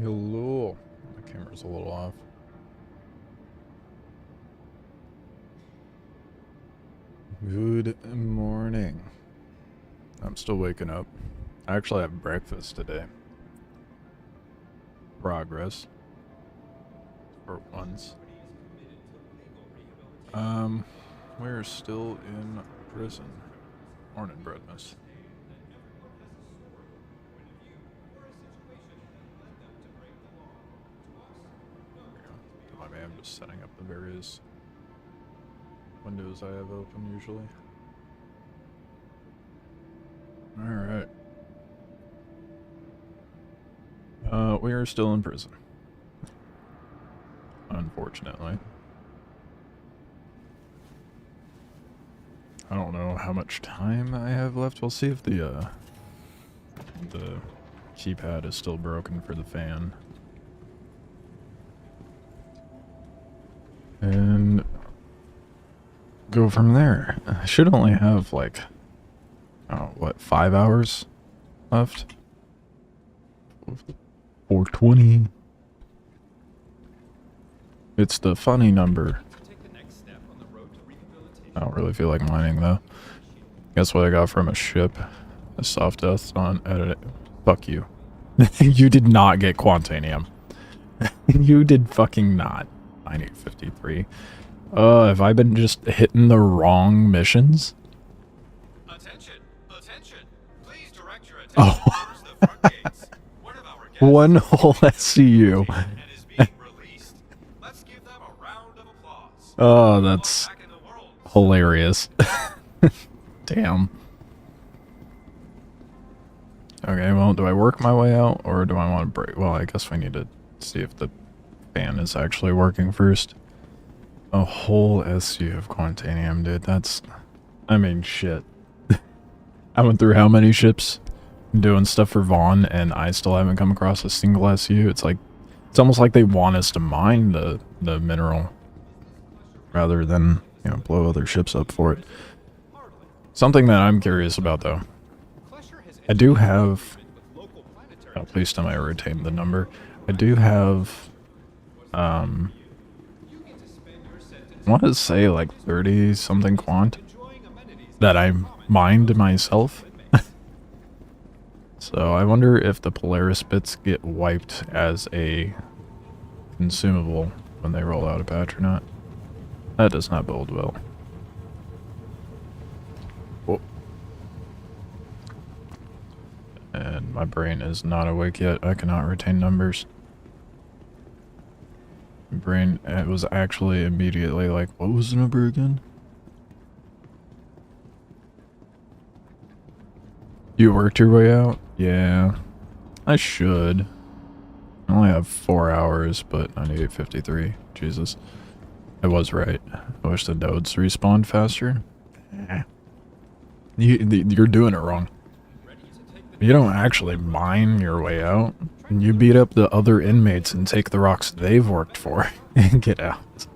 Hello. My camera's a little off. Good morning. I'm still waking up. I actually have breakfast today. Progress. For once. We're still in prison. Morning, Breadmas. I'm just setting up the various windows I have open usually. Alright. We are still in prison. Unfortunately. I don't know how much time I have left. We'll see if the keypad is still broken for the fan. And go from there. I should only have like, oh, what, 5 hours left? 420. It's the funny number. I don't really feel like mining though. Guess what I got from a ship? A soft death on edit. Fuck you. You did not get Quantanium. You did fucking not. 9853. Have I been just hitting the wrong missions? Attention! Attention! Please direct your attention Oh. towards the front gates. One whole SCU. And is being released. Let's give them a round of applause. Oh, that's hilarious. Damn. Okay, well, do I work my way out, or do I want to break? Well, I guess we need to see if the fan is actually working first. A whole SU of Quantanium, dude. That's... I mean, shit. I went through how many ships doing stuff for Vaughn, and I still haven't come across a single SU. It's like... It's almost like they want us to mine the mineral rather than, you know, blow other ships up for it. Something that I'm curious about, though. I do have... At least I might retain the number. I do have... I want to say like 30-something quant that I mined myself. So I wonder if the Polaris bits get wiped as a consumable when they roll out a patch or not. That does not bode well. Whoa. And my brain is not awake yet. I cannot retain numbers. My brain, it was actually immediately like, what was the number again? You worked your way out? Yeah. I should. I only have 4 hours, but 9853. Jesus. I was right. I wish the nodes respawned faster. You're doing it wrong. You don't actually mine your way out. You beat up the other inmates and take the rocks they've worked for and get out.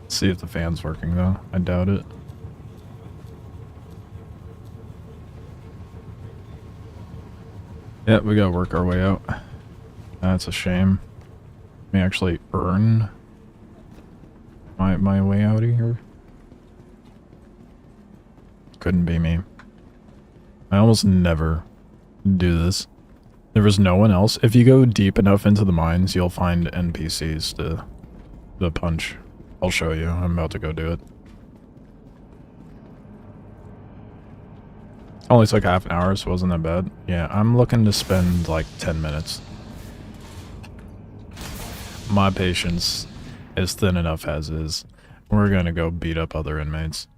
See if the fan's working though. I doubt it. Yeah, we gotta work our way out. That's a shame. Let me actually earn my way out of here. Couldn't be me. I almost never do this. There was no one else. If you go deep enough into the mines, you'll find NPCs to punch. I'll show you. I'm about to go do it. Only took half an hour, so it wasn't that bad. Yeah, I'm looking to spend like 10 minutes. My patience is thin enough as is. We're gonna go beat up other inmates.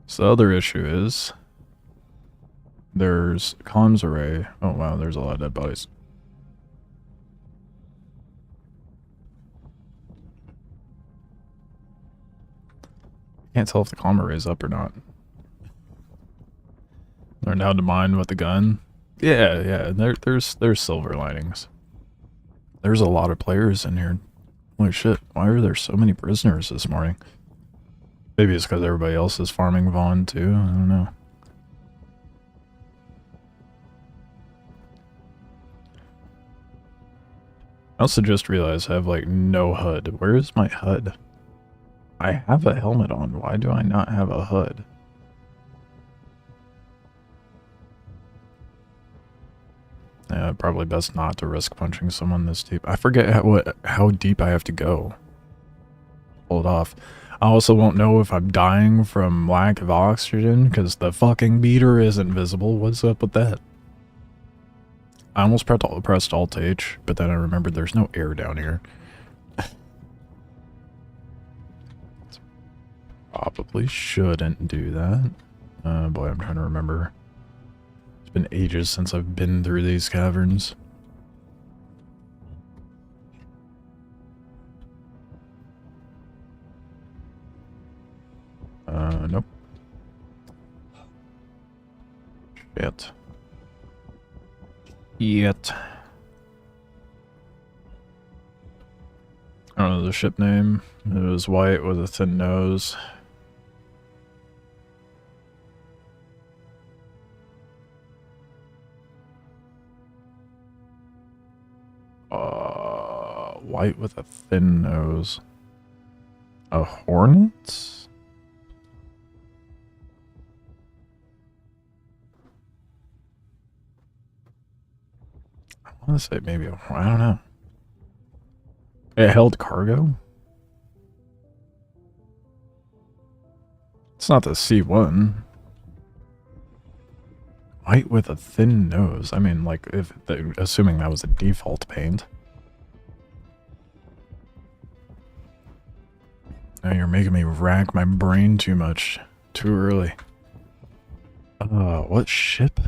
So the other issue is there's comms array. Oh wow, there's a lot of dead bodies. Can't tell if the comm array is up or not. Learn how to mine with the gun. Yeah. There's silver linings. There's a lot of players in here. Holy shit! Why are there so many prisoners this morning? Maybe it's because everybody else is farming Vaughn too. I don't know. I also just realized I have like no HUD. Where is my HUD? I have a helmet on. Why do I not have a HUD? Yeah, probably best not to risk punching someone this deep. I forget how deep I have to go. Hold off. I also won't know if I'm dying from lack of oxygen because the fucking beater isn't visible. What's up with that? I almost pressed Alt H, but then I remembered there's no air down here. Probably shouldn't do that. Boy, I'm trying to remember. It's been ages since I've been through these caverns. Nope. Shit. Yet. I don't know the ship name. It was white with a thin nose. White with a thin nose. A hornet? I want to say maybe I don't know. It held cargo? It's not the C1. White with a thin nose. I mean, like, assuming that was a default paint. Now you're making me rack my brain too much. Too early. What ship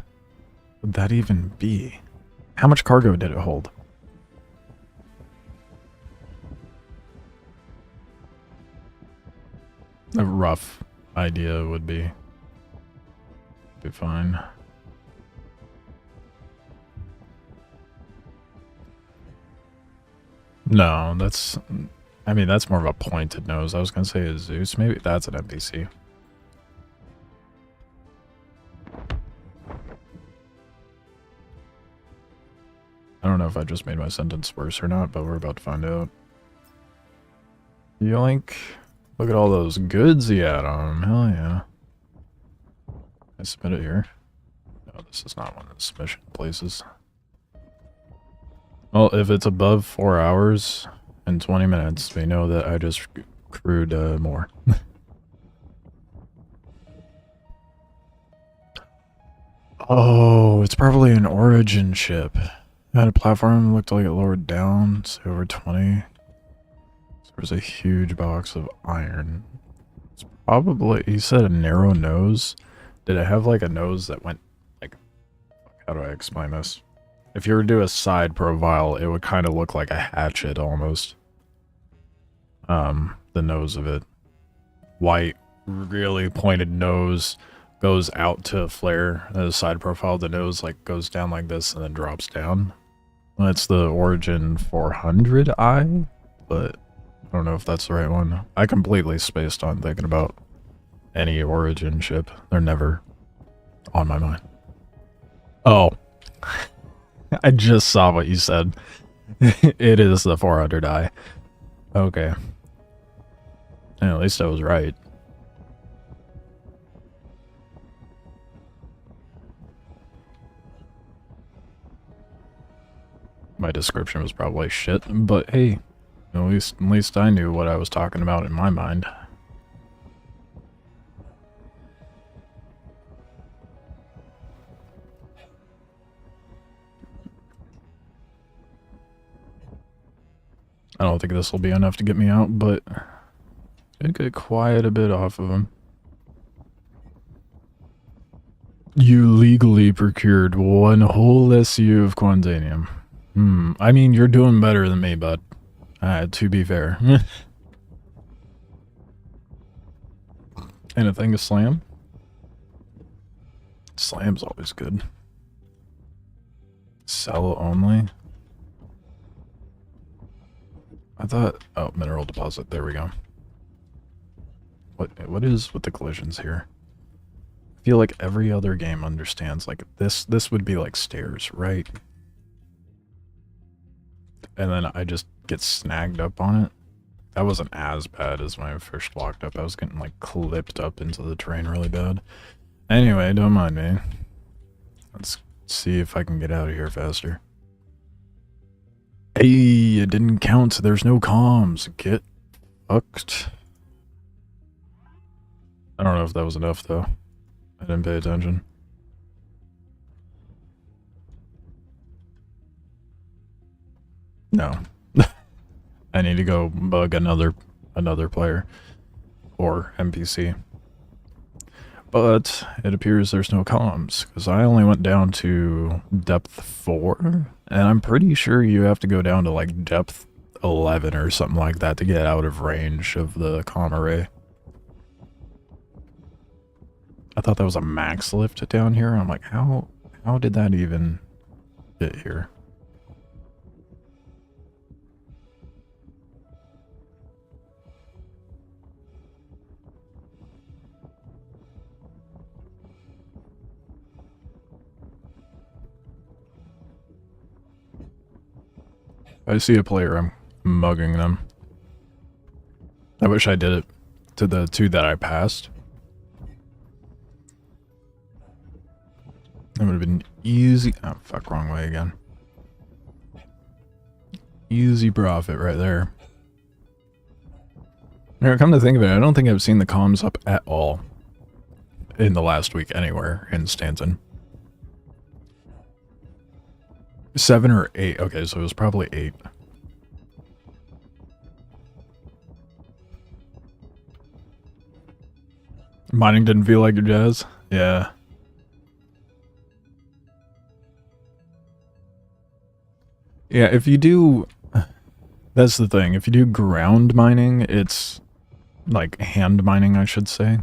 would that even be? How much cargo did it hold? A rough idea would be fine. No, that's... I mean, that's more of a pointed nose. I was gonna say a Zeus. Maybe that's an NPC. I don't know if I just made my sentence worse or not, but we're about to find out. Yoink. Look at all those goods he had on him. Hell yeah. I submit it here. No, this is not one of the submission places. Well, if it's above 4 hours and 20 minutes, we know that I just crewed more. Oh, it's probably an origin ship. It had a platform that looked like it lowered down, so over 20. So there's a huge box of iron. It's probably, he said a narrow nose. Did it have like a nose that went, like, how do I explain this? If you were to do a side profile, it would kind of look like a hatchet almost. The nose of it. White, really pointed nose goes out to a flare. The side profile, the nose like goes down like this and then drops down. That's the Origin 400i, but I don't know if that's the right one. I completely spaced on thinking about any Origin ship. They're never on my mind. Oh. I just saw what you said. It is the 400i. Okay. Yeah, at least I was right. My description was probably shit, but hey, at least I knew what I was talking about in my mind. I don't think this will be enough to get me out, but it get quite a bit off of him. You legally procured one whole SU of Quantanium. I mean, you're doing better than me, bud. To be fair. And a thing of slam? Slam's always good. Sell only? I thought... Oh, mineral deposit. There we go. What is with the collisions here? I feel like every other game understands, like, this would be like stairs, right? And then I just get snagged up on it. That wasn't as bad as when I first walked up. I was getting, like, clipped up into the terrain really bad. Anyway, don't mind me. Let's see if I can get out of here faster. Hey, it didn't count, so there's no comms. Get fucked. I don't know if that was enough, though. I didn't pay attention. No. I need to go bug another player. Or NPC. But it appears there's no comms, because I only went down to depth 4, and I'm pretty sure you have to go down to, like, depth 11 or something like that to get out of range of the comm array. I thought that was a max lift down here. I'm like, how did that even get here? I see a player, I'm mugging them. I wish I did it to the 2 that I passed. That would have been easy. Oh, fuck, wrong way again. Easy profit right there. Now, come to think of it, I don't think I've seen the comms up at all in the last week anywhere in Stanton. 7 or 8. Okay, so it was probably 8. Mining didn't feel like your jazz? Yeah. Yeah, if you do... That's the thing. If you do ground mining, it's... like, hand mining, I should say.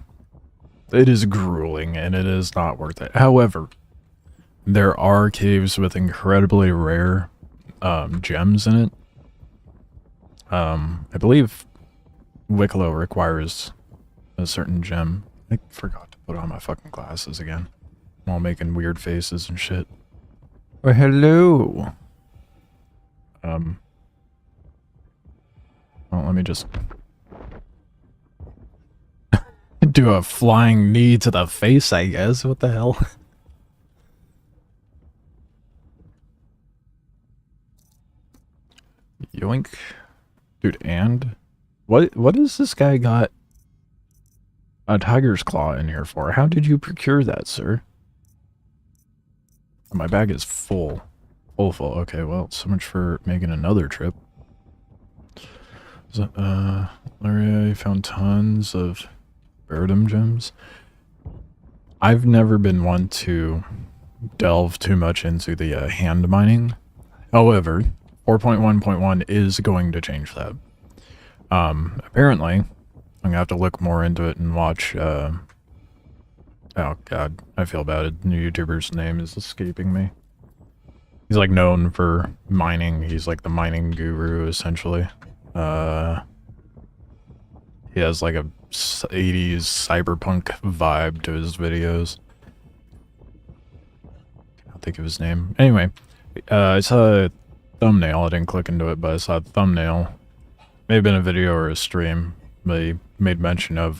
It is grueling, and it is not worth it. However, there are caves with incredibly rare gems in it. I believe Wicklow requires a certain gem. I forgot to put on my fucking glasses again. I'm all making weird faces and shit. Oh, hello! Well, let me just... do a flying knee to the face, I guess. What the hell? Yoink. Dude, and? What is this guy got a tiger's claw in here for? How did you procure that, sir? My bag is full. Full. Okay, well, so much for making another trip. So, Larry, I found tons of Berdum gems. I've never been one to delve too much into the hand mining. However, 4.1.1 is going to change that. Apparently, I'm gonna have to look more into it and watch, oh god, I feel bad. The new YouTuber's name is escaping me. He's like known for mining. He's like the mining guru, essentially. He has like a 80s cyberpunk vibe to his videos. I'll think of his name. Anyway, I saw a thumbnail. I didn't click into it, but I saw a thumbnail. May have been a video or a stream, but he made mention of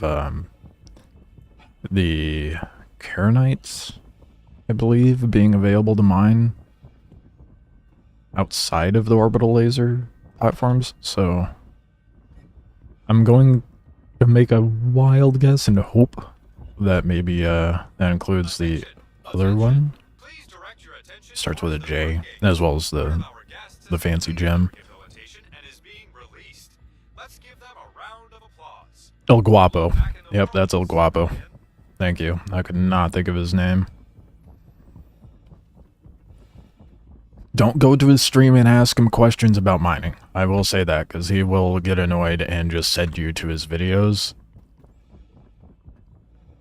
the Caronites, I believe, being available to mine outside of the orbital laser platforms. So I'm going to make a wild guess and hope that maybe that includes the other one. Starts with a J, as well as the fancy gem. El Guapo. Yep, that's El Guapo. Thank you. I could not think of his name. Don't go to his stream and ask him questions about mining. I will say that, because he will get annoyed and just send you to his videos.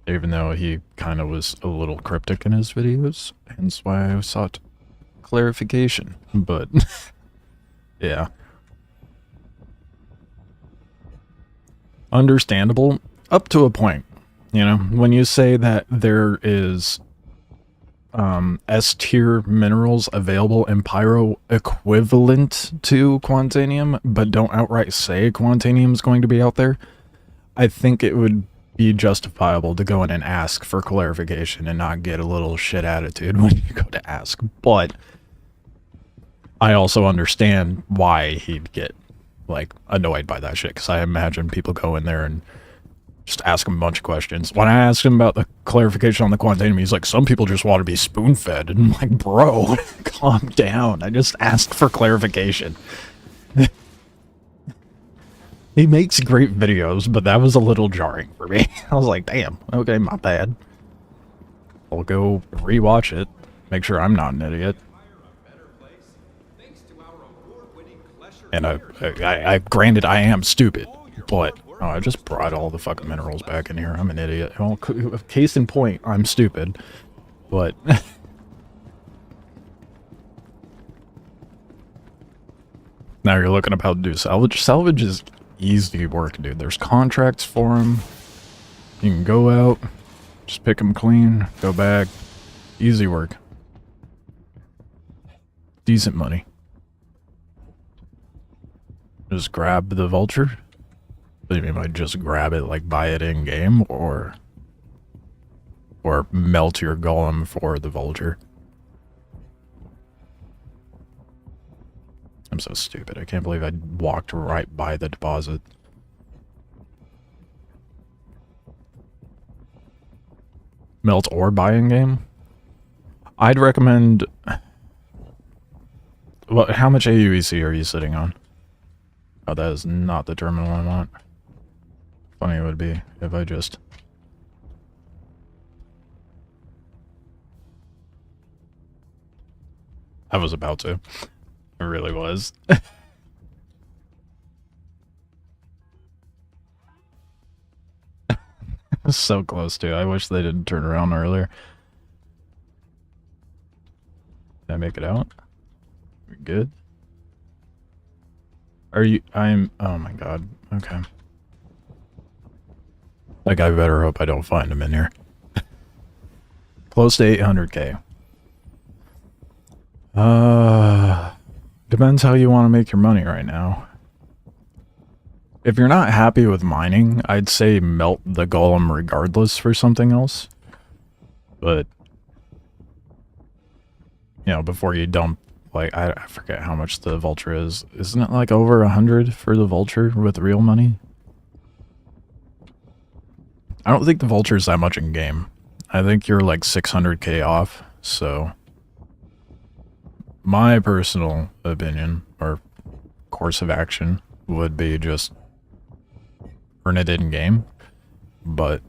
Even though he kind of was a little cryptic in his videos. Hence why I sought clarification. But, yeah. Understandable. up to a point. You know, when you say that there is S-tier minerals available in Pyro equivalent to Quantanium, but don't outright say Quantanium is going to be out there, I think it would be justifiable to go in and ask for clarification and not get a little shit attitude when you go to ask. But I also understand why he'd get, like, annoyed by that shit, because I imagine people go in there and just ask him a bunch of questions. When I asked him about the clarification on the Quantanium, he's like, some people just want to be spoon-fed. And I'm like, bro, calm down. I just asked for clarification. He makes great videos, but that was a little jarring for me. I was like, damn, okay, my bad. I'll go rewatch it, make sure I'm not an idiot. And I granted, I am stupid, but oh, I just brought all the fucking minerals back in here. I'm an idiot. Well, case in point, I'm stupid, but now you're looking up how to do salvage. Salvage is easy work, dude. There's contracts for them. You can go out, just pick them clean, go back. Easy work. Decent money. Just grab the vulture. What do you mean by just grab it, like buy it in game, or melt your golem for the vulture? I'm so stupid. I can't believe I walked right by the deposit. Melt or buy in game? I'd recommend... Well, how much AUEC are you sitting on? Oh, that is not the terminal I want. Funny it would be if I just... I was about to. I really was. So close to. I wish they didn't turn around earlier. Did I make it out? We good? Are you... I'm... Oh my god. Okay. Like, I better hope I don't find him in here. Close to 800k. Depends how you want to make your money right now. If you're not happy with mining, I'd say melt the golem regardless for something else. But, you know, before you dump, like, I forget how much the vulture is. Isn't it like over 100 for the vulture with real money? I don't think the vulture is that much in game. I think you're like 600k off, so... My personal opinion, or course of action, would be just earn it in game, but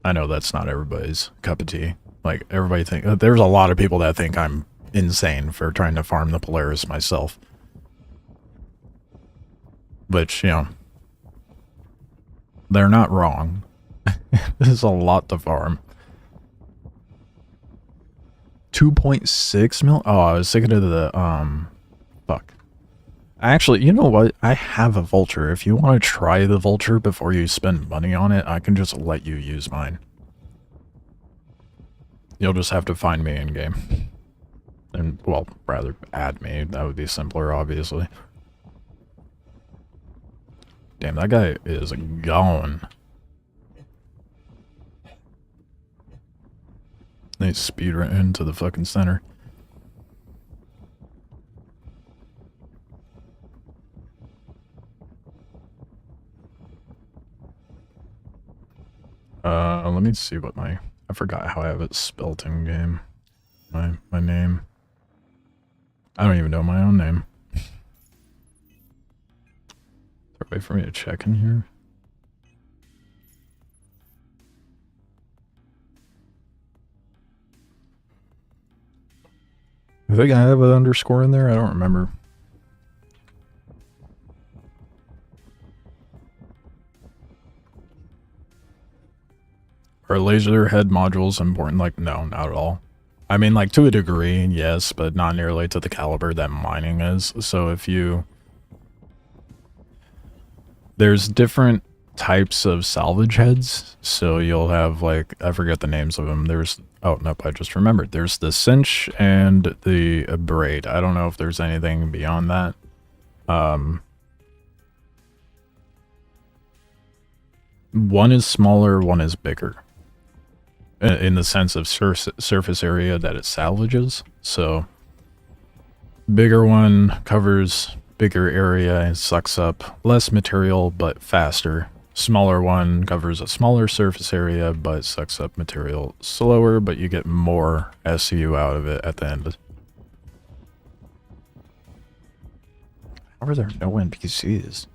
I know that's not everybody's cup of tea. Like, everybody there's a lot of people that think I'm insane for trying to farm the Polaris myself. Which, you know, they're not wrong. There's a lot to farm. 2.6 mil? Oh, I was thinking of the, fuck. Actually, you know what? I have a vulture. If you want to try the vulture before you spend money on it, I can just let you use mine. You'll just have to find me in game. And, well, rather add me. That would be simpler, obviously. Damn, that guy is gone. They speed right into the fucking center. Let me see what I forgot how I have it spelt in game. My name. I don't even know my own name. Is there a way for me to check in here? I think I have an underscore in there. I don't remember. Are laser head modules important? Like, no, not at all. I mean, like, to a degree, yes, but not nearly to the caliber that mining is. So if you... There's different types of salvage heads. So you'll have like, I forget the names of them. There's, oh nope, I just remembered. There's the cinch and the braid. I don't know if there's anything beyond that. One is smaller, one is bigger. In the sense of surface area that it salvages. So bigger one covers bigger area and sucks up less material but faster. Smaller one covers a smaller surface area but sucks up material slower, but you get more SU out of it at the end. How are there no NPCs?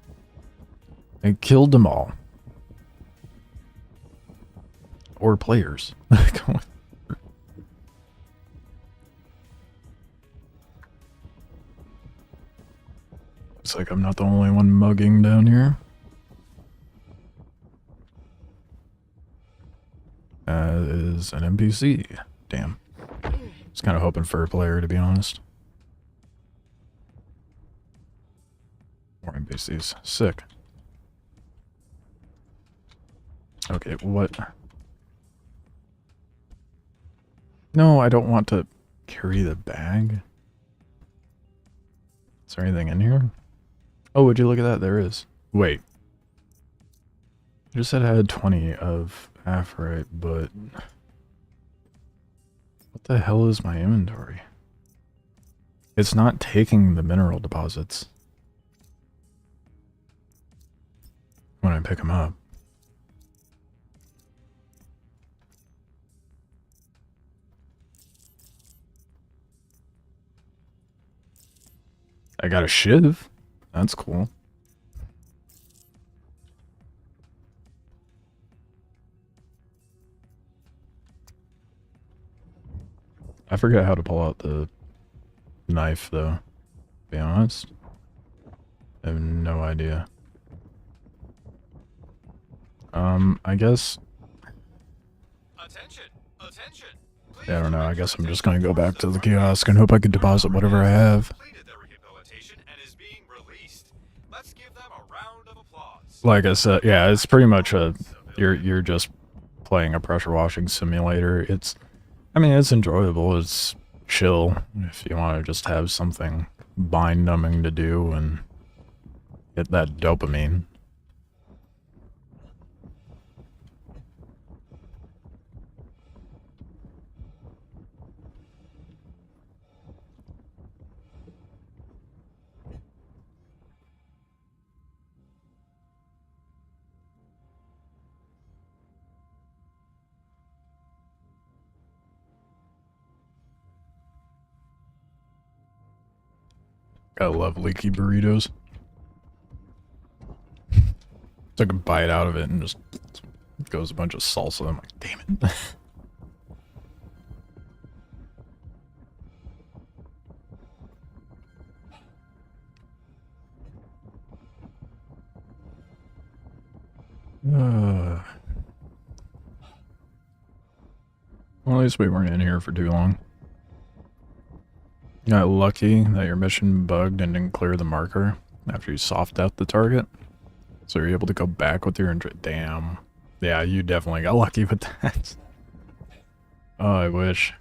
I killed them all. Or players. It's like I'm not the only one mugging down here. Is an NPC. Damn. I was kind of hoping for a player, to be honest. More NPCs. Sick. Okay, what? No, I don't want to carry the bag. Is there anything in here? Oh, would you look at that? There is. Wait. I just said I had 20 of Aphorite, but... What the hell is my inventory? It's not taking the mineral deposits when I pick them up. I got a shiv. That's cool. I forget how to pull out the knife, though. To be honest, I have no idea. I guess. Attention! Attention! Yeah, I don't know. I guess I'm just gonna go back to the kiosk and hope I can deposit whatever I have. Like I said, yeah, it's pretty much a. You're just playing a pressure washing simulator. It's. I mean, it's enjoyable. It's chill if you want to just have something mind numbing to do and get that dopamine. I love leaky burritos. Took a bite out of it and just goes a bunch of salsa. I'm like, damn it. Well, at least we weren't in here for too long. Got lucky that your mission bugged and didn't clear the marker after you soft out the target. So you're able to go back with your damn. Yeah, you definitely got lucky with that. Oh, I wish.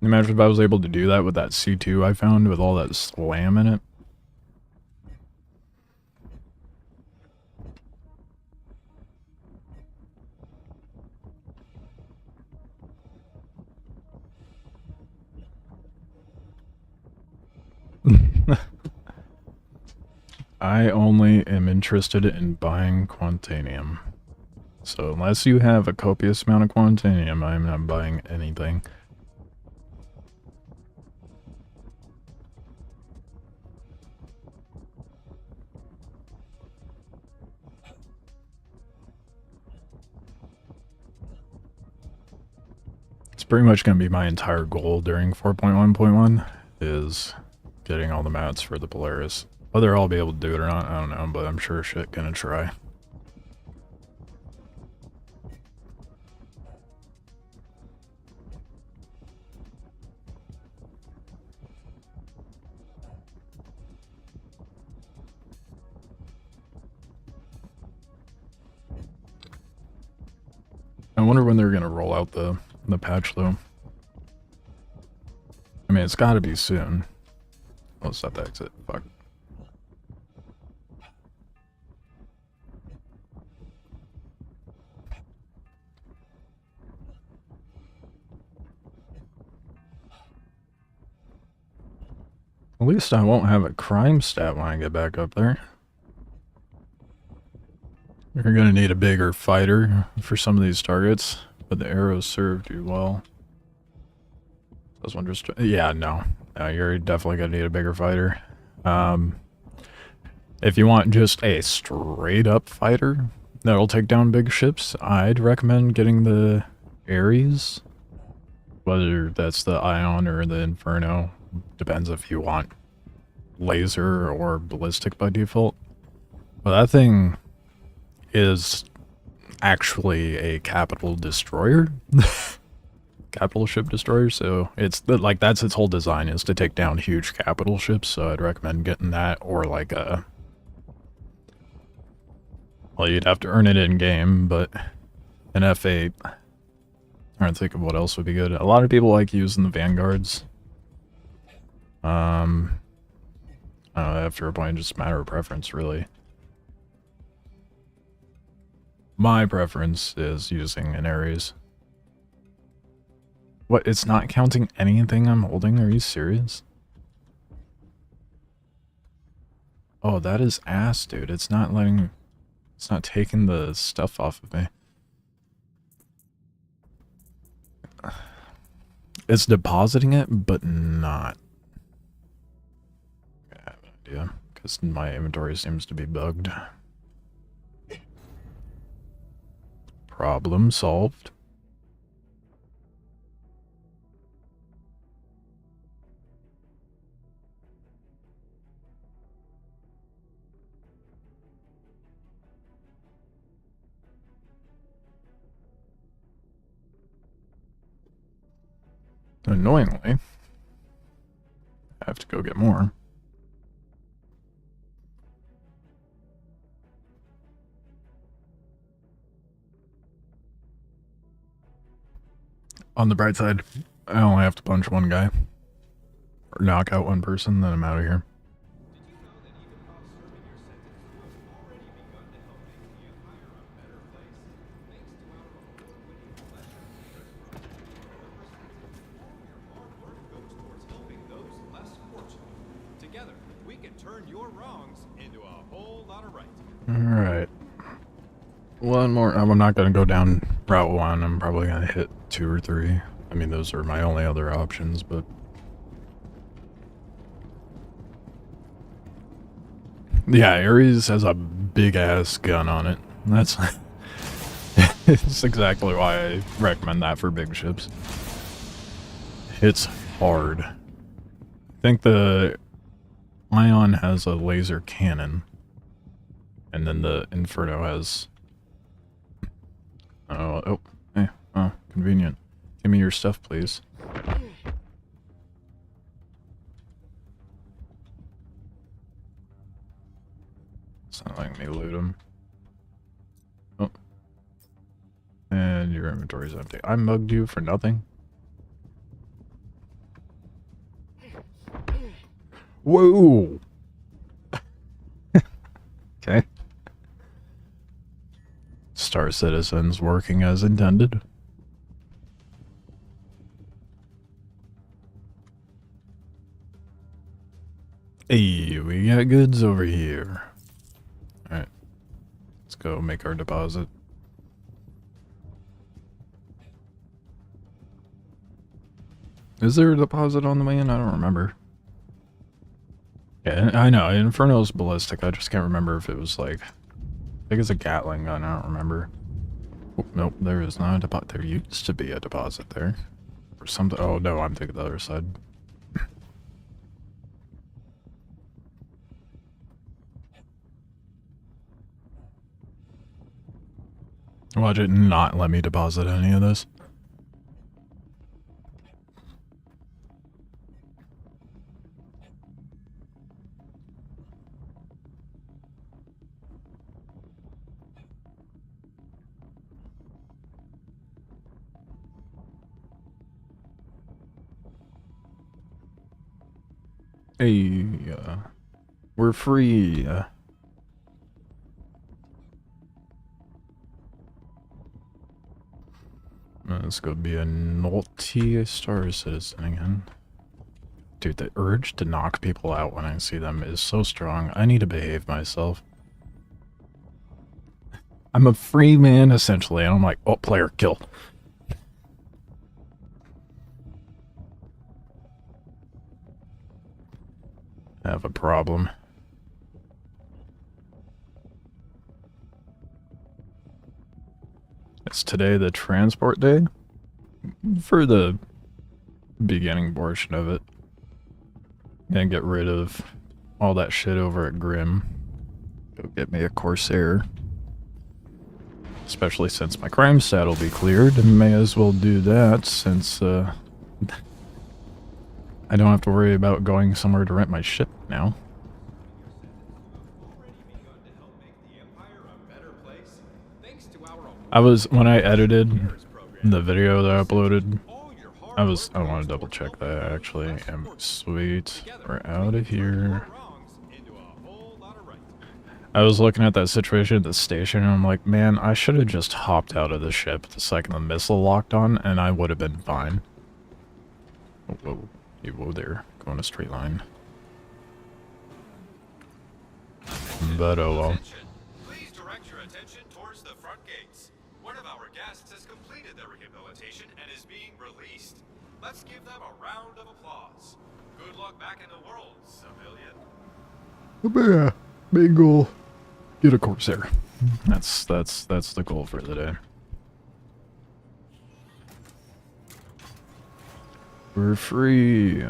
Imagine if I was able to do that with that C2 I found with all that slam in it. I only am interested in buying Quantanium. So unless you have a copious amount of Quantanium, I'm not buying anything. It's pretty much going to be my entire goal during 4.1.1 is getting all the mats for the Polaris. Whether I'll be able to do it or not, I don't know, but I'm sure shit gonna try. wonder when they're gonna roll out the patch though. I mean, it's gotta be soon. Oh, it's not the exit. Fuck. At least I won't have a crime stat when I get back up there. You're gonna need a bigger fighter for some of these targets, but the arrows served you well. This one just... Yeah, no. No, you're definitely gonna need a bigger fighter. If you want just a straight-up fighter that'll take down big ships, I'd recommend getting the Ares. Whether that's the Ion or the Inferno. Depends if you want laser or ballistic by default. But that thing is actually a capital destroyer. Capital ship destroyer, so it's like that's its whole design, is to take down huge capital ships, so I'd recommend getting that, or like a... Well, you'd have to earn it in game, but an F8. I'm trying to think of what else would be good. A lot of people like using the Vanguards. After a point, just a matter of preference, really. My preference is using an Ares. What? It's not counting anything I'm holding? Are you serious? Oh, that is ass, dude. It's not letting... It's not taking the stuff off of me. It's depositing it, but not. I have an idea, because my inventory seems to be bugged. Problem solved. Annoyingly, I have to go get more. On the bright side, I only have to punch one guy. Or knock out one person, then I'm out of here. Alright. One more. I'm not going to go down Route 1. I'm probably going to hit 2 or 3. I mean, those are my only other options, but... Yeah, Ares has a big-ass gun on it. That's... It's exactly why I recommend that for big ships. It's hard. I think the Ion has a laser cannon. And then the Inferno has... Oh, convenient. Give me your stuff, please. It's not letting me loot them. Oh. And your inventory's empty. I mugged you for nothing. Whoa! Okay. Star Citizen's working as intended. Hey, we got goods over here. Alright. Let's go make our deposit. Is there a deposit on the way in? I don't remember. Yeah, I know. Inferno's ballistic. I just can't remember if it was like... I think it's a Gatling gun. I don't remember. Oh, nope, there is not a deposit. There used to be a deposit there. Or something. Oh, no, I'm thinking the other side. Watch it not let me deposit any of this. Hey, we're free. Let's go be a naughty star citizen again. Dude, the urge to knock people out when I see them is so strong. I need to behave myself. I'm a free man, essentially, and I'm like, oh, player, kill. I have a problem. Is today the transport day? For the beginning portion of it. Gonna get rid of all that shit over at Grim. Go get me a Corsair. Especially since my crime stat will be cleared, and may as well do that since, I don't have to worry about going somewhere to rent my shit now. When I edited the video that I uploaded, I want to double check that I actually am sweet. We're out of here. I was looking at that situation at the station and I'm like, man, I should have just hopped out of the ship the second the missile locked on and I would have been fine. Oh, whoa, you whoa there, going a straight line. But oh well. Please direct your attention towards the front gates. One of our guests has completed their rehabilitation and is being released. Let's give them a round of applause. Good luck back in the world, civilian. Yeah, big goal. Get a Corsair. That's the goal for the day. We're free.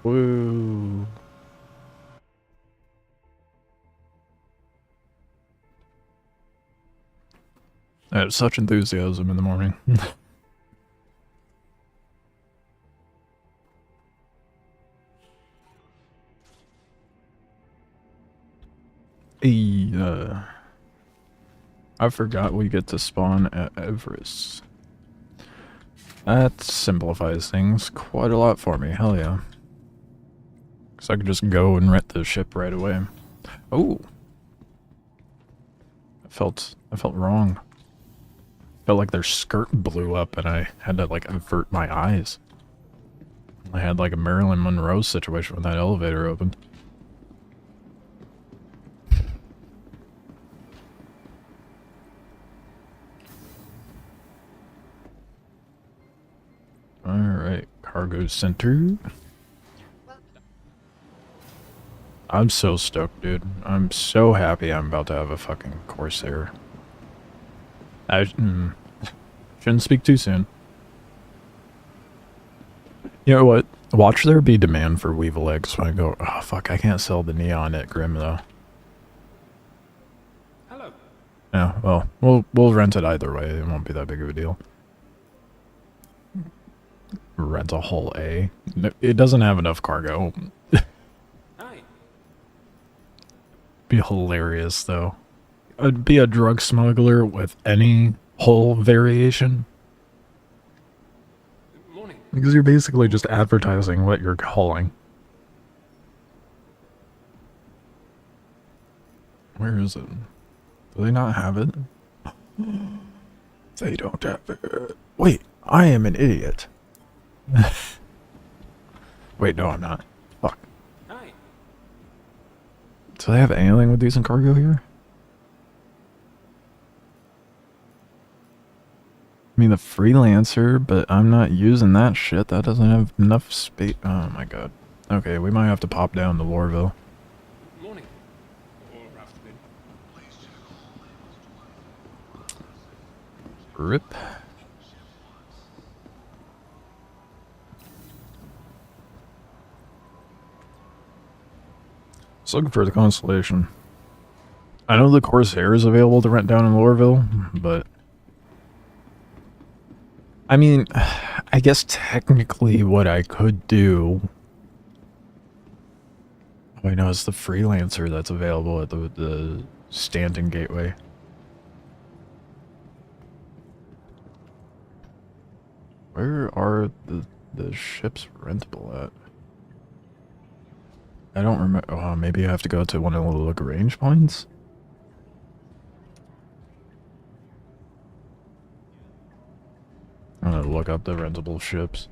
Woo. I have such enthusiasm in the morning. Hey, I forgot we get to spawn at Everest. That simplifies things quite a lot for me, hell yeah. Cause I could just go and rent the ship right away. Oh. I felt wrong. Felt like their skirt blew up and I had to like avert my eyes. I had like a Marilyn Monroe situation when that elevator opened. Alright, cargo center. I'm so stoked, dude. I'm so happy I'm about to have a fucking Corsair. I shouldn't speak too soon. You know what? Watch there be demand for Weevil eggs when I go, oh fuck, I can't sell the neon at Grim though. Hello. Yeah, well, we'll rent it either way. It won't be that big of a deal. Rent a whole A. It doesn't have enough cargo. Hi. Be hilarious though. I'd be a drug smuggler with any hull variation. Morning. Because you're basically just advertising what you're hauling. Where is it? Do they not have it? They don't have it. Wait, I am an idiot. Wait, no, I'm not. Fuck. Hi. Do they have anything with decent cargo here? I mean, the freelancer, but I'm not using that shit. That doesn't have enough space. Oh my god. Okay, we might have to pop down to Lorville. Morning. Or afternoon. Rip. Just looking for the Constellation. I know the Corsair is available to rent down in Lorville, but... I mean, I guess technically what I could do... Oh, I know it's the freelancer that's available at the Stanton Gateway. Where are the ships rentable at? I don't remember. Oh, maybe I have to go to one of the Lagrange points? I'm gonna look up the rentable ships.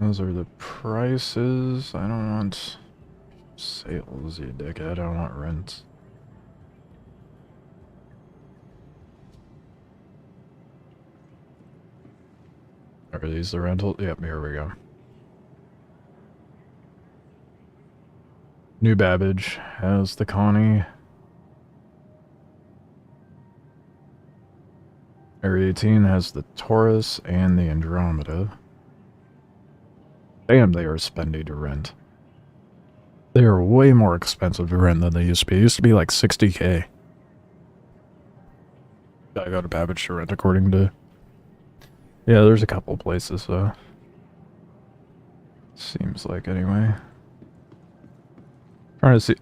Those are the prices. I don't want sales, you dickhead. I want rent. Are these the rental? Yep, here we go. New Babbage has the Connie. Area 18 has the Taurus and the Andromeda. Damn, they are spendy to rent. They are way more expensive to rent than they used to be. It used to be like 60k. Gotta go to Babbage to rent according to... Yeah, there's a couple places, seems like, anyway. Trying to see...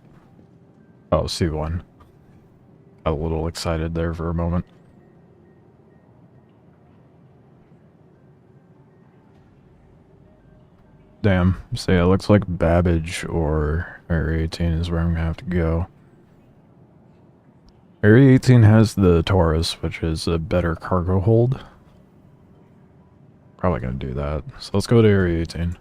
Oh, C1. Got a little excited there for a moment. Damn. So yeah, it looks like Babbage or Area 18 is where I'm gonna have to go. Area 18 has the Taurus, which is a better cargo hold. Probably gonna do that. So let's go to Area 18.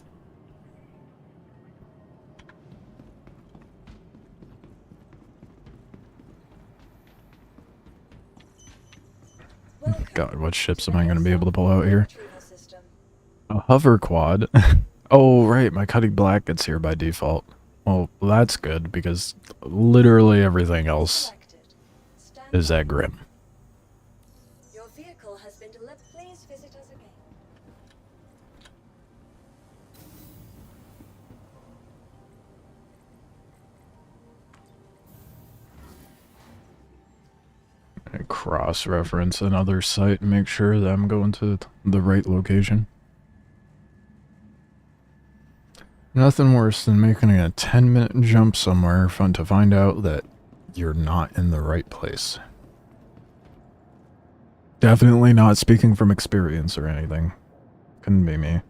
God, what ships am I gonna be able to pull out here? A hover quad. Oh, right, my Cutting Black gets here by default. Well, that's good, because literally everything else is that grim. Your vehicle has been delivered. Please visit us again. I cross-reference another site and make sure that I'm going to the right location. Nothing worse than making a 10-minute jump somewhere fun to find out that you're not in the right place. Definitely not speaking from experience or anything. Couldn't be me.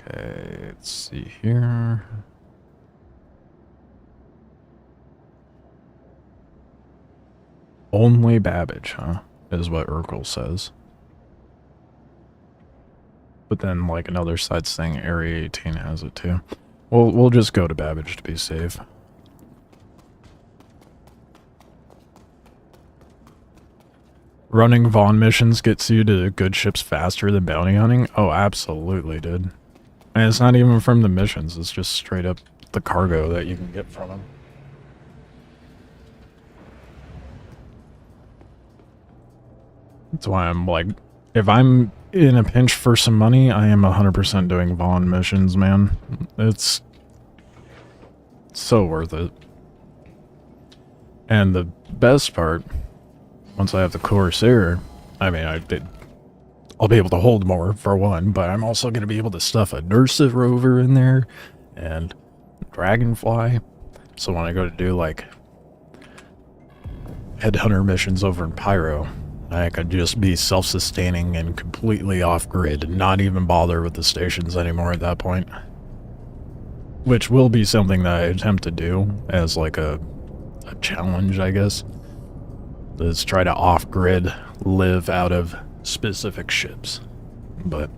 Okay, let's see here. Only Babbage, huh? Is what Urkel says. But then, like, another site's saying Area 18 has it too. We'll just go to Babbage to be safe. Running Vaughn missions gets you to good ships faster than bounty hunting? Oh, absolutely, dude. And it's not even from the missions, it's just straight up the cargo that you can get from them. That's why I'm like, if I'm in a pinch for some money, I am 100% doing Vaughn missions, man. It's so worth it. And the best part, once I have the Corsair, I mean, I'll be able to hold more, for one, but I'm also going to be able to stuff a Nursa rover in there, and Dragonfly. So when I go to do, like, headhunter missions over in Pyro, I could just be self-sustaining and completely off-grid and not even bother with the stations anymore at that point. Which will be something that I attempt to do as, like, a challenge, I guess. Is try to off-grid live out of specific ships. But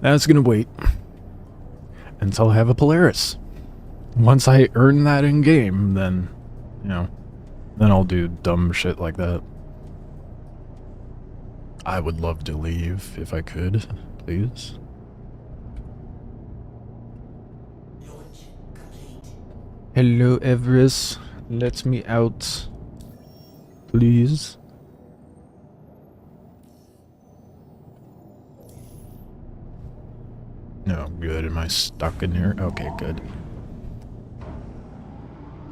that's gonna wait until I have a Polaris. Once I earn that in-game, then, you know, then I'll do dumb shit like that. I would love to leave if I could, please. Hello, Everest. Let me out. Please. No, good. Am I stuck in here? Okay, good.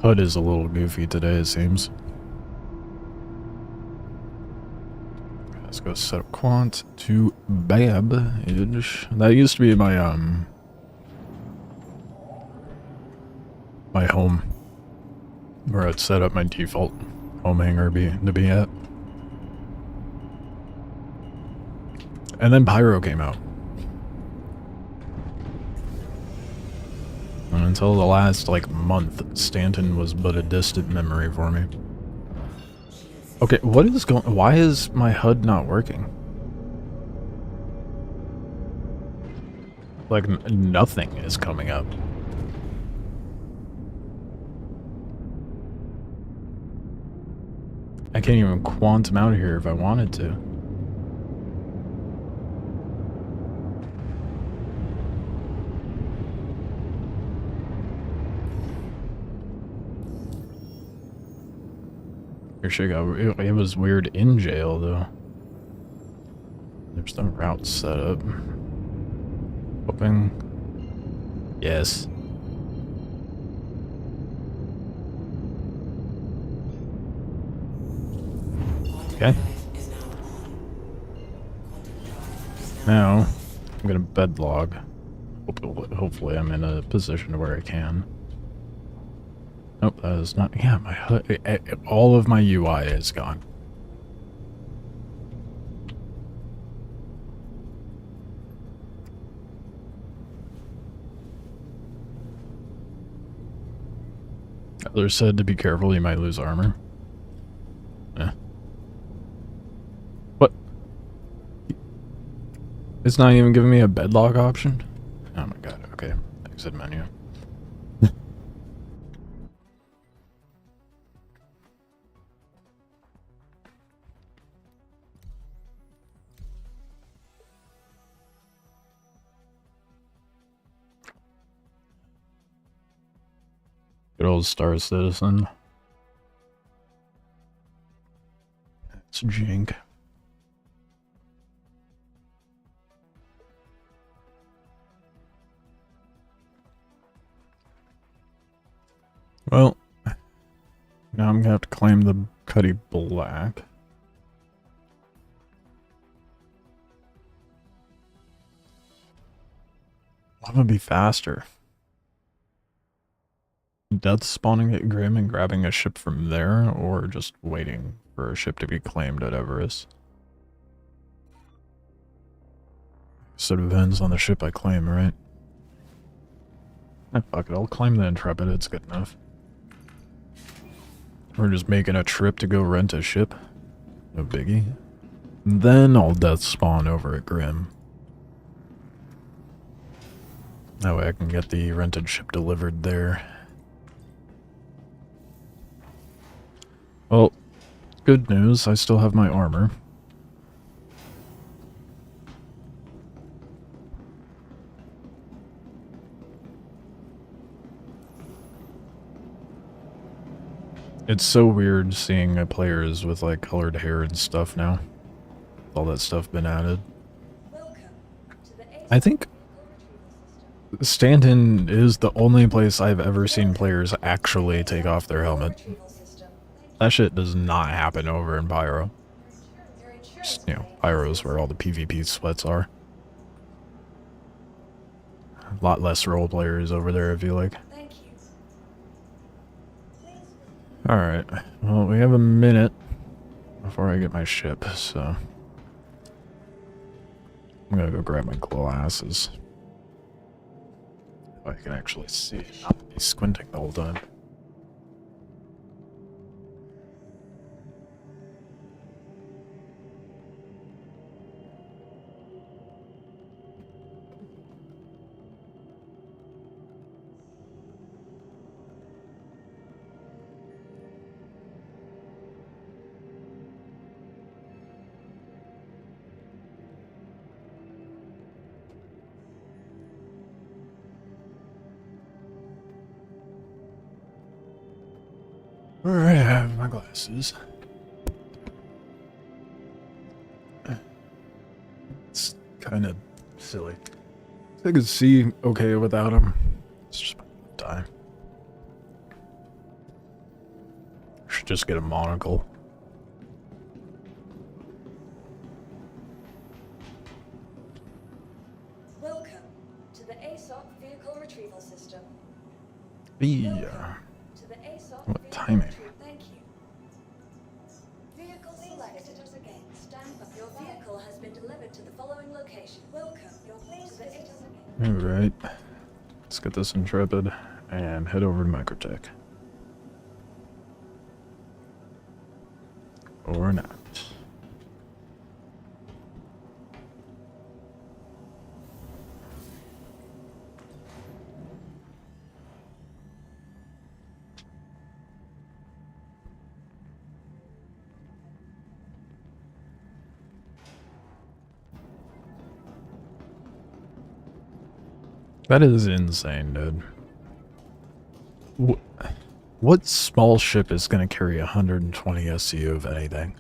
HUD is a little goofy today, it seems. go set up quant to Babbage. That used to be my my home, where I'd set up my default home hangar to be at. And then Pyro came out. And until the last, like, month, Stanton was but a distant memory for me. Okay, what is going... Why is my HUD not working? Like, nothing is coming up. I can't even quantum out of here if I wanted to. It was weird in jail, though. There's no route set up. Hoping. Yes. Okay. Now, I'm gonna bed log. Hopefully I'm in a position where I can. Nope, that is not... Yeah, my HUD... All of my UI is gone. Others said to be careful, you might lose armor. Eh. What? It's not even giving me a bed log option? Oh my god, okay. Exit menu. Good old Star Citizen. It's Jink. Well, now I'm gonna have to claim the Cuddy Black. I'm gonna be faster. Death spawning at Grim and grabbing a ship from there, or just waiting for a ship to be claimed at Everest. So it depends on the ship I claim, right? Fuck it, I'll claim the Intrepid, it's good enough. We're just making a trip to go rent a ship. No biggie. Then I'll death spawn over at Grim. That way I can get the rented ship delivered there. Well, good news, I still have my armor. It's so weird seeing players with like colored hair and stuff now. All that stuff been added. I think Stanton is the only place I've ever seen players actually take off their helmet. That shit does not happen over in Pyro. Just, you know, Pyro's where all the PvP sweats are. A lot less role players over there, I feel like. Alright, well, we have a minute before I get my ship, so... I'm gonna go grab my glasses. So I can actually see, not be squinting the whole time. Alright, I have my glasses. It's kind of silly. I could see okay without them. It's just time. Should just get a monocle. Yeah. To the ASOP What vehicle timing? to thank you. Vehicle selected us again. Stand by. Your vehicle has been delivered to the following location. Welcome. Your place to the ASOP. Alright. Let's get this Intrepid and head over to Microtech. Or not. That is insane, dude. What small ship is going to carry 120 SCU of anything?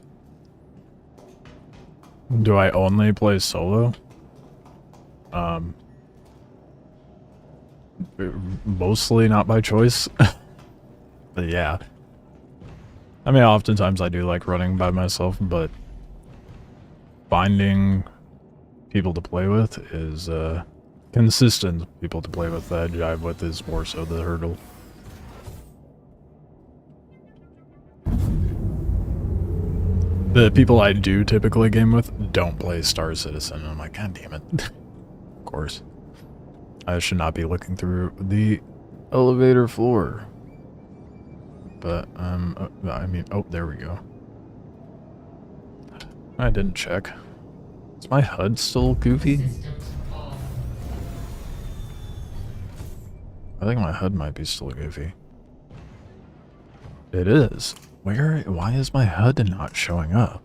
Do I only play solo? Mostly not by choice. But yeah. I mean, oftentimes I do like running by myself, but finding people to play with is, consistent people to play with that I jive with is more so the hurdle. The people I do typically game with don't play Star Citizen, and I'm like, God damn it. Of course. I should not be looking through the elevator floor. But, I mean, oh, there we go. I didn't check. Is my HUD still goofy? I think my HUD might be still goofy. It is. Why is my HUD not showing up?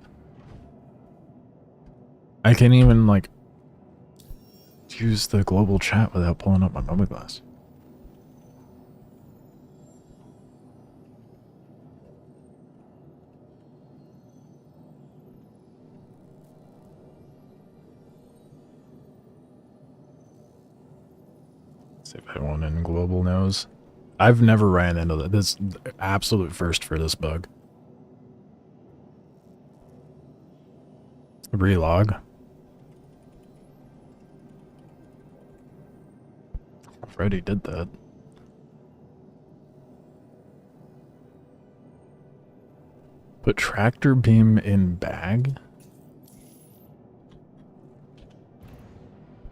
I can't even, like, use the global chat without pulling up my mobile glass. See if anyone in global knows. I've never ran into that. This is absolute first for this bug. Relog. Already did that. Put tractor beam in bag?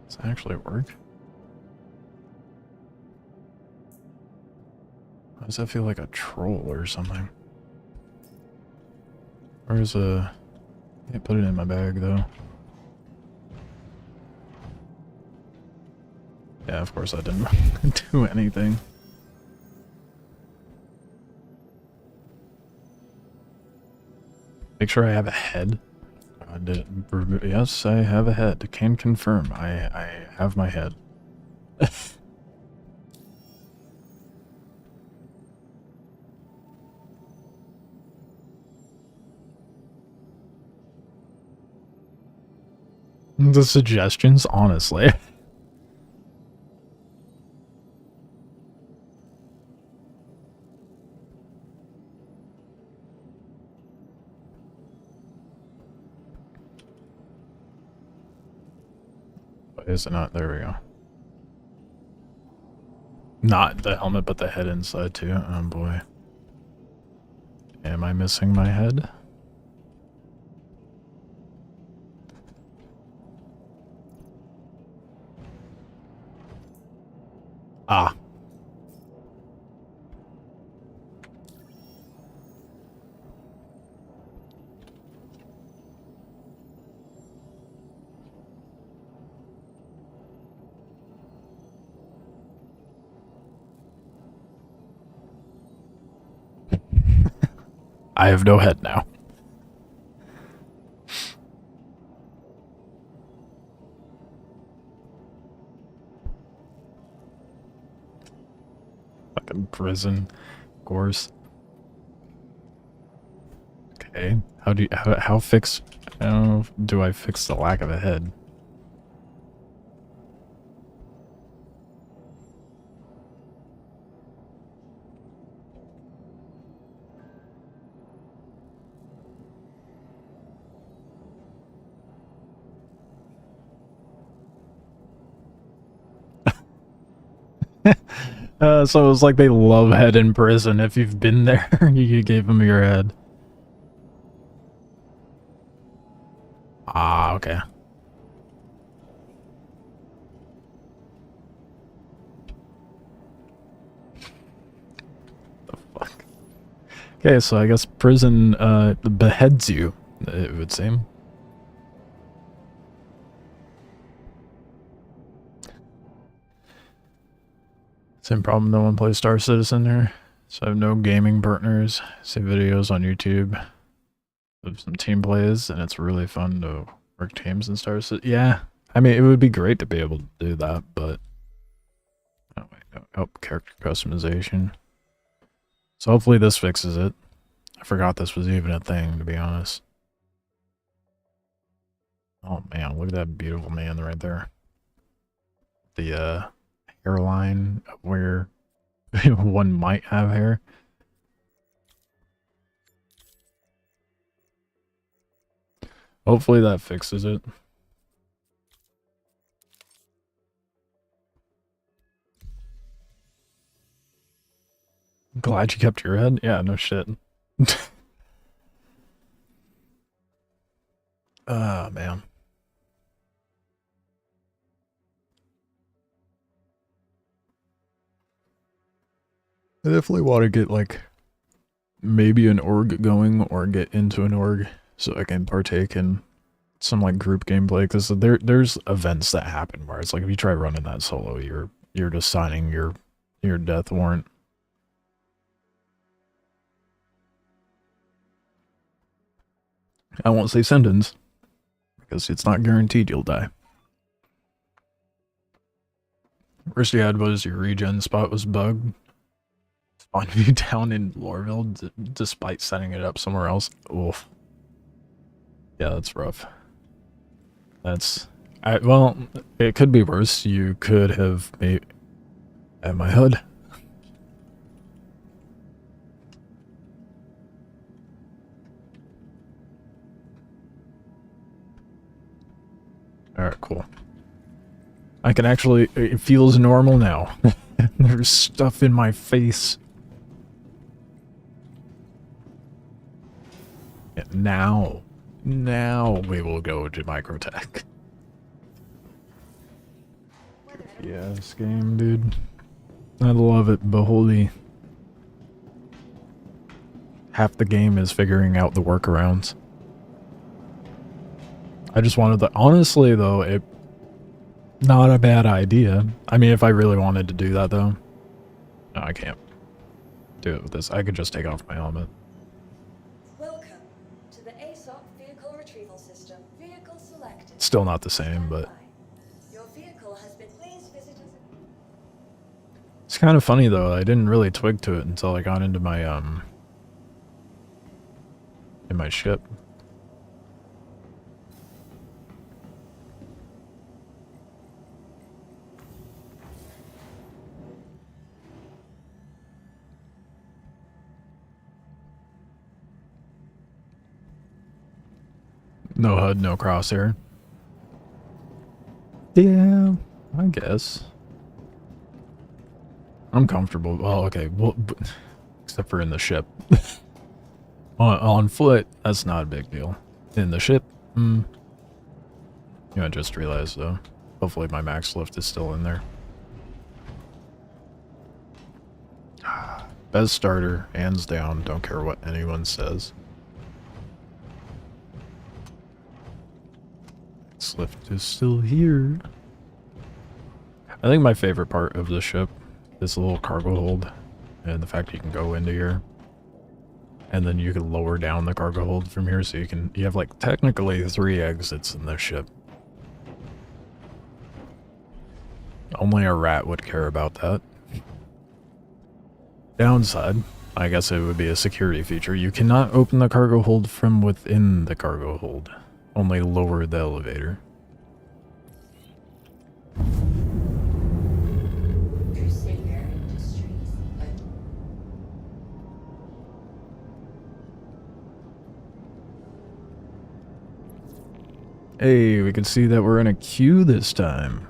Does that actually work? Why does that feel like a troll or something? Where's a... Can't put it in my bag though. Yeah, of course I didn't do anything. Make sure I have a head. Yes, I have a head. Can confirm. I have my head. The suggestions, honestly. Why is it not? There we go. Not the helmet, but the head inside too. Oh boy. Am I missing my head? Ah. I have no head now. Fucking prison course. Okay. How do you how fix how do I fix the lack of a head? So it was like they love head in prison. If you've been there, you gave them your head. Ah, okay. The fuck? Okay, so I guess prison beheads you, it would seem. Same problem, no one plays Star Citizen here. So I have no gaming partners. See videos on YouTube of some team plays, and it's really fun to work teams in Star Citizen. Yeah, I mean, it would be great to be able to do that, but... Oh, wait, no. Oh, character customization. So hopefully this fixes it. I forgot this was even a thing, to be honest. Oh man, look at that beautiful man right there. The hairline where one might have hair. Hopefully that fixes it. Glad you kept your head. Yeah, no shit. Ah, man. I definitely want to get, like, maybe an org going or get into an org so I can partake in some, like, group gameplay. Because there's events that happen where it's like, if you try running that solo, you're just signing your death warrant. I won't say sentence, because it's not guaranteed you'll die. Worst you had was your regen spot was bugged. Spawned you down in Lorville despite setting it up somewhere else. Oof. Yeah, that's rough. That's... well, it could be worse. You could have made... At my hood. Alright, cool. I can actually... It feels normal now. There's stuff in my face. Yeah, now we will go to Microtech. Yeah, this game, dude. I love it, but holy... Half the game is figuring out the workarounds. I just wanted to... Honestly, though, it... Not a bad idea. I mean, if I really wanted to do that, though. No, I can't do it with this. I could just take off my helmet. Welcome to the ASOP vehicle retrieval system. Vehicle selected. Still not the same, but... Your vehicle has been... Please visit us. It's kind of funny, though. I didn't really twig to it until I got into my, in my ship. No HUD, no crosshair. Yeah, I guess. I'm comfortable. Well, okay. Well, except for in the ship. on foot, that's not a big deal. In the ship, You know, I just realized, though. Hopefully my max lift is still in there. Best starter, hands down. Don't care what anyone says. Lift is still here. I think my favorite part of the ship is the little cargo hold and the fact you can go into here and then you can lower down the cargo hold from here, so you have like technically 3 exits in this ship. Only a rat would care about that. Downside, I guess it would be a security feature. You cannot open the cargo hold from within the cargo hold. Only lower the elevator. Hey, we can see that we're in a queue this time.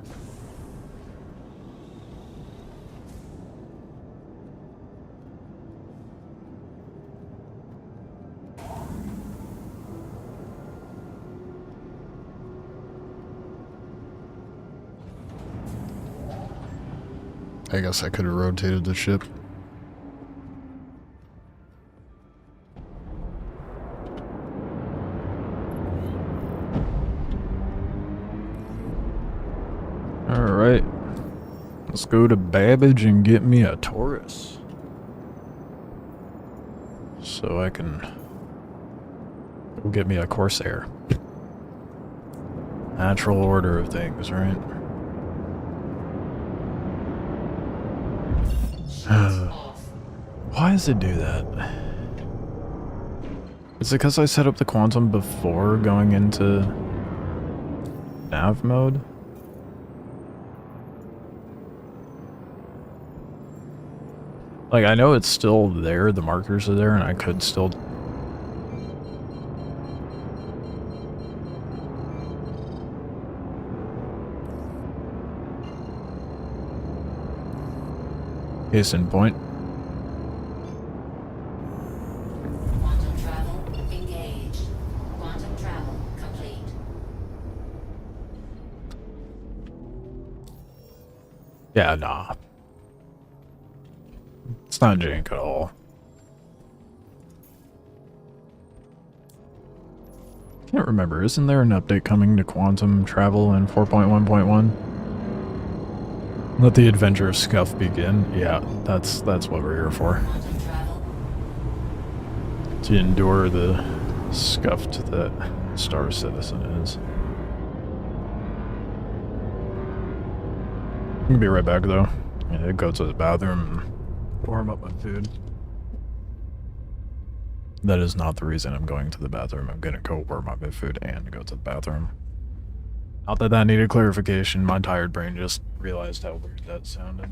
I guess I could have rotated the ship. Alright. Let's go to Babbage and get me a Taurus. So I can go get me a Corsair. Natural order of things, right? Why does it do that? Is it because I set up the quantum before going into nav mode? Like, I know it's still there, the markers are there, and I could still... Case in point. Quantum travel engaged. Quantum travel complete. Yeah, nah. It's not jank at all. Can't remember, isn't there an update coming to quantum travel in 4.1.1? Let the adventure of Scuff begin. Yeah, that's what we're here for. Quantum travel. To endure the scuff that Star Citizen is. I'm gonna be right back though. Yeah, go to the bathroom and warm up my food. That is not the reason I'm going to the bathroom. I'm gonna go warm up my food and go to the bathroom. Not that that needed clarification. My tired brain just realized how weird that sounded.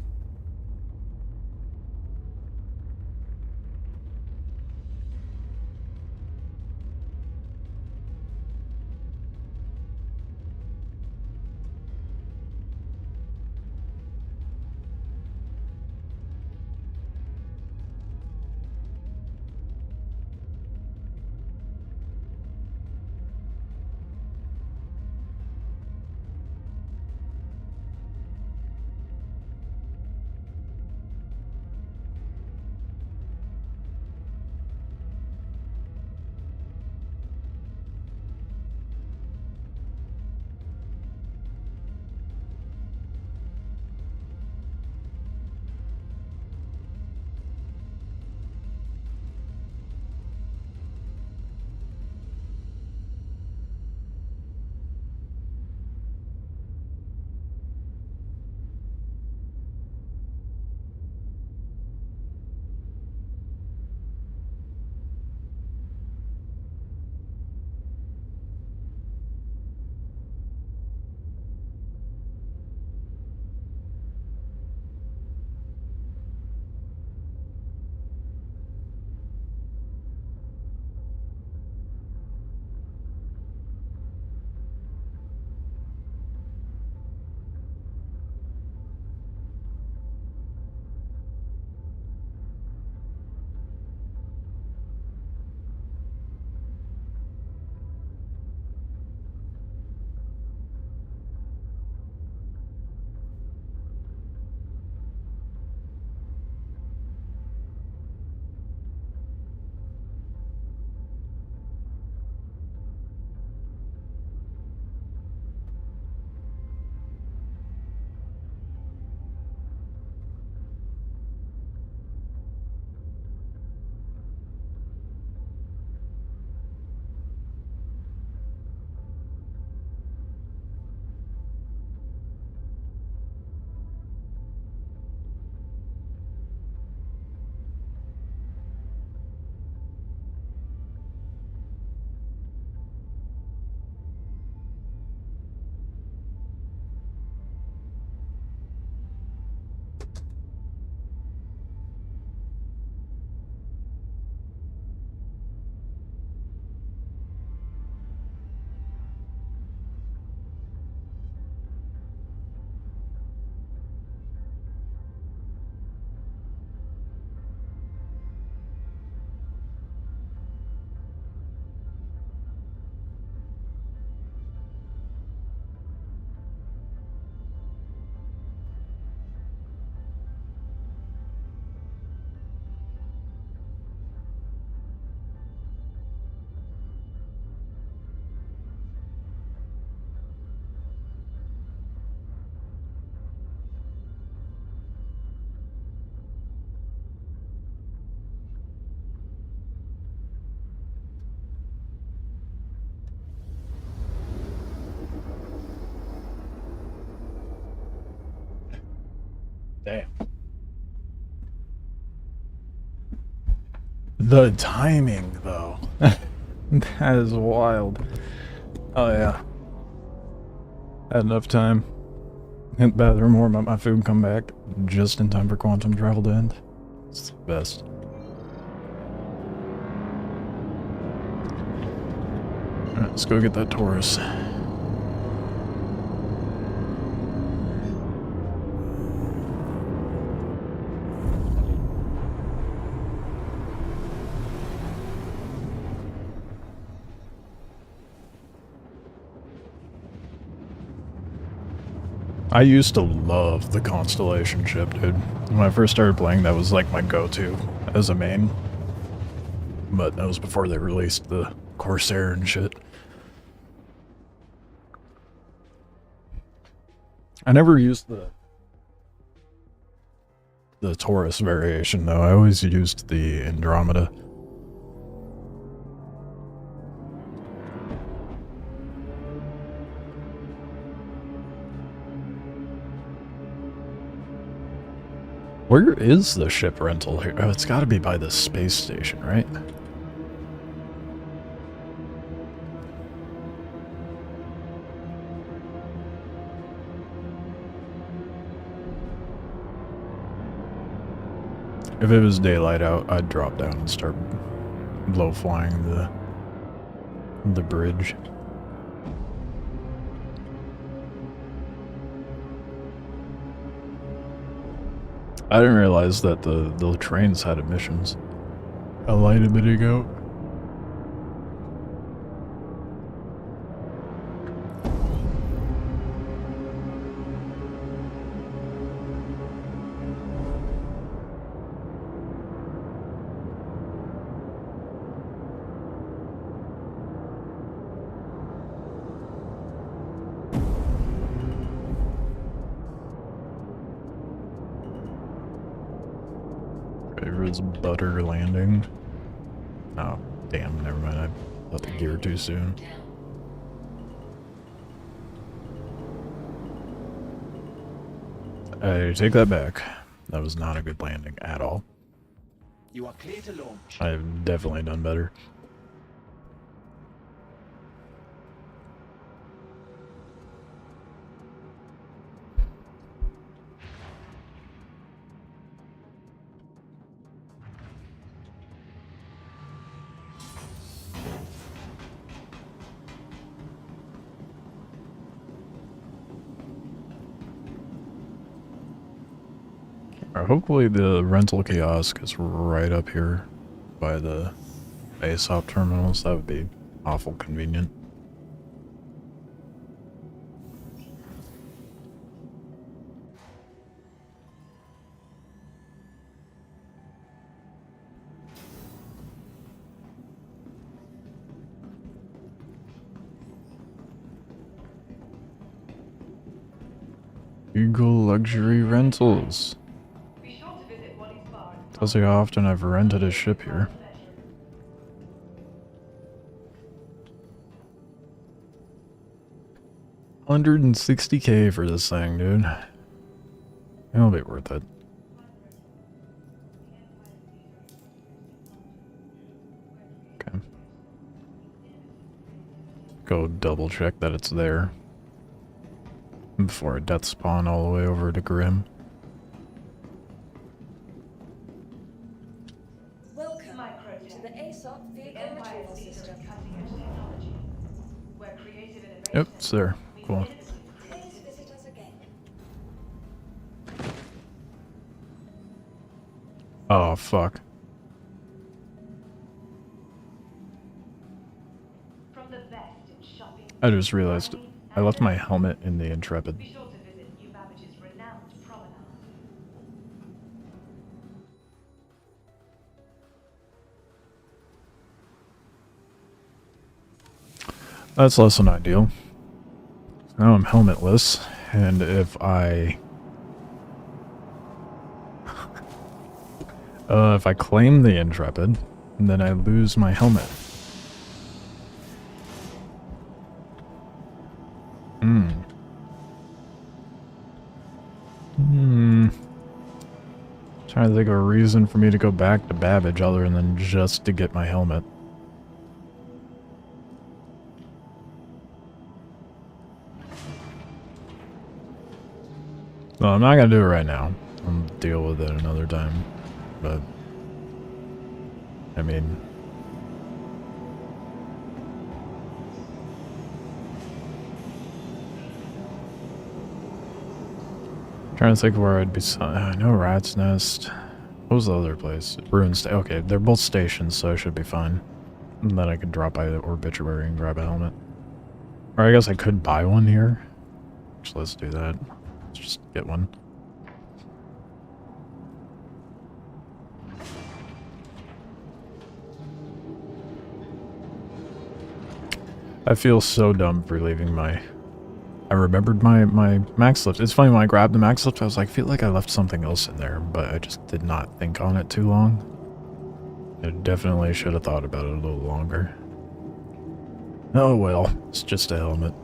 Damn. The timing, though. That is wild. Oh, yeah. Had enough time. Hit the bathroom, warm up my food, come back just in time for quantum travel to end. It's the best. Alright, let's go get that Taurus. I used to love the Constellation ship, dude. When I first started playing, that was like my go-to as a main. But that was before they released the Corsair and shit. I never used the Taurus variation, though. I always used the Andromeda. Where is the ship rental here? Oh, it's got to be by the space station, right? If it was daylight out, I'd drop down and start low flying the bridge. I didn't realize that the trains had emissions. A light emitting out. Favorite's butter landing. Oh, damn, never mind. I let the gear too soon. I take that back. That was not a good landing at all. You are clear to launch. I've definitely done better. Hopefully the rental kiosk is right up here by the ASOP terminals. That would be awful convenient. Eagle Luxury Rentals. Tells you how often I've rented a ship here. $160K for this thing, dude. It'll be worth it. Okay. Go double check that it's there before I death spawn all the way over to Grim. Yep, it's there. Cool. Please visit us again. Oh, fuck. From the best in shopping, I just realized I left my helmet in the Intrepid. be sure to visit New Babbage's renowned promenade. That's less than ideal. Now I'm helmetless, and if I claim the Intrepid, then I lose my helmet. Trying to think of a reason for me to go back to Babbage other than just to get my helmet. No, I'm not gonna do it right now. I'll deal with it another time. But I mean, trying to think where I'd be. I know Rat's Nest. What was the other place? Ruins. Okay, they're both stations, so I should be fine. And then I could drop by the Obituary and grab a helmet. Or I guess I could buy one here. So let's do that. Let's just get one. I feel so dumb for leaving my... I remembered my max lift. It's funny, when I grabbed the max lift, I was like, I feel like I left something else in there, but I just did not think on it too long. I definitely should have thought about it a little longer. Oh well, it's just a helmet.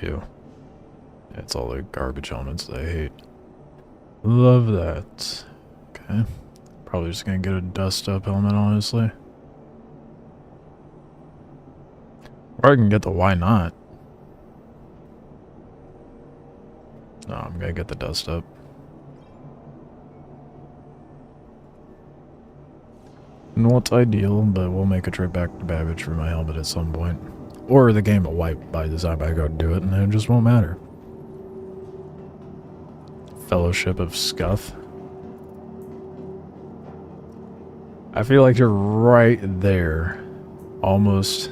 Ew. Yeah, it's all the garbage helmets that I hate. Love that. Okay. Probably just gonna get a dust up helmet, honestly. Or I can get the why not. No, I'm gonna get the dust up. Not ideal, but we'll make a trip back to Babbage for my helmet at some point. Or the game will wipe by the time I go do it, and it just won't matter. Fellowship of Scuff. I feel like you're right there. Almost.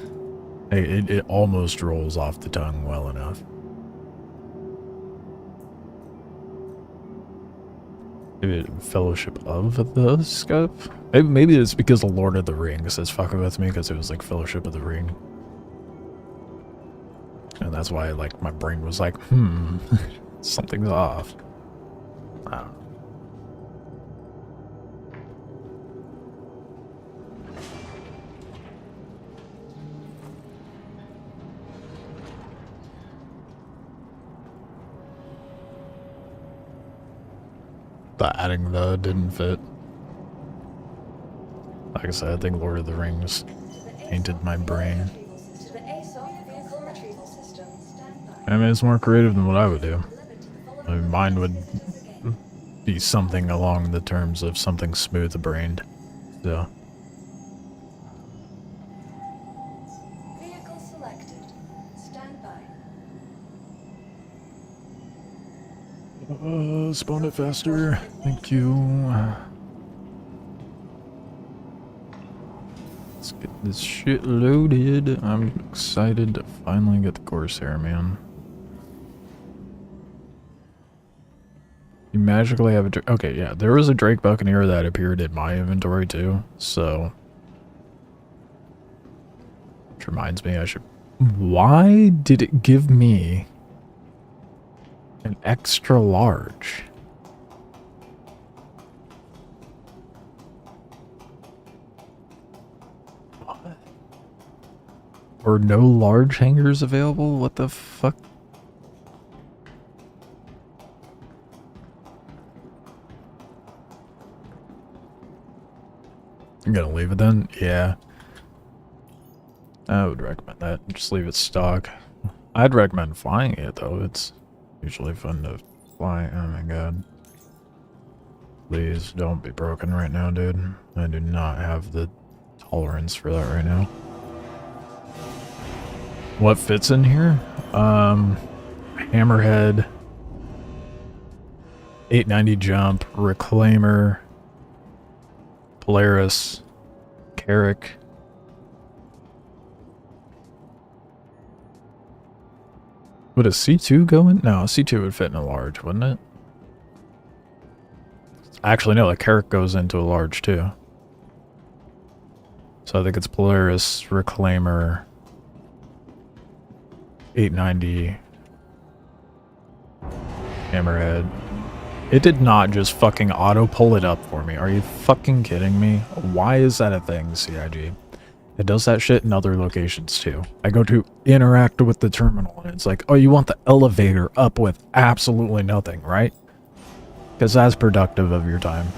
It almost rolls off the tongue well enough. Maybe Fellowship of the Scuff? Maybe it's because the Lord of the Rings is fucking with me, because it was like Fellowship of the Ring. And that's why, like, my brain was like, something's off. I don't know. The adding the didn't fit. Like I said, I think Lord of the Rings tainted my brain. I mean, it's more creative than what I would do. I mean, mine would be something along the terms of something smooth-brained. So. Vehicle selected. Stand by. Spawn it faster. Thank you. Let's get this shit loaded. I'm excited to finally get the Corsair, man. You magically have a... Okay, yeah, there was a Drake Buccaneer that appeared in my inventory too, so... Which reminds me, I should... Why did it give me an extra large? What? Or no large hangers available? What the fuck? I'm gonna leave it then? Yeah. I would recommend that. Just leave it stock. I'd recommend flying it though. It's usually fun to fly. Oh my god. Please don't be broken right now, dude. I do not have the tolerance for that right now. What fits in here? Hammerhead. 890 jump. Reclaimer. Polaris, Carrick. Would a C2 go in? No, a C2 would fit in a large, wouldn't it? Actually, no, the Carrick goes into a large too. So I think it's Polaris, Reclaimer, 890, Hammerhead. It did not just fucking auto pull it up for me. Are you fucking kidding me? Why is that a thing, CIG? It does that shit in other locations too. I go to interact with the terminal and it's like, oh, you want the elevator up with absolutely nothing, right? Because that's productive of your time.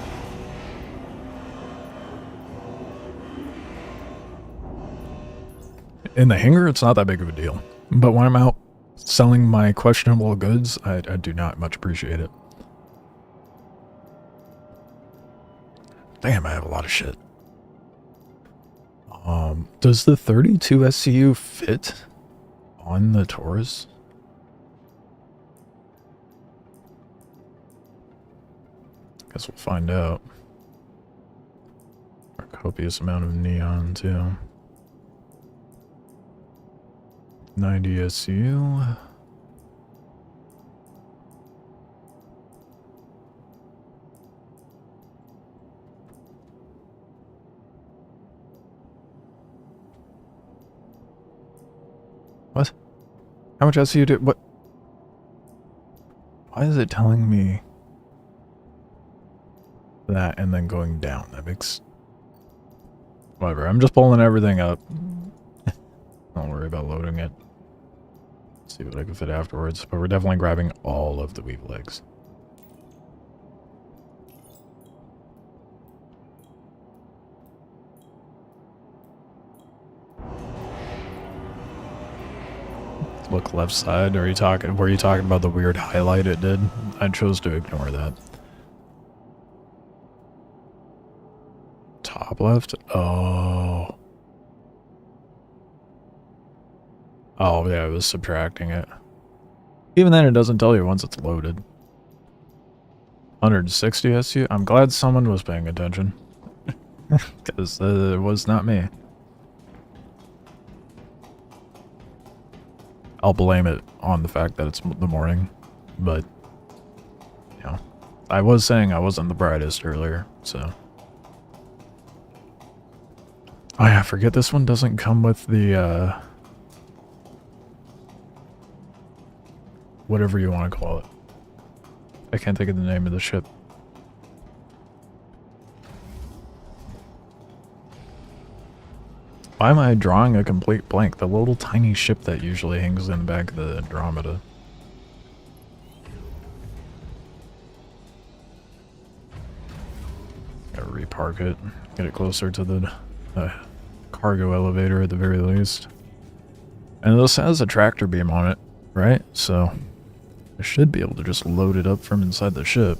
In the hangar, it's not that big of a deal. But when I'm out selling my questionable goods, I do not much appreciate it. Damn, I have a lot of shit. Does the 32 SCU fit on the Taurus? Guess we'll find out. A copious amount of neon, too. 90 SCU. What? How much SCU do? What? Why is it telling me that and then going down? That makes... Whatever, I'm just pulling everything up. Don't worry about loading it. See what I can fit afterwards. But we're definitely grabbing all of the weave legs. Look left side. Were you talking about the weird highlight it did? I chose to ignore that. Top left? Oh. Oh, yeah, it was subtracting it. Even then, it doesn't tell you once it's loaded. 160 SU? I'm glad someone was paying attention. Because it was not me. I'll blame it on the fact that it's the morning. But, you know, I was saying I wasn't the brightest earlier, so... Oh yeah, I forget this one doesn't come with the, whatever you want to call it. I can't think of the name of the ship. Why am I drawing a complete blank? The little tiny ship that usually hangs in the back of the Andromeda. Gotta repark it. Get it closer to the cargo elevator at the very least. And this has a tractor beam on it, right? So I should be able to just load it up from inside the ship.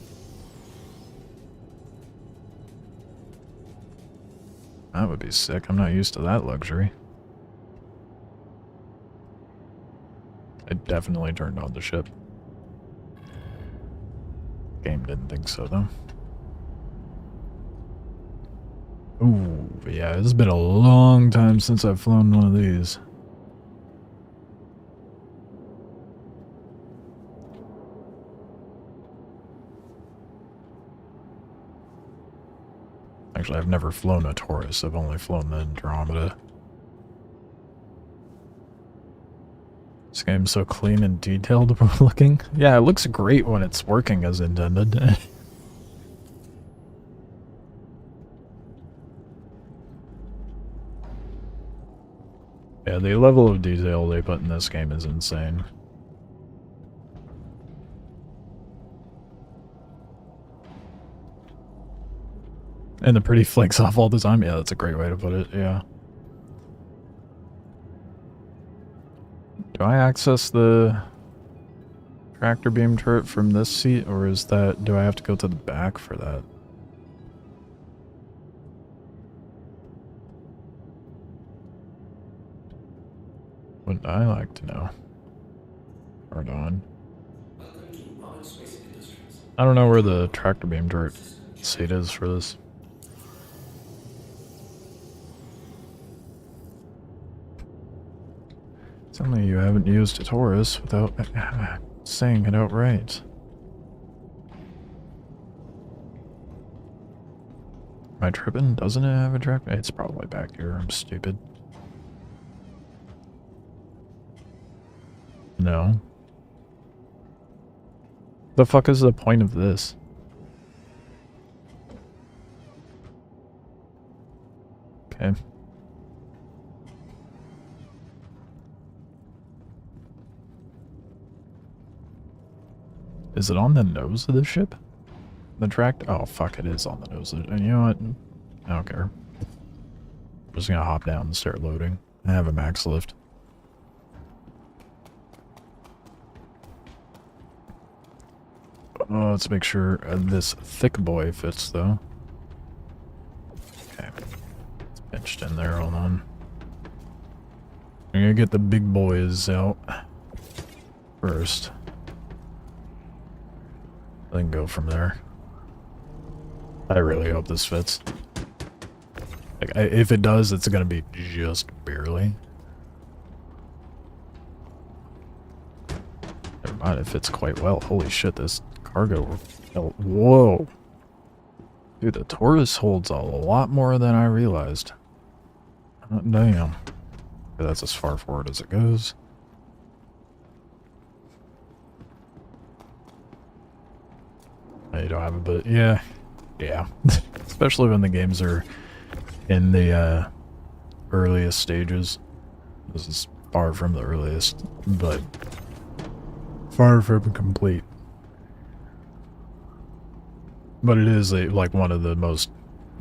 That would be sick. I'm not used to that luxury. I definitely turned on the ship. Game didn't think so, though. Ooh, yeah, it's been a long time since I've flown one of these. Actually, I've never flown a Taurus. I've only flown the Andromeda. This game's so clean and detailed looking. Yeah, it looks great when it's working as intended. Yeah, the level of detail they put in this game is insane. And the pretty flakes off all the time. Yeah, that's a great way to put it, yeah. Do I access the tractor beam turret from this seat, or is that... do I have to go to the back for that? Would I like to know? Hold on. I don't know where the tractor beam turret seat is for this. Tell me you haven't used a Taurus without saying it outright. Am I tripping? Doesn't it have a track? It's probably back here. I'm stupid. No. The fuck is the point of this? Okay. Is it on the nose of the ship? The tract? Oh, fuck, it is on the nose of it. And you know what? I don't care. I'm just gonna hop down and start loading. I have a max lift. Oh, let's make sure this thick boy fits, though. Okay. It's pinched in there, hold on. I'm gonna get the big boys out first. Then go from there. I really hope this fits. Like, if it does, it's gonna be just barely. Never mind, it fits quite well. Holy shit, this cargo... Whoa! Dude, the Taurus holds a lot more than I realized. Damn. That's as far forward as it goes. You don't have a bit... Yeah. Yeah. Especially when the games are in the earliest stages. This is far from the earliest, but far from complete. But it is like one of the most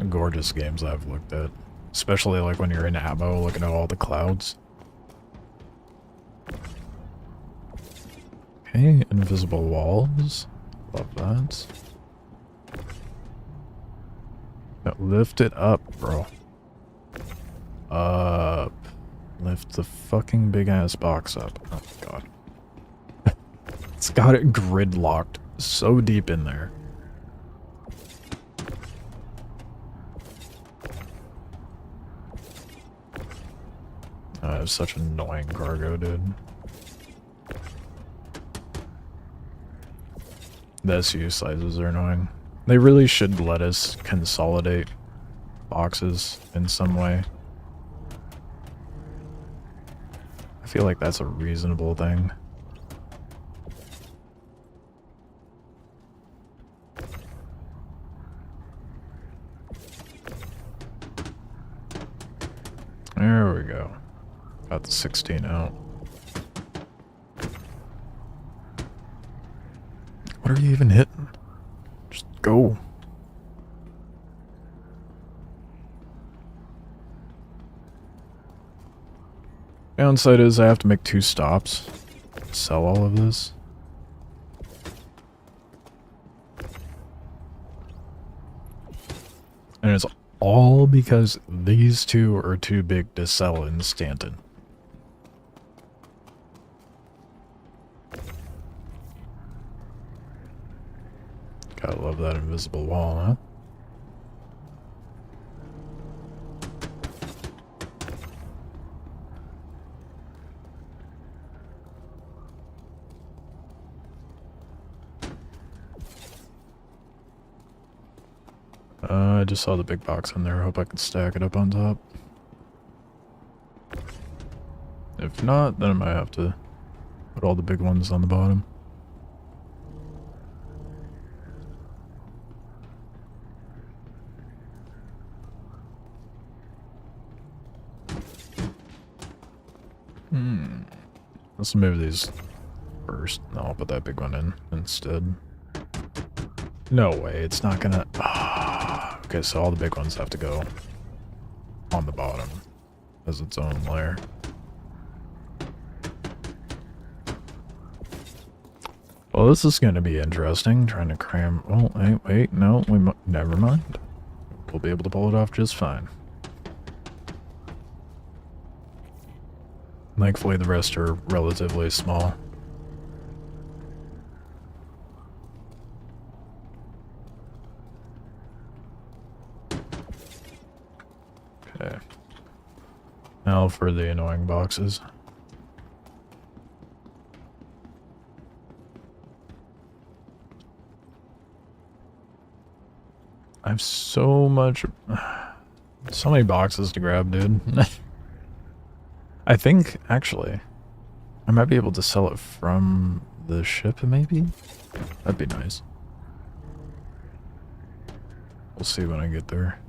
gorgeous games I've looked at. Especially like when you're in ammo looking at all the clouds. Okay, invisible walls. Love that. Now lift it up, bro. Up. Lift the fucking big ass box up. Oh god. It's got it gridlocked so deep in there. I have such annoying cargo, dude. The SU sizes are annoying. They really should let us consolidate boxes in some way. I feel like that's a reasonable thing. There we go. Got the 16 out. What are you even hitting? Just go. Downside is I have to make 2 stops to sell all of this. And it's all because these 2 are too big to sell in Stanton. Gotta love that invisible wall, huh? I just saw the big box in there. Hope I can stack it up on top. If not, then I might have to put all the big ones on the bottom. Let's move these first. No, I'll put that big one in instead. No way, it's not gonna... Okay, so all the big ones have to go on the bottom as its own layer. Well, this is gonna be interesting, trying to cram... Oh, wait, no, never mind. We'll be able to pull it off just fine. Thankfully, the rest are relatively small. Okay. Now for the annoying boxes. I have so many boxes to grab, dude. I think, actually, I might be able to sell it from the ship, maybe? That'd be nice. We'll see when I get there.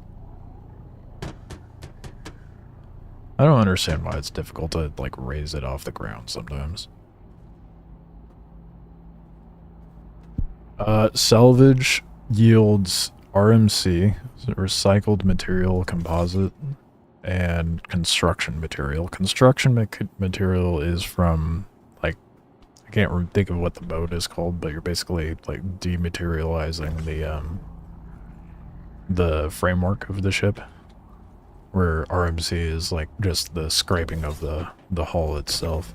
I don't understand why it's difficult to, like, raise it off the ground sometimes. Salvage yields RMC, so recycled material composite, and construction material. Construction material is from, like, I can't think of what the mode is called, but you're basically, like, dematerializing the framework of the ship, where RMC is, like, just the scraping of the hull itself.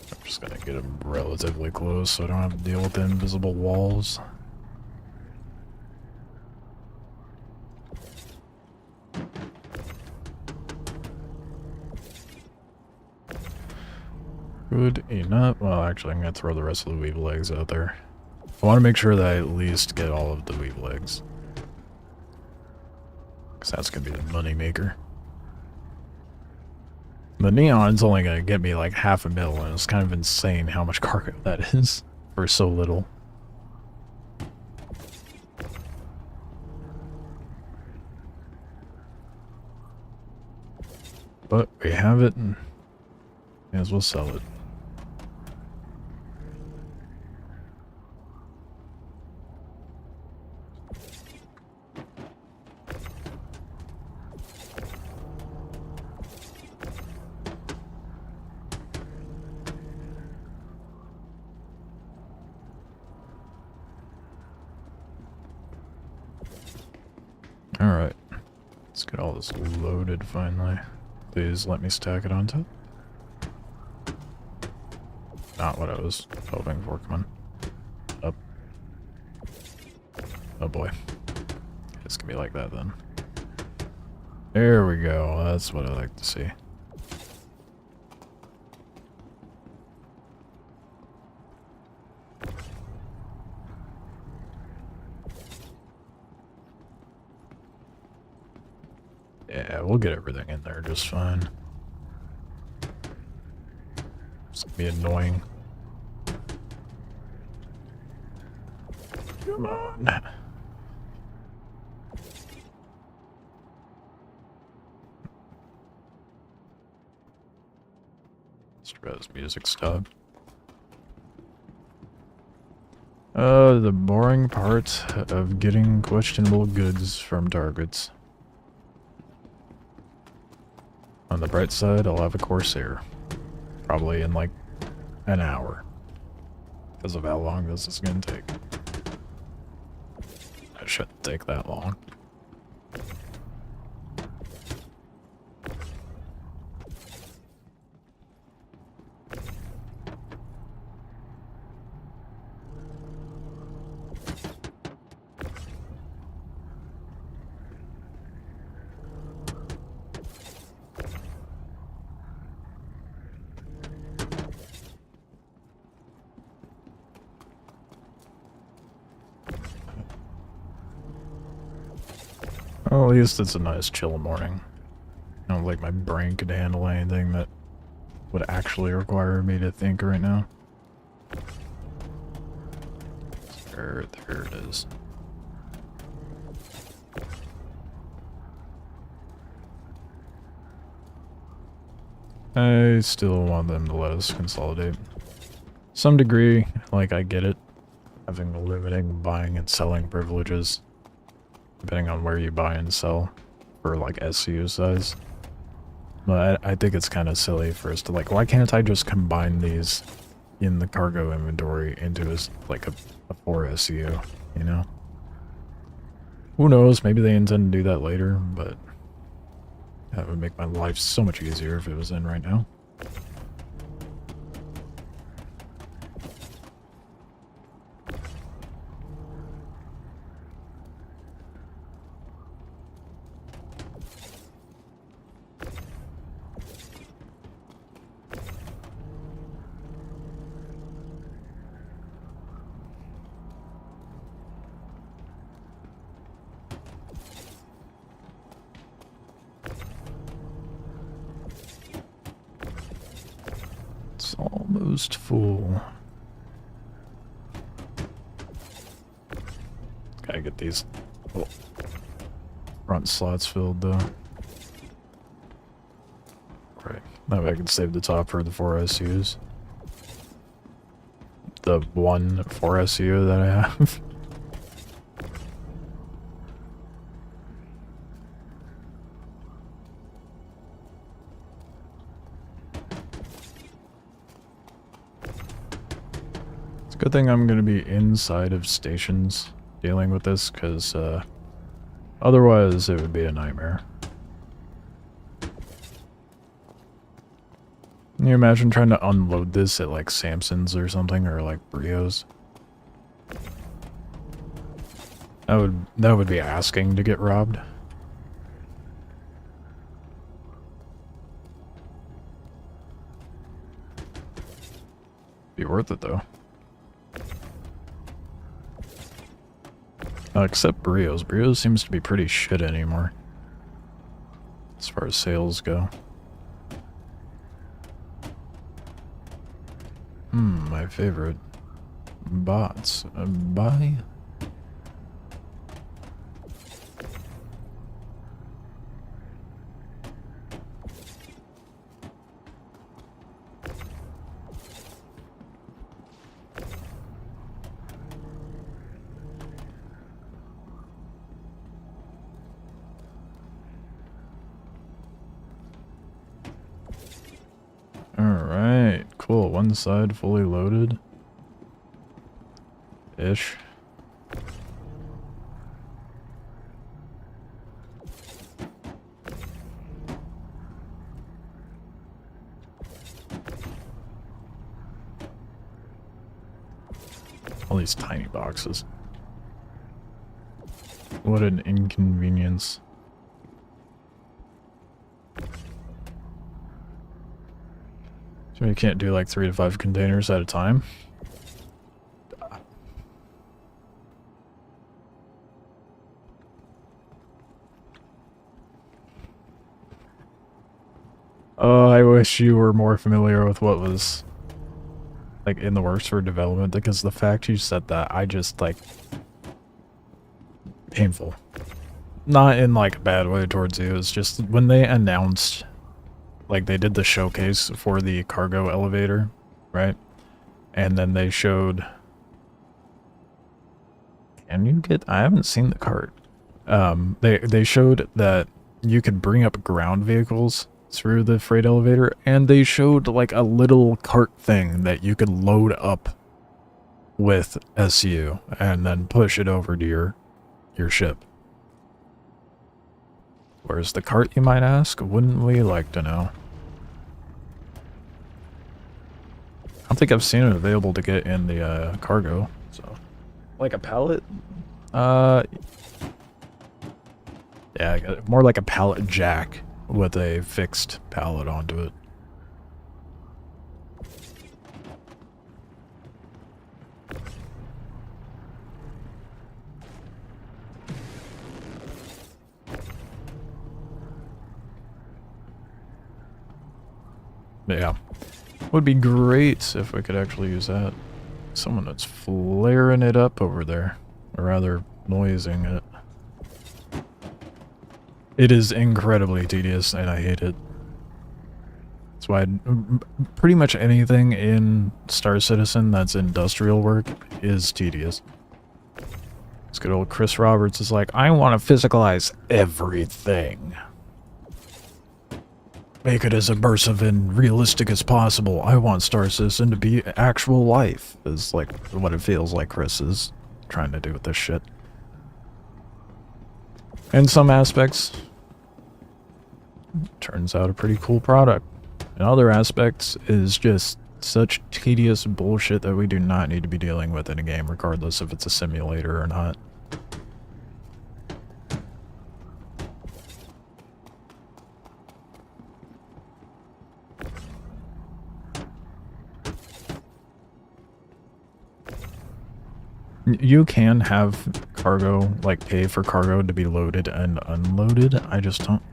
I'm just gonna get him relatively close so I don't have to deal with the invisible walls. Good enough. Well, actually, I'm gonna throw the rest of the weave legs out there. I want to make sure that I at least get all of the weave legs, because that's gonna be the money maker. The neon's only gonna get me like $500,000, and it's kind of insane how much cargo that is for so little. But we have it, and may as well sell it. Alright. Let's get all this loaded finally. Please let me stack it on top. Not what I was hoping for. Come on. Up. Oh boy. It's gonna be like that then. There we go. That's what I like to see. Yeah, we'll get everything in there just fine. It's gonna be annoying. Come on. Stress music stop. The boring part of getting questionable goods from targets. On the bright side, I'll have a Corsair. Probably in like an hour. Because of how long this is going to take. It shouldn't take that long. Well, at least it's a nice chill morning. I don't think my brain could handle anything that would actually require me to think right now. There it is. I still want them to let us consolidate. Some degree, like, I get it. Having limiting buying and selling privileges. Depending on where you buy and sell for like SCU size. But I think it's kind of silly for us to like, why can't I just combine these in the cargo inventory into like a 4 SCU, you know? Who knows, maybe they intend to do that later, but that would make my life so much easier if it was in right now. almost full. Gotta get these front slots filled though. Right. That way I can save the top for the 4 SUs. The 1 4 SU that I have. It's a good thing I'm going to be inside of stations dealing with this, because otherwise it would be a nightmare. Can you imagine trying to unload this at like Samson's or something, or like Brio's? That would be asking to get robbed. Be worth it though. Except Brio's. Brio's seems to be pretty shit anymore, as far as sales go. My favorite bots. Buy. Alright, cool. One side fully loaded. Ish. All these tiny boxes. What an inconvenience. So you can't do like 3 to 5 containers at a time? Oh, I wish you were more familiar with what was like in the works for development, because the fact you said that, I just like painful. Not in like a bad way towards you, it's just when they announced, like they did the showcase for the cargo elevator, right? And then they showed, can you get, I haven't seen the cart. They showed that you could bring up ground vehicles through the freight elevator, and they showed like a little cart thing that you could load up with SU and then push it over to your ship. Where's the cart, you might ask? Wouldn't we like to know? I don't think I've seen it available to get in the cargo, so like a pallet? Yeah, more like a pallet jack with a fixed pallet onto it. But yeah, would be great if we could actually use that. Someone that's flaring it up over there, or rather noising it. It is incredibly tedious, and I hate it. That's why pretty much anything in Star Citizen that's industrial work is tedious. This good old Chris Roberts is like, I want to physicalize everything. Make it as immersive and realistic as possible. I want Star Citizen to be actual life, is like what it feels like Chris is trying to do with this shit. In some aspects, turns out a pretty cool product. In other aspects, is just such tedious bullshit that we do not need to be dealing with in a game, regardless if it's a simulator or not. You can have cargo, like pay for cargo to be loaded and unloaded. I just don't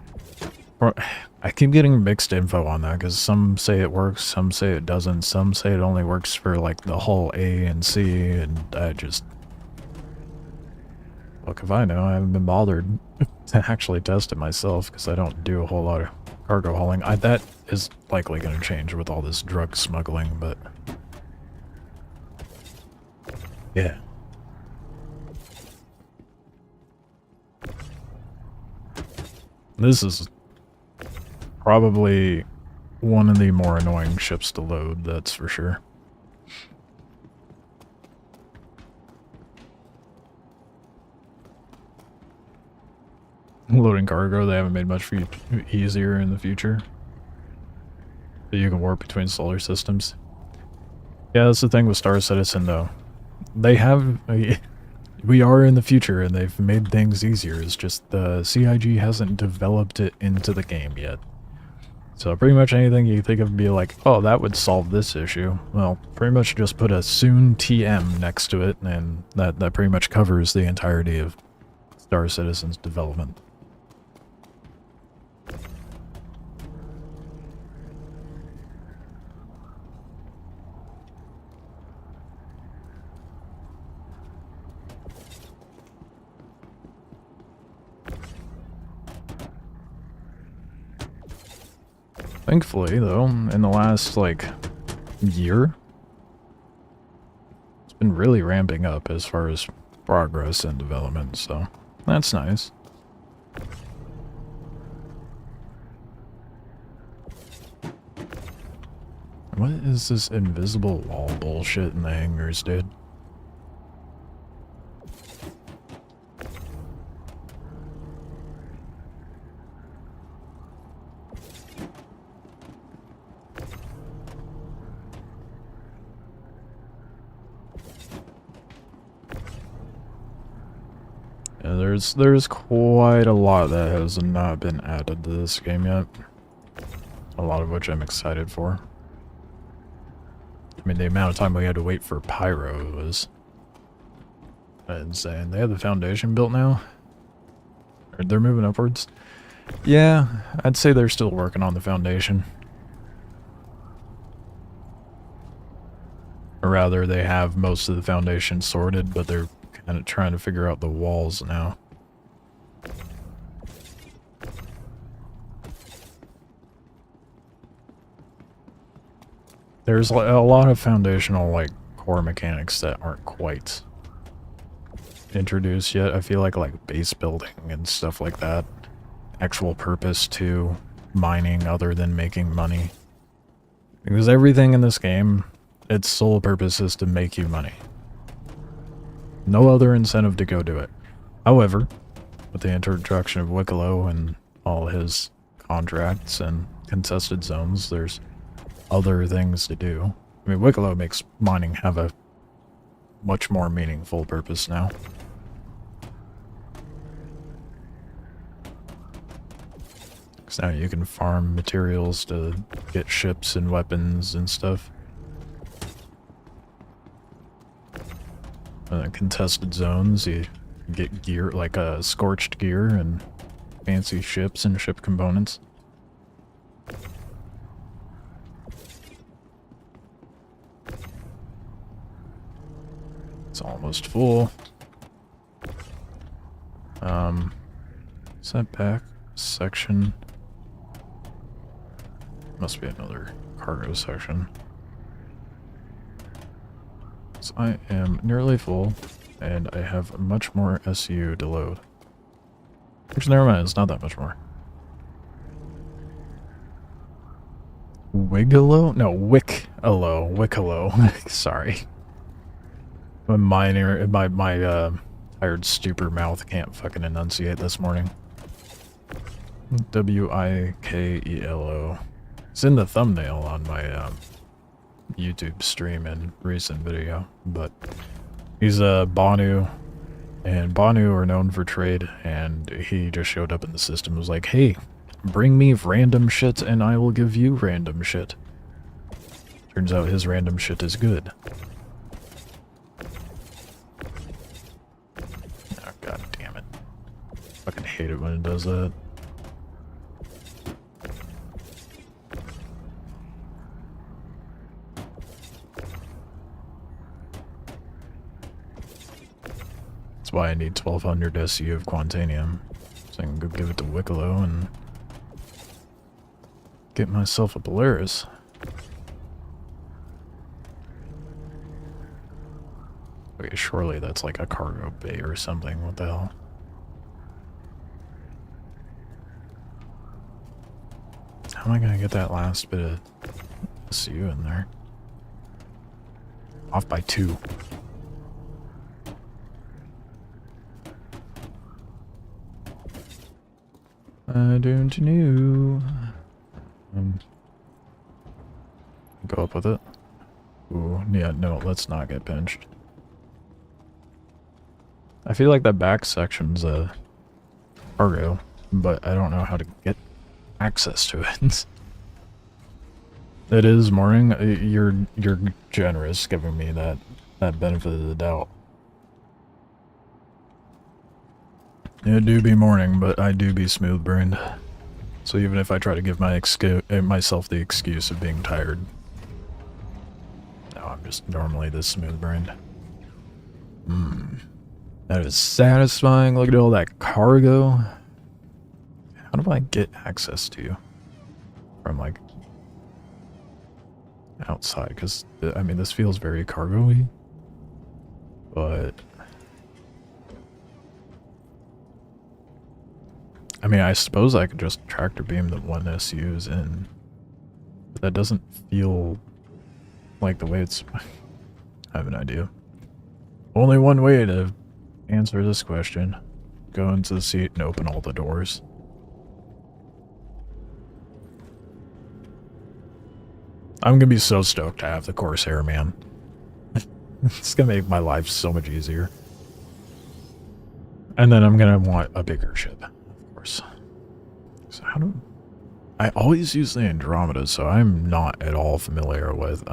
I keep getting mixed info on that because some say it works, some say it doesn't, some say it only works for like the hull A and C, and I just... Look, if I know, I haven't been bothered to actually test it myself because I don't do a whole lot of cargo hauling. That is likely going to change with all this drug smuggling, but... Yeah. This is probably one of the more annoying ships to load, that's for sure. Loading cargo, they haven't made much for you easier in the future. So you can warp between solar systems. Yeah, that's the thing with Star Citizen, though. They have... We are in the future, and they've made things easier. It's just the CIG hasn't developed it into the game yet. So pretty much anything you think of would be like, oh, that would solve this issue. Well, pretty much just put a soon TM next to it, and that pretty much covers the entirety of Star Citizen's development. Thankfully, though, in the last, like, year, it's been really ramping up as far as progress and development, so that's nice. What is this invisible wall bullshit in the hangars, dude? Yeah, there's quite a lot that has not been added to this game yet. A lot of which I'm excited for. I mean, the amount of time we had to wait for Pyro was insane. They have the foundation built now? Or they're moving upwards? Yeah, I'd say they're still working on the foundation. Or rather, they have most of the foundation sorted, but they're kind of trying to figure out the walls now. There's a lot of foundational, like, core mechanics that aren't quite introduced yet. I feel like base building and stuff like that. Actual purpose to mining other than making money. Because everything in this game, its sole purpose is to make you money. No other incentive to go do it. However, with the introduction of Wicklow and all his contracts and contested zones, there's other things to do. I mean, Wicklow makes mining have a much more meaningful purpose now. Because now you can farm materials to get ships and weapons and stuff. Contested zones, you get gear, like scorched gear and fancy ships and ship components. It's almost full. Setback section. Must be another cargo section. So I am nearly full, and I have much more SU to load. Which, never mind, it's not that much more. Wiggalo? No, Wickalo. Sorry. My tired, stupid mouth can't fucking enunciate this morning. Wikelo. It's in the thumbnail on my YouTube stream and recent video, but he's a Banu, and Banu are known for trade, and he just showed up in the system and was like, hey, bring me random shit and I will give you random shit. Turns out his random shit is good. Oh, god damn it. Fucking hate it when it does that. That's why I need 1200 SU of Quantanium. So I can go give it to Wicklow and get myself a Polaris. Okay, surely that's like a cargo bay or something. What the hell? How am I gonna get that last bit of SU in there? Off by 2. I don't know. Go up with it. Ooh, yeah, no, let's not get pinched. I feel like that back section's a cargo, but I don't know how to get access to it. It is morning. You're generous giving me that benefit of the doubt. It do be morning, but I do be smooth-brained. So even if I try to give myself the excuse of being tired, no, I'm just normally this smooth-brained. That is satisfying. Look at all that cargo. How do I get access to you? From, like, outside? Because, I mean, this feels very cargo-y. But... I mean, I suppose I could just tractor beam the one SUs in. But that doesn't feel like the way it's... I have an idea. Only one way to answer this question. Go into the seat and open all the doors. I'm gonna be so stoked to have the Corsair, man. It's gonna make my life so much easier. And then I'm gonna want a bigger ship, of course. So how do... I always use the Andromeda, so I'm not at all familiar with,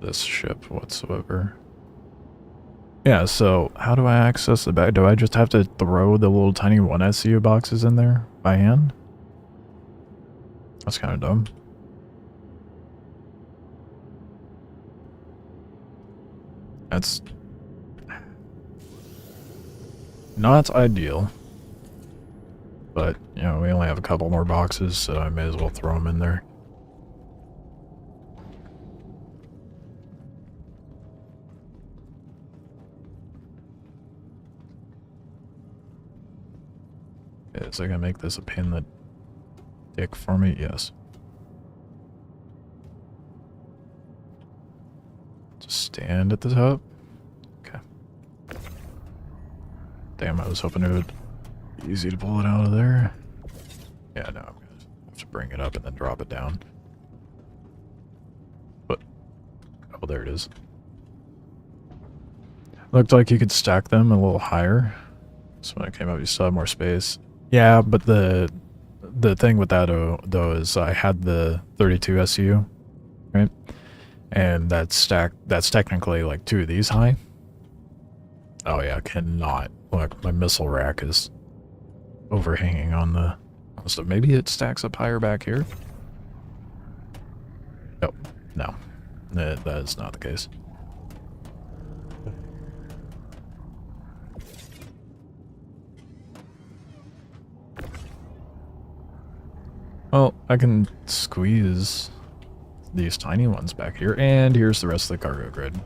this ship whatsoever. Yeah, so how do I access the back? Do I just have to throw the little tiny 1 SU boxes in there by hand? That's kind of dumb. That's not ideal. But, you know, we only have a couple more boxes, so I may as well throw them in there. Is I gonna make this a pain in the dick for me? Yes. Just stand at the top. Okay. Damn, I was hoping it would be easy to pull it out of there. Yeah, no, I'm gonna have to bring it up and then drop it down. But, oh, there it is. Looked like you could stack them a little higher. So when I came up, you still have more space. Yeah, but the thing with that though is I had the 32 SU, right? And that's technically like 2 of these high. Oh yeah, cannot. Look, my missile rack is overhanging on the... So maybe it stacks up higher back here? Oh, no. That is not the case. Well, I can squeeze these tiny ones back here, and here's the rest of the cargo grid.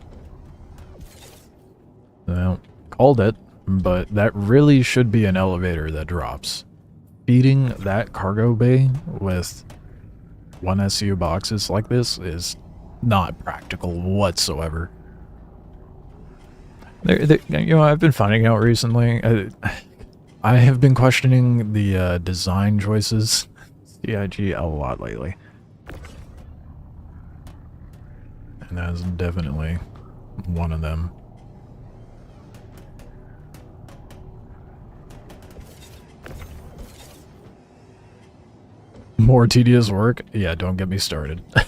Well, called it, but that really should be an elevator that drops. Feeding that cargo bay with 1 SU boxes like this is not practical whatsoever. You know, I've been finding out recently, I have been questioning the design choices CIG a lot lately. And that is definitely one of them. More tedious work? Yeah, don't get me started. I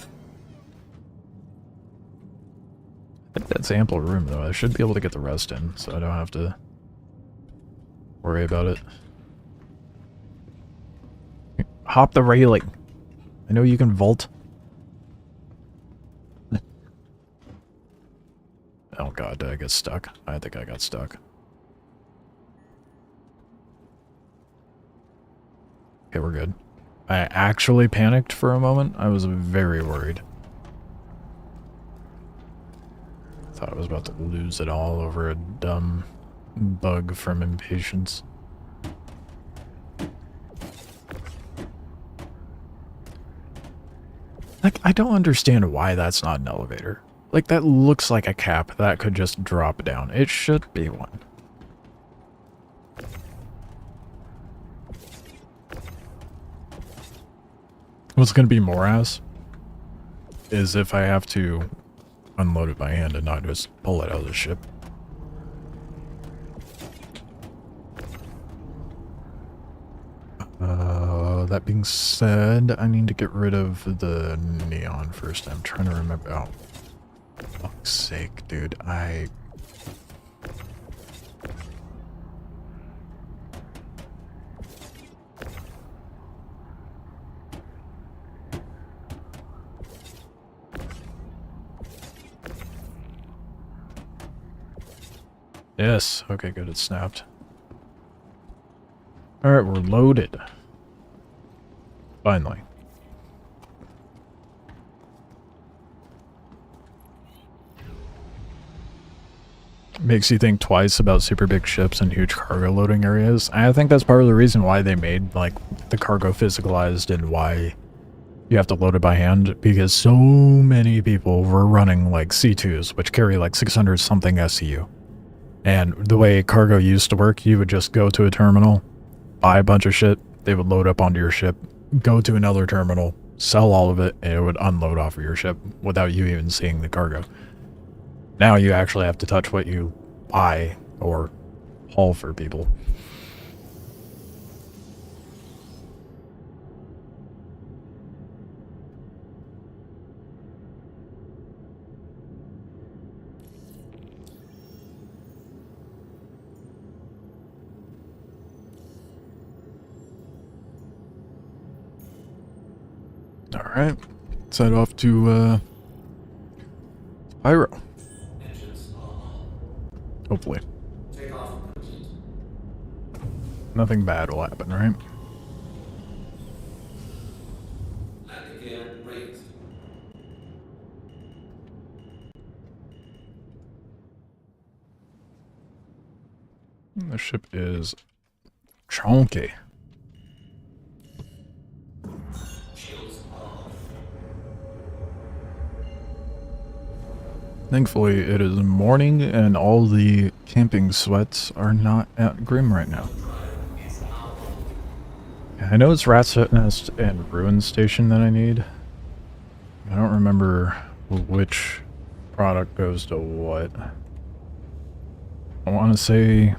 think that's ample room though. I should be able to get the rest in, so I don't have to worry about it. Hop the railing. I know you can vault. Oh god, did I get stuck? I think I got stuck. Okay, we're good. I actually panicked for a moment. I was very worried. Thought I was about to lose it all over a dumb bug from impatience. Like, I don't understand why that's not an elevator. Like, that looks like a cap that could just drop down. It should be one. What's going to be more ass is if I have to unload it by hand and not just pull it out of the ship. That being said, I need to get rid of the neon first. I'm trying to remember. Oh, for fuck's sake, dude. Yes. Okay, good. It snapped. Alright, we're loaded. Finally. Makes you think twice about super big ships and huge cargo loading areas. I think that's part of the reason why they made, like, the cargo physicalized and why you have to load it by hand, because so many people were running, like, C2s, which carry, like, 600 something SCU. And the way cargo used to work, you would just go to a terminal, buy a bunch of shit, they would load up onto your ship, go to another terminal, sell all of it, and it would unload off of your ship without you even seeing the cargo. Now you actually have to touch what you buy or haul for people. Alright, let's head off to Pyro. Hopefully. Nothing bad will happen, right? The ship is chunky. Thankfully, it is morning and all the camping sweats are not at Grim right now. I know it's Rat's Nest and Ruin Station that I need. I don't remember which product goes to what. I want to say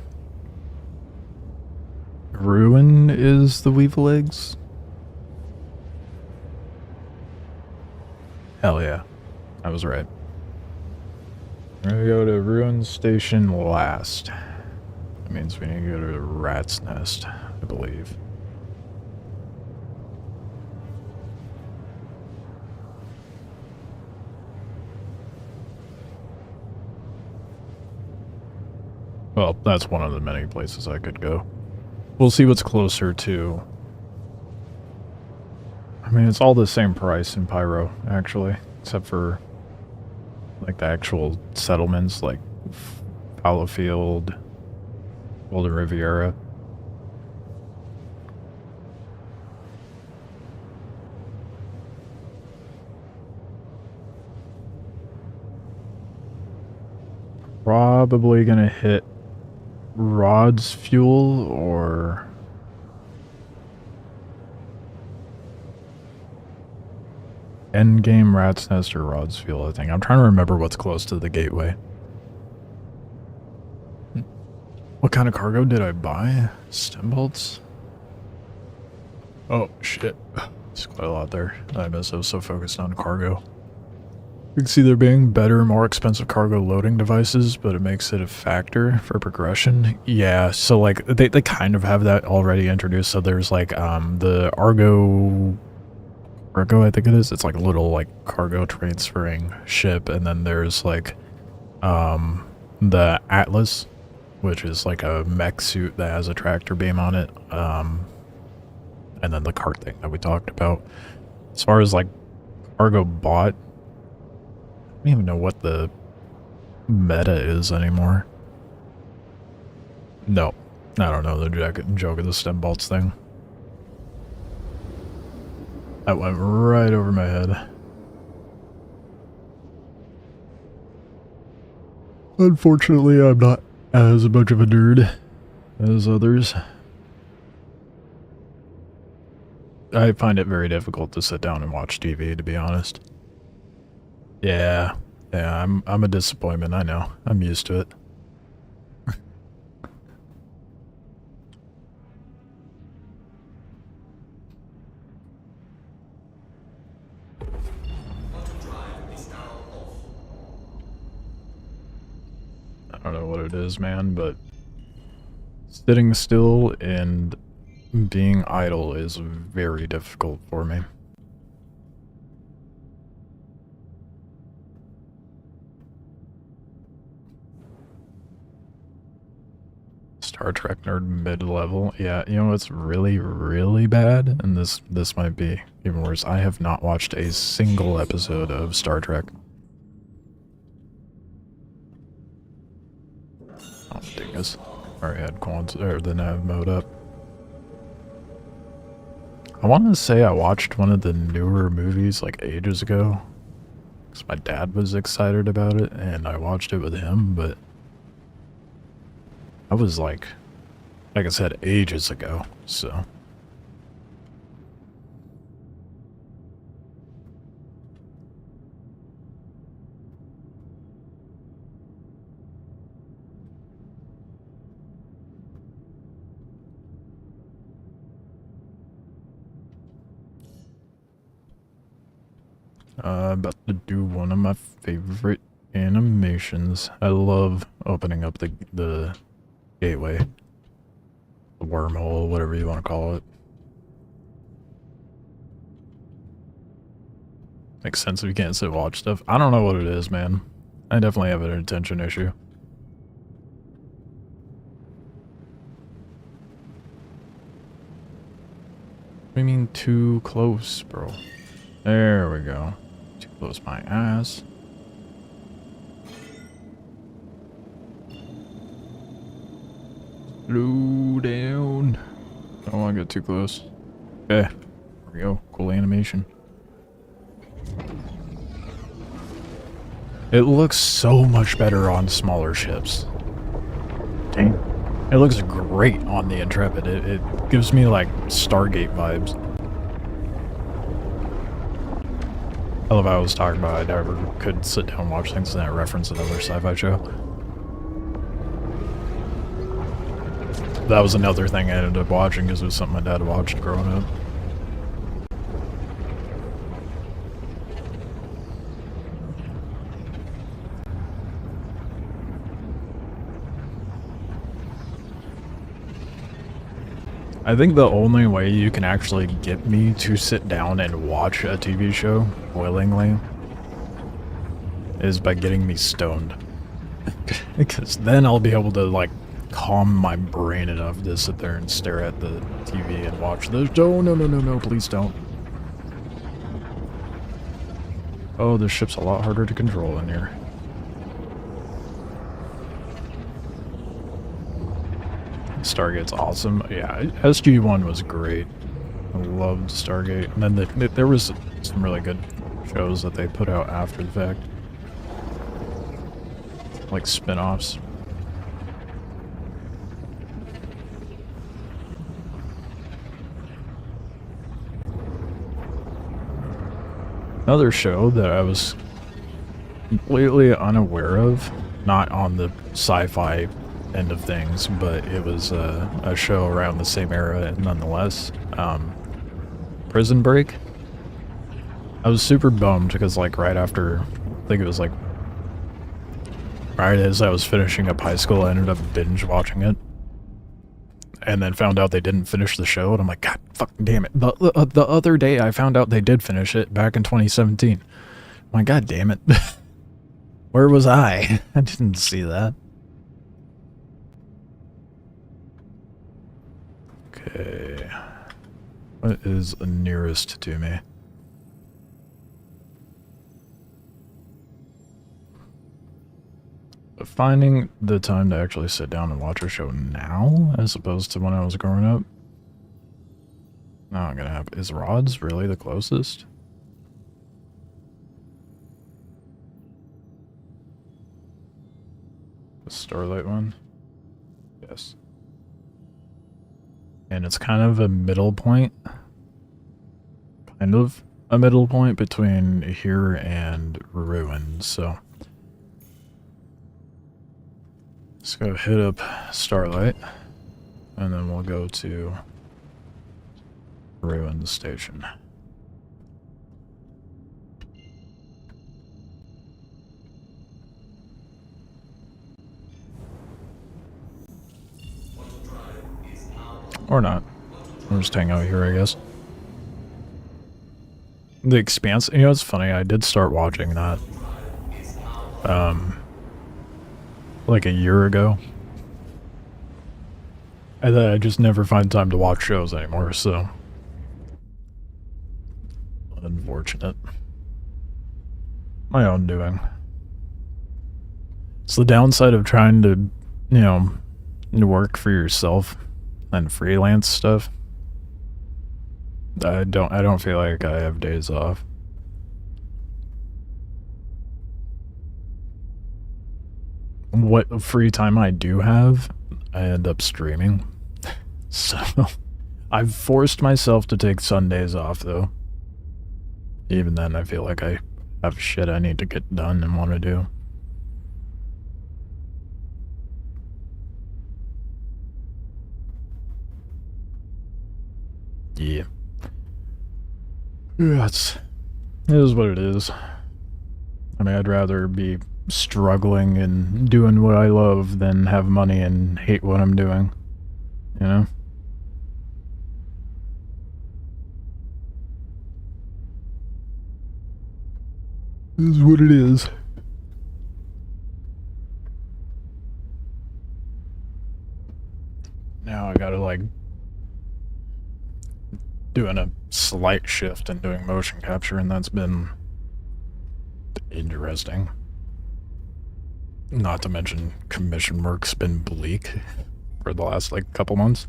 Ruin is the Weevil eggs. Hell yeah, I was right. We're gonna go to Ruin Station last. That means we need to go to Rat's Nest, I believe. Well, that's one of the many places I could go. We'll see what's closer to... I mean, it's all the same price in Pyro, actually, except for... like the actual settlements, like Fallowfield, Golden Riviera. Probably gonna hit Rod's Fuel or Endgame, Rat's Nest, or Rod's Fuel, I think. I'm trying to remember what's close to the gateway. What kind of cargo did I buy? Stem bolts? Oh, shit. There's quite a lot there. I was so focused on cargo. You can see there being better, more expensive cargo loading devices, but it makes it a factor for progression. Yeah, so like, they kind of have that already introduced. So there's like, the Argo, I think it is. It's like a little like cargo transferring ship, and then there's like The Atlas, which is like a mech suit that has a tractor beam on it, and then the cart thing that we talked about. As far as like cargo bot, I don't even know what the meta is anymore. No, I don't know the joke of the stem bolts thing. That went right over my head. Unfortunately, I'm not as much of a nerd as others. I find it very difficult to sit down and watch TV, to be honest. Yeah, I'm a disappointment, I know. I'm used to it. I don't know what it is, man, but sitting still and being idle is very difficult for me. Star Trek nerd mid-level. Yeah, you know what's really, really bad? And this might be even worse. I have not watched a single episode of Star Trek. Oh, dingus. Already had the nav mode up. I want to say I watched one of the newer movies like ages ago. Because my dad was excited about it, and I watched it with him, but I was like I said, ages ago, so. About to do one of my favorite animations. I love opening up the gateway. The wormhole, whatever you want to call it. Makes sense if you can't sit watch stuff. I don't know what it is, man. I definitely have an attention issue. What do you mean too close, bro? There we go. Too close my ass. Slow down. Don't want to get too close. Okay. There we go. Cool animation. It looks so much better on smaller ships. Dang. It looks great on the Intrepid. It gives me like Stargate vibes. I love how I was talking about I never could sit down and watch things that reference another sci-fi show. That was another thing I ended up watching because it was something my dad watched growing up. I think the only way you can actually get me to sit down and watch a TV show willingly is by getting me stoned. Because then I'll be able to, like, calm my brain enough to sit there and stare at the TV and watch the show. No, please don't. Oh, this ship's a lot harder to control in here. Stargate's awesome. Yeah, SG-1 was great. I loved Stargate. And then there was some really good shows that they put out after the fact. Like spin-offs. Another show that I was completely unaware of, not on the sci-fi end of things, but it was a show around the same era nonetheless. Prison Break. I was super bummed because like right after, I think it was like right as I was finishing up high school, I ended up binge watching it. And then found out they didn't finish the show, and I'm like, God fucking damn it. The other day I found out they did finish it back in 2017. I'm like, God damn it. Where was I? I didn't see that. Okay. What is nearest to me? Finding the time to actually sit down and watch a show now, as opposed to when I was growing up. Not gonna happen. Is Rod's really the closest? The Starlight one? Yes. And it's kind of a middle point. Kind of a middle point between here and Ruin, so. Let's go hit up Starlight, and then we'll go to Ruin Station. Or not. We'll just hang out here, I guess. The Expanse, you know, it's funny, I did start watching that. Like a year ago. And then I just never find time to watch shows anymore, so. Unfortunate. My own doing. It's the downside of trying to, you know, work for yourself and freelance stuff. I don't feel like I have days off. What free time I do have, I end up streaming. So, I've forced myself to take Sundays off, though. Even then, I feel like I have shit I need to get done and want to do. Yeah. It is what it is. I mean, I'd rather be struggling and doing what I love than have money and hate what I'm doing. You know? This is what it is. Now I gotta, like, doing a slight shift in doing motion capture, and that's been interesting. Not to mention commission work's been bleak for the last, like, couple months.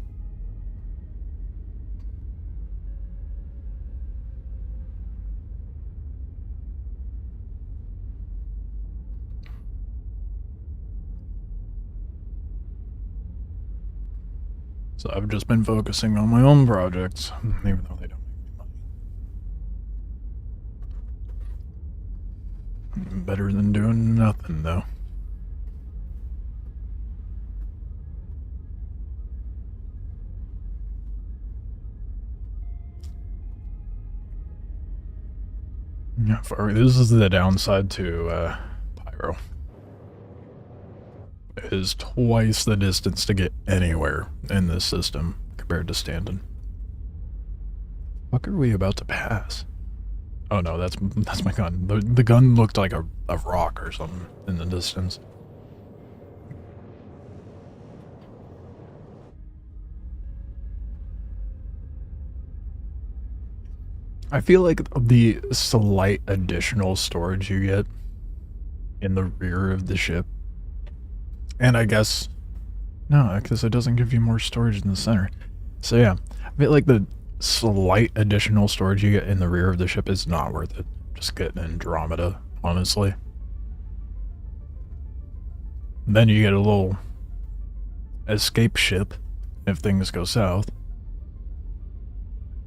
So I've just been focusing on my own projects, even though they don't make me money. Better than doing nothing, though. Yeah, this is the downside to Pyro. It is twice the distance to get anywhere in this system compared to Stanton. What are we about to pass? Oh no, that's my gun. The gun looked like a rock or something in the distance. I feel like the slight additional storage you get in the rear of the ship, and I guess, no, because it doesn't give you more storage in the center. So yeah, I feel like the slight additional storage you get in the rear of the ship is not worth it. Just get an Andromeda, honestly. Then you get a little escape ship if things go south.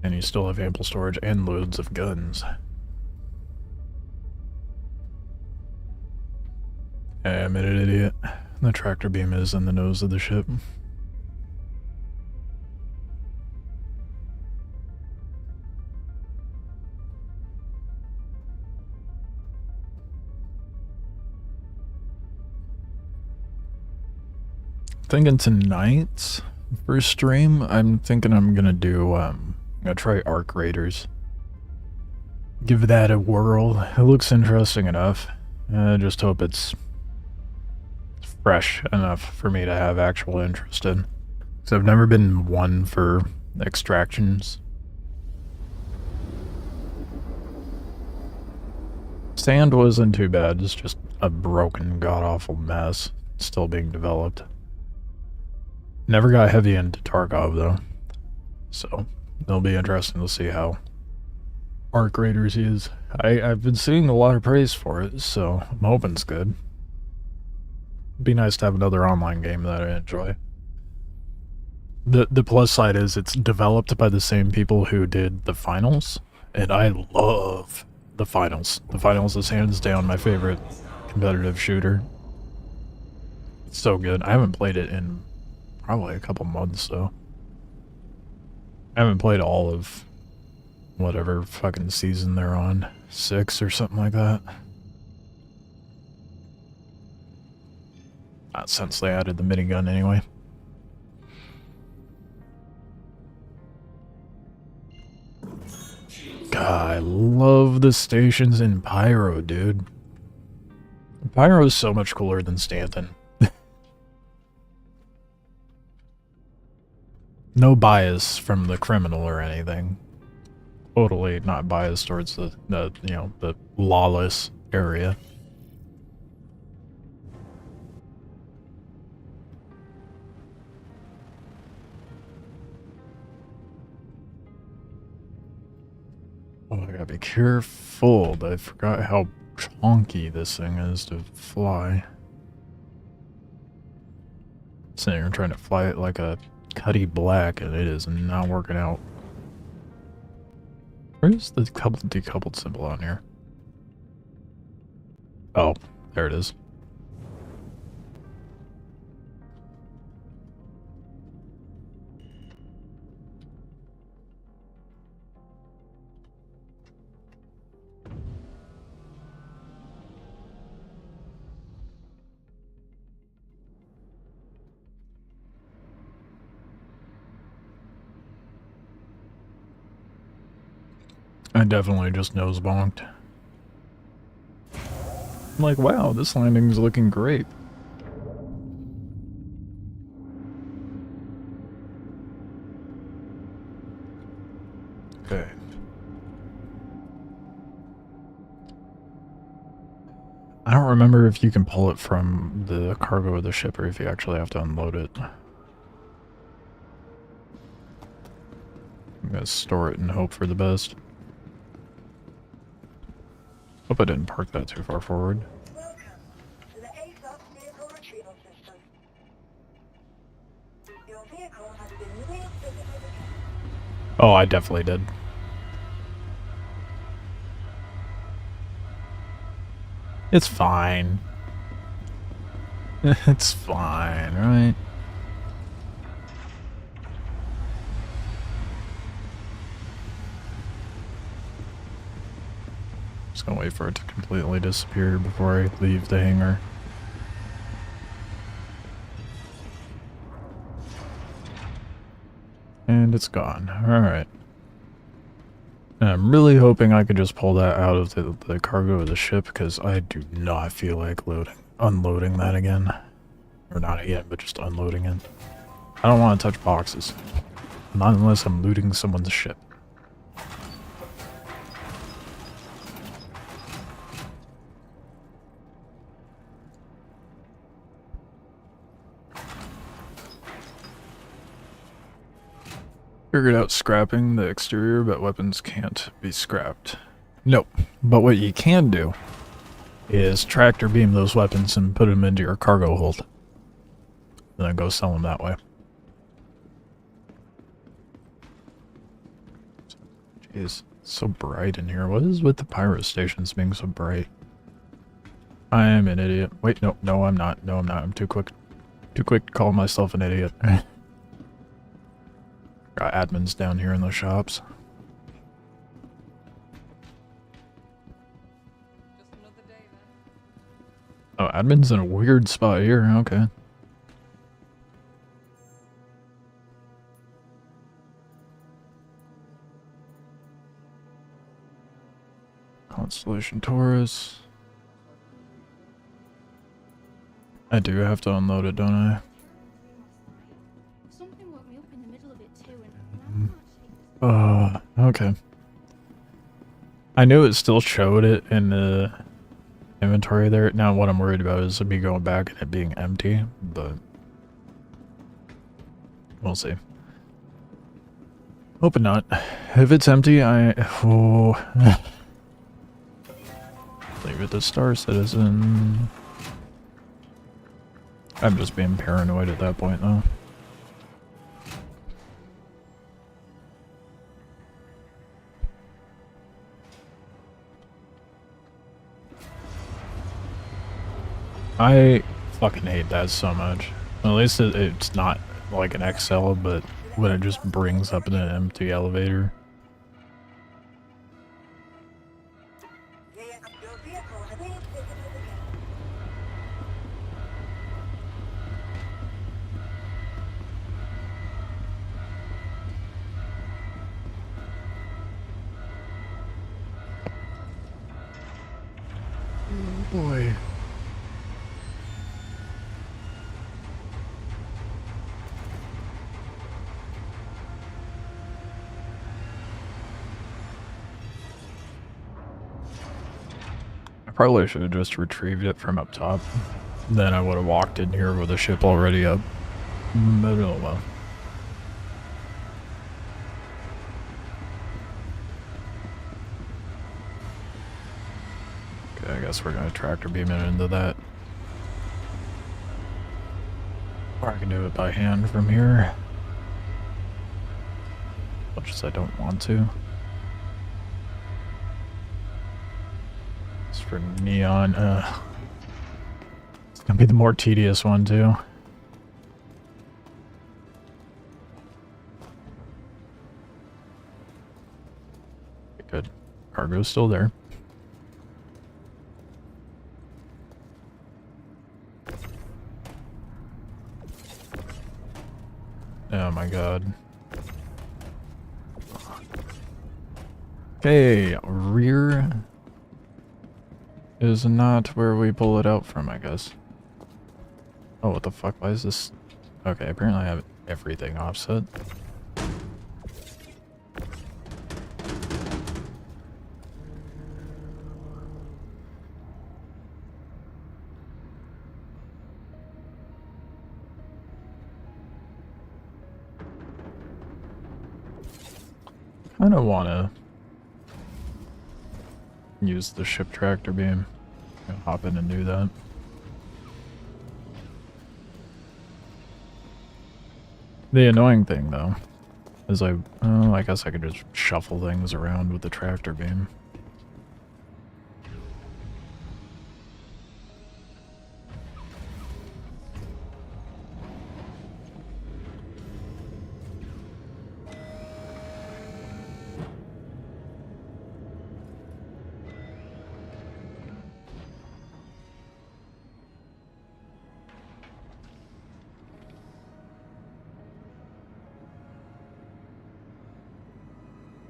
And you still have ample storage and loads of guns. I'm an idiot. The tractor beam is in the nose of the ship. Thinking tonight for stream, I'm thinking I'm gonna do I'm gonna try Arc Raiders. Give that a whirl. It looks interesting enough. I just hope it's fresh enough for me to have actual interest in. Because I've never been one for extractions. Sand wasn't too bad, it's just a broken, god-awful mess still being developed. Never got heavy into Tarkov, though. So, it'll be interesting to see how Arc Raiders is. I've been seeing a lot of praise for it, so I'm hoping it's good. It'd be nice to have another online game that I enjoy. The plus side is it's developed by the same people who did the finals, and I love the finals. The finals is hands down my favorite competitive shooter. It's so good. I haven't played it in probably a couple months, though. I haven't played all of whatever fucking season they're on. 6 or something like that. Not since they added the minigun anyway. God, I love the stations in Pyro, dude. Pyro is so much cooler than Stanton. No bias from the criminal or anything. Totally not biased towards the you know, the lawless area. Oh, I gotta be careful. I forgot how chonky this thing is to fly. Sitting here trying to fly it like a Cuddy Black, and it is not working out. Where's the decoupled symbol on here? Oh, there it is. I definitely just nose bonked. I'm like, wow, this landing's looking great. Okay. I don't remember if you can pull it from the cargo of the ship or if you actually have to unload it. I'm gonna store it and hope for the best. Hope I didn't park that too far forward. Welcome to the ASOS vehicle retrieval system. Your vehicle has been re-exhibited. Oh, I definitely did. It's fine. It's fine, right? Just gonna wait for it to completely disappear before I leave the hangar. And it's gone. Alright. And I'm really hoping I can just pull that out of the cargo of the ship, because I do not feel like unloading that again. Or not again, but just unloading it. I don't want to touch boxes. Not unless I'm looting someone's ship. Figured out scrapping the exterior, but weapons can't be scrapped. Nope. But what you can do is tractor beam those weapons and put them into your cargo hold. And then go sell them that way. Jeez, it's so bright in here. What is with the pyro stations being so bright? I am an idiot. Wait, no, I'm not. No, I'm not. I'm too quick. Too quick to call myself an idiot. Got admins down here in the shops. Oh, admin's in a weird spot here. Okay. Constellation Taurus. I do have to unload it, don't I? Something woke me up in the middle of it too, and now I can't shake this. Okay. I knew it still showed it in the inventory there. Now what I'm worried about is me going back and it being empty, but we'll see. Hoping not. If it's empty, oh. Leave it to Star Citizen. I'm just being paranoid at that point, though. I fucking hate that so much. At least it's not like an XL, but when it just brings up an empty elevator. Your vehicle has been visited again. Oh boy. I probably should have just retrieved it from up top. Then I would have walked in here with the ship already up. But oh well. Okay, I guess we're gonna tractor beam it into that. Or I can do it by hand from here. Much as I don't want to. It's for neon. It's gonna be the more tedious one too. Good. Cargo's still there. Oh my god. Okay, rear is not where we pull it out from, I guess. Oh, what the fuck? Why is this? Okay, apparently I have everything offset. I don't want to use the ship tractor beam. I'll hop in and do that. The annoying thing, though, is I guess I could just shuffle things around with the tractor beam.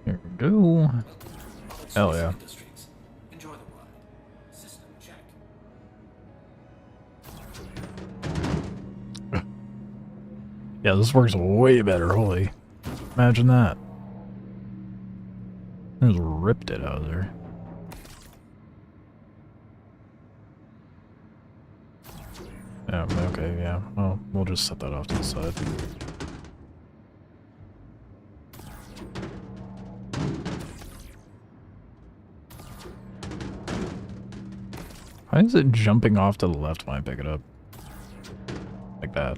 Here we go. Hell yeah. Enjoy the ride. System check. Yeah, this works way better, holy. Imagine that. I just ripped it out of there. Yeah, okay, yeah. Well, we'll just set that off to the side. Why is it jumping off to the left when I pick it up? Like that.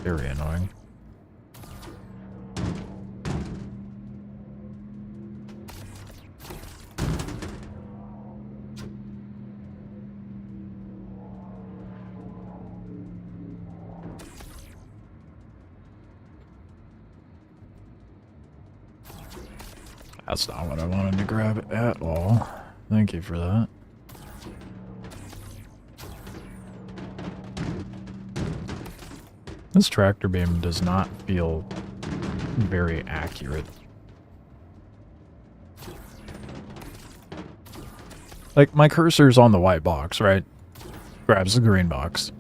Very annoying. That's not what I wanted to grab at all. Thank you for that. This tractor beam does not feel very accurate. Like, my cursor's on the white box, right? Grabs the green box.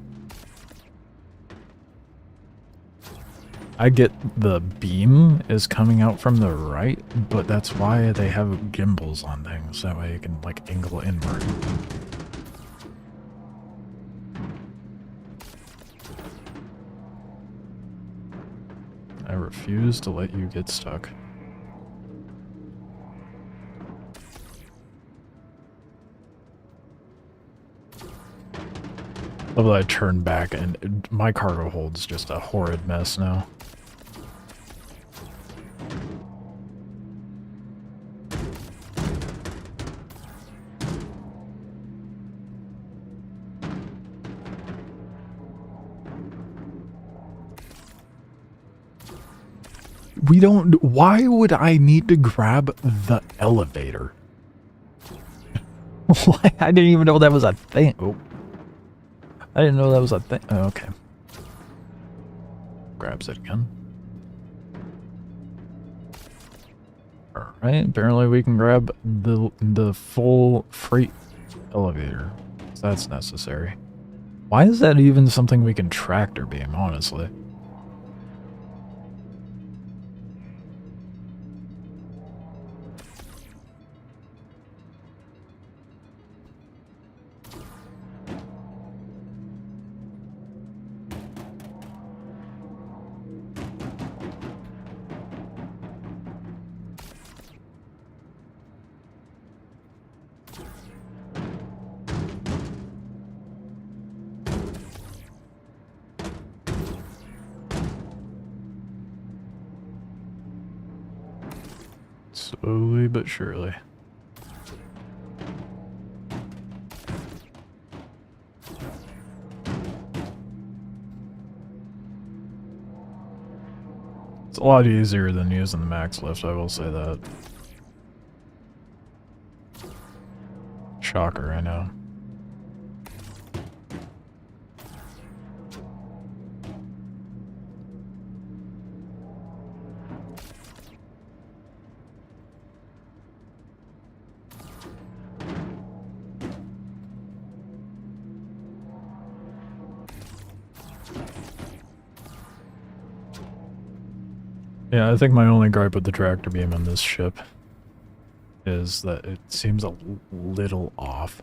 I get the beam is coming out from the right, but that's why they have gimbals on things. That way you can, like, angle inward. I refuse to let you get stuck. Love that I turned back and my cargo hold's just a horrid mess now. We don't... Why would I need to grab the elevator? Why? I didn't even know that was a thing. Oh. I didn't know that was a thing. Oh, okay. Grabs it again. Alright, apparently we can grab the full freight elevator. So that's necessary. Why is that even something we can tractor beam, honestly? Slowly but surely. It's a lot easier than using the max lift, I will say that. Shocker, I know. Yeah, I think my only gripe with the tractor beam on this ship is that it seems a little off.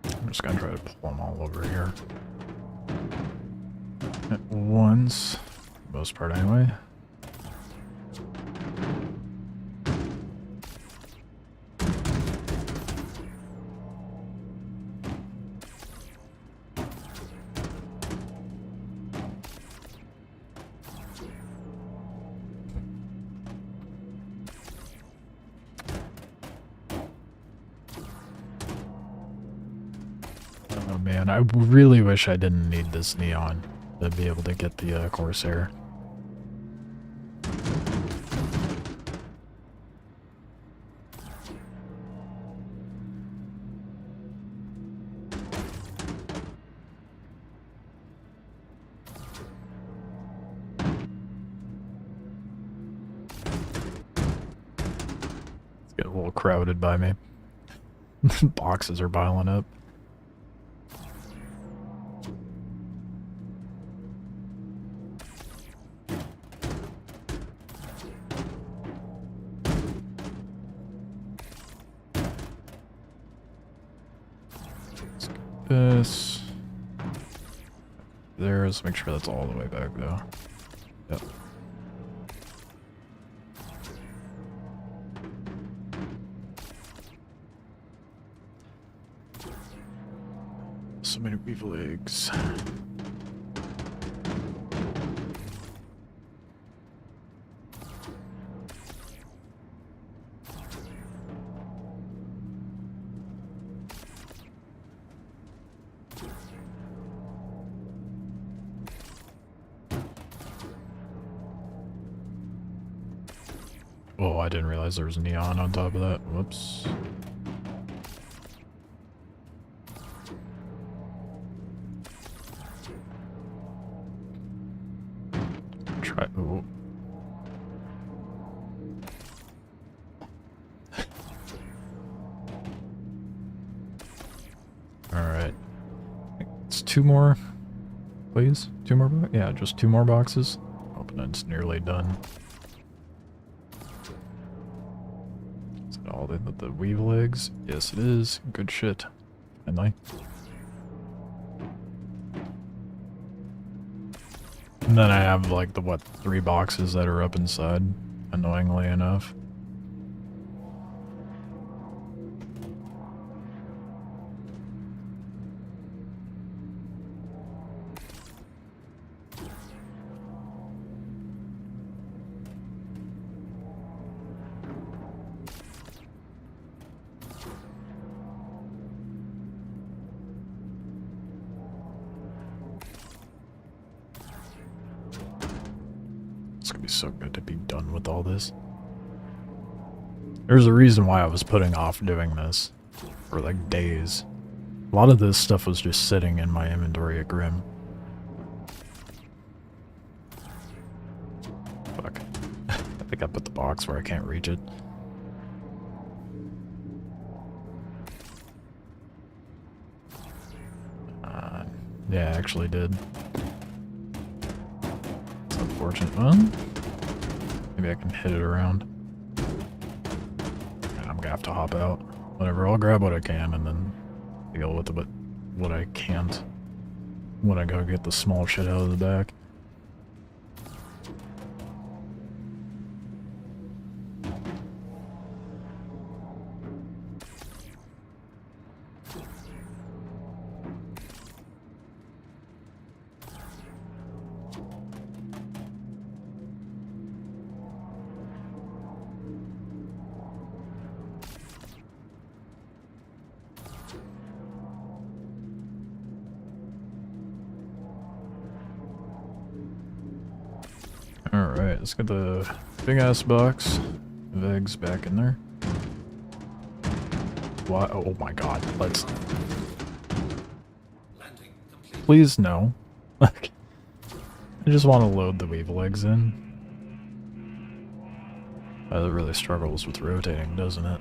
I'm just gonna try to pull them all over here. At once, for the most part anyway. Oh man, I really wish I didn't need this neon to be able to get the Corsair. It's getting a little crowded by me. Boxes are piling up. This there, let's make sure that's all the way back though. Yep. So many weevil eggs. Oh, I didn't realize there was neon on top of that. Whoops. Alright. It's 2 more. Please? 2 more? Yeah, just 2 more boxes. Hoping it's nearly done. Is it all the weave legs? Yes, it is. Good shit. Finally. And then I have like the, what, 3 boxes that are up inside, annoyingly enough. It's gonna be so good to be done with all this. There's a reason why I was putting off doing this for like days. A lot of this stuff was just sitting in my inventory at Grim. Fuck. I think I put the box where I can't reach it. Yeah, I actually did. It's unfortunate. Well, maybe I can hit it around. I'm gonna have to hop out. Whatever, I'll grab what I can and then deal with what I can't when I go get the small shit out of the back. Alright, let's get the big ass box of eggs back in there. Why? Oh my god, let's. Please, no. I just want to load the weevil eggs in. It really struggles with rotating, doesn't it?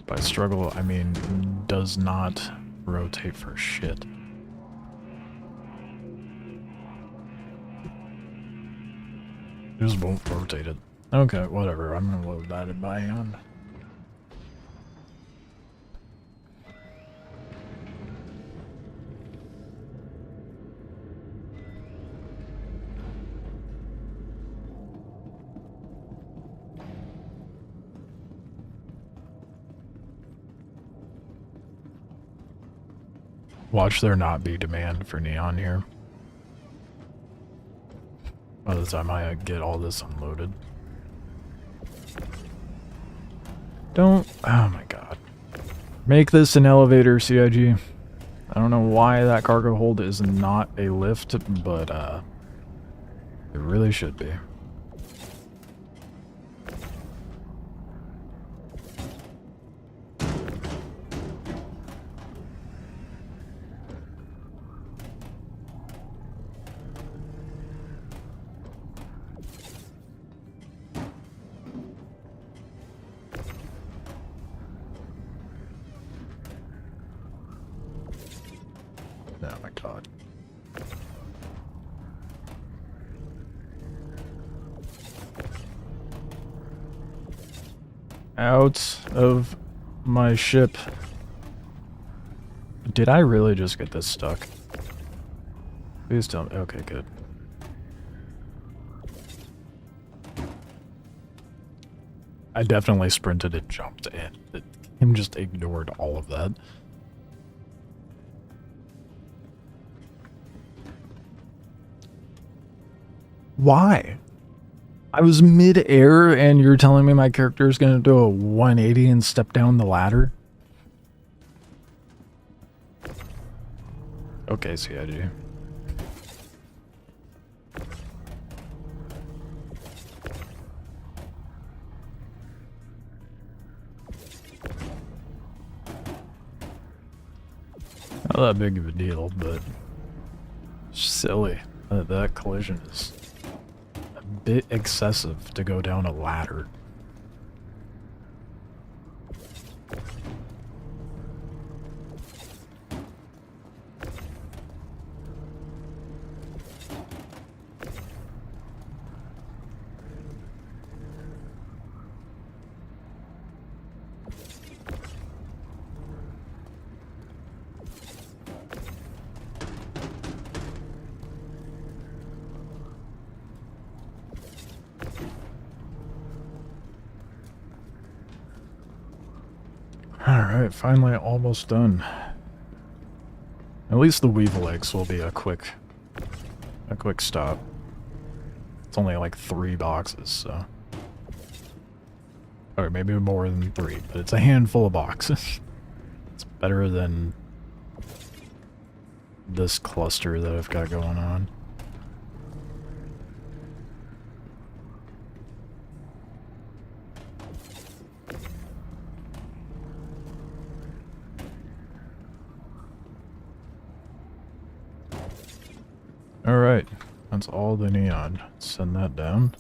By struggle, I mean does not rotate for shit. Just won't rotate it. Okay, whatever. I'm gonna load that in by hand. Watch there not be demand for neon here. By the time I get all this unloaded. Don't... Oh my god. Make this an elevator, CIG. I don't know why that cargo hold is not a lift, but it really should be. Oh my god. Out of my ship. Did I really just get this stuck? Please tell me. Okay, good. I definitely sprinted and jumped in. Him just ignored all of that. Why? I was mid-air and you're telling me my character is going to do a 180 and step down the ladder? Okay, CIG. Not that big of a deal, but silly. That collision is a bit excessive to go down a ladder. Alright, finally almost done. At least the Weevil eggs will be a quick stop. It's only like 3 boxes, so. Or maybe more than 3, but it's a handful of boxes. It's better than this cluster that I've got going on. Alright, that's all the neon. Send that down.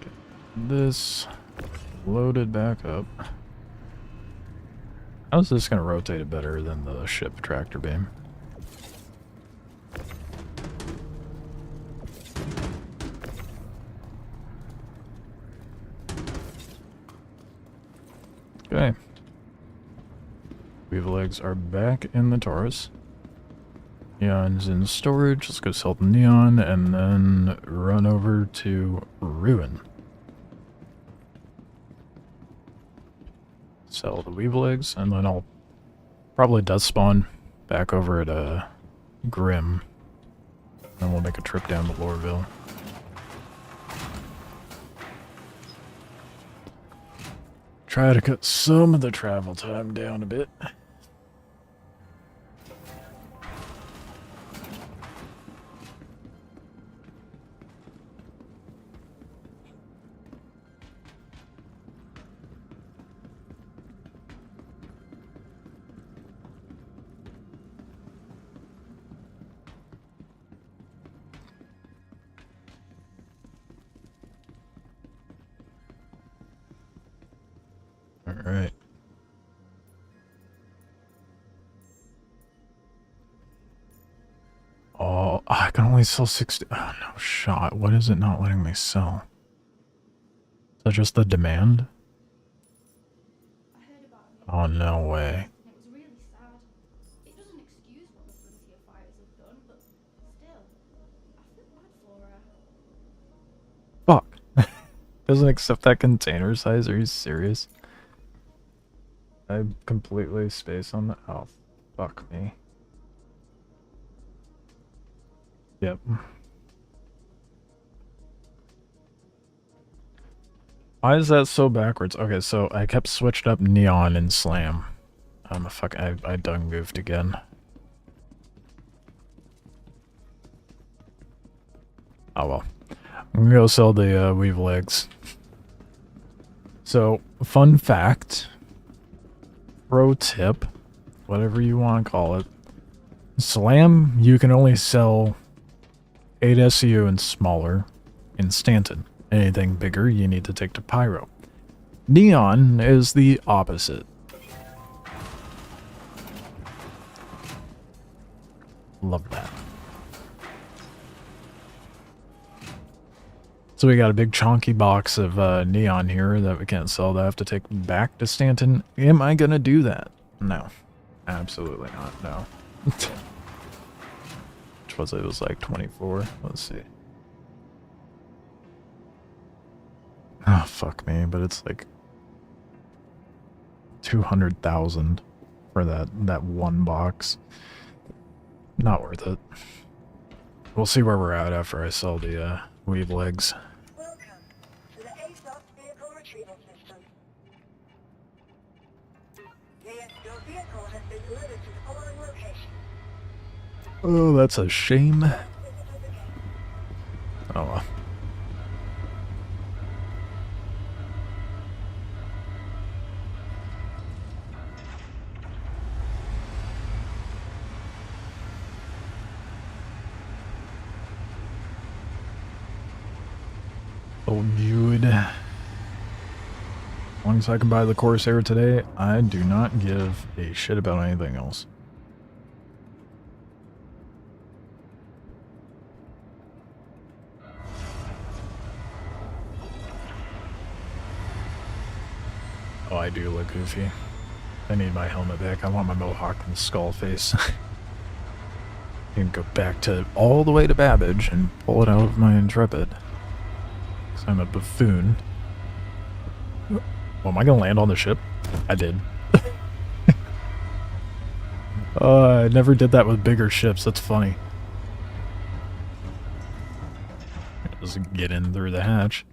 Get this loaded back up. How's this going to rotate it better than the ship tractor beam? Okay. Weevil eggs are back in the Taurus. Neon's in storage. Let's go sell the neon and then run over to Ruin. Sell the Weevil eggs and then I'll probably dust spawn back over at Grim. And we'll make a trip down to Loreville. Try to cut some of the travel time down a bit. Alright. Oh, I can only sell 60. Oh, no shot. What is it not letting me sell? Is that just the demand? I heard about it. Oh, no way. And it was really sad. It doesn't excuse what the Frontier fighters have done, but still, I feel bad for her. Fuck. Doesn't accept that container size? Are you serious? I completely space on the. Oh, fuck me. Yep. Why is that so backwards? Okay, so I kept switched up neon and slam. Fuck, I done goofed again. Oh well. I'm gonna go sell the Weevil eggs. So, fun fact. Pro tip. Whatever you want to call it. Slam, you can only sell 8 SEU and smaller in Stanton. Anything bigger, you need to take to Pyro. Neon is the opposite. Love that. So we got a big chunky box of neon here that we can't sell that I have to take back to Stanton. Am I gonna do that? No. Absolutely not, no. Which was it? It was like 24. Let's see. Oh, fuck me, but it's like 200,000 for that one box. Not worth it. We'll see where we're at after I sell the Weevil eggs. Welcome to the ASOS vehicle retrieval system. Yes, your vehicle has been delivered to the following location. Oh, that's a shame. Oh well. Oh, Jude. As long as I can buy the Corsair today, I do not give a shit about anything else. Oh, I do look goofy. I need my helmet back. I want my mohawk and skull face. I can go back to all the way to Babbage and pull it out of my Intrepid. Because I'm a buffoon. Oh, am I going to land on the ship? I did. I never did that with bigger ships. That's funny. Just get in through the hatch.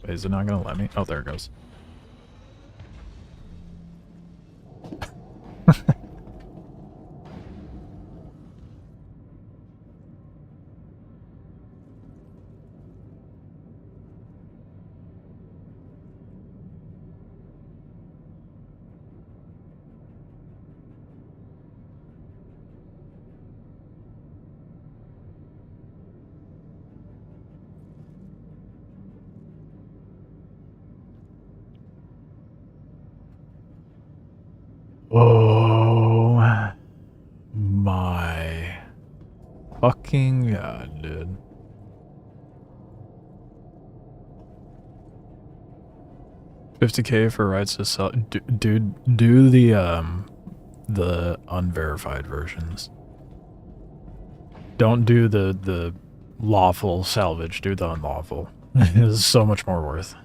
Wait, is it not going to let me? Oh, there it goes. Oh my fucking god, dude. $50K for rights to sell. Dude, do the unverified versions. Don't do the lawful salvage. Do the unlawful. It is so much more worth.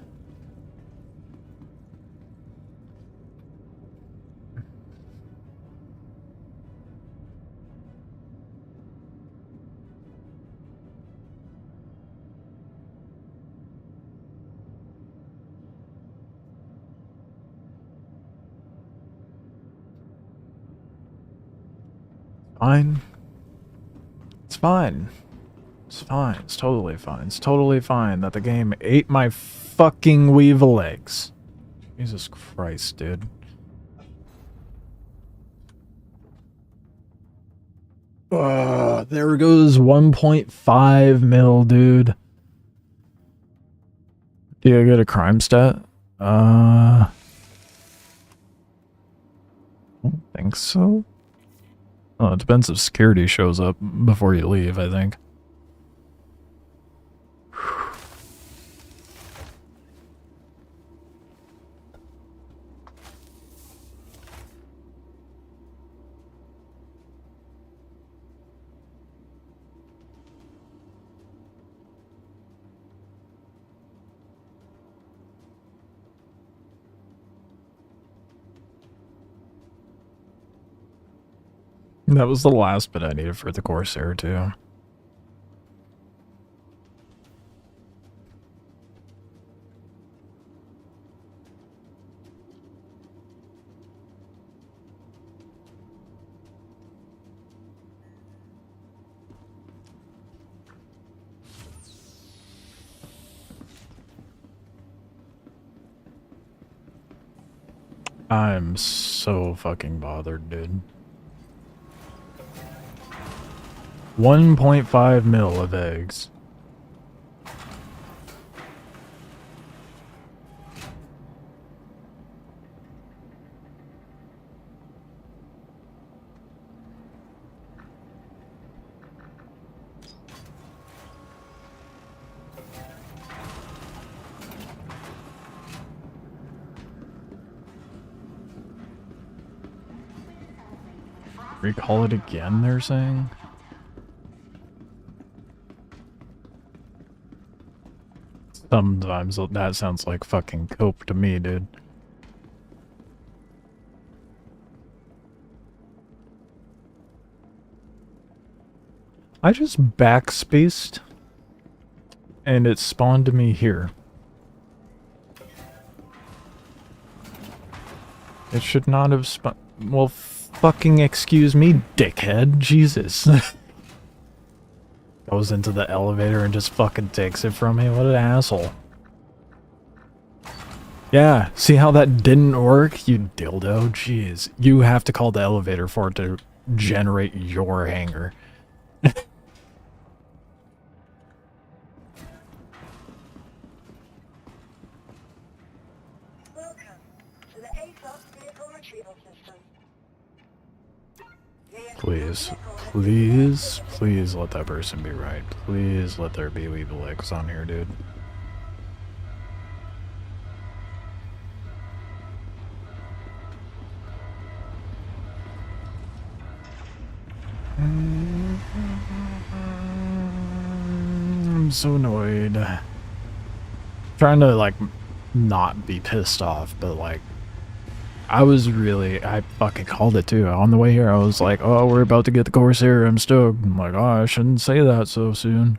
Fine. It's fine. It's fine. It's totally fine. It's totally fine that the game ate my fucking weevil legs. Jesus Christ, dude. There goes 1.5 mil, dude. Do I get a crime stat? I don't think so. Oh, it depends if security shows up before you leave, I think. That was the last bit I needed for the Corsair, too. I'm so fucking bothered, dude. 1.5 mil of eggs. Recall it again, they're saying? Sometimes that sounds like fucking cope to me, dude. I just backspaced and it spawned me here. It should not have spawned. Well, fucking excuse me, dickhead. Jesus. Goes into the elevator and just fucking takes it from me. What an asshole. Yeah, see how that didn't work, you dildo? Jeez. You have to call the elevator for it to generate your hangar. Please, please, please let that person be right. Please let there be Weevil eggs on here, dude. I'm so annoyed. Trying to, like, not be pissed off, but, like, I fucking called it too. On the way here, I was like, oh, we're about to get the Corsair. I'm stoked. I'm like, oh, I shouldn't say that so soon.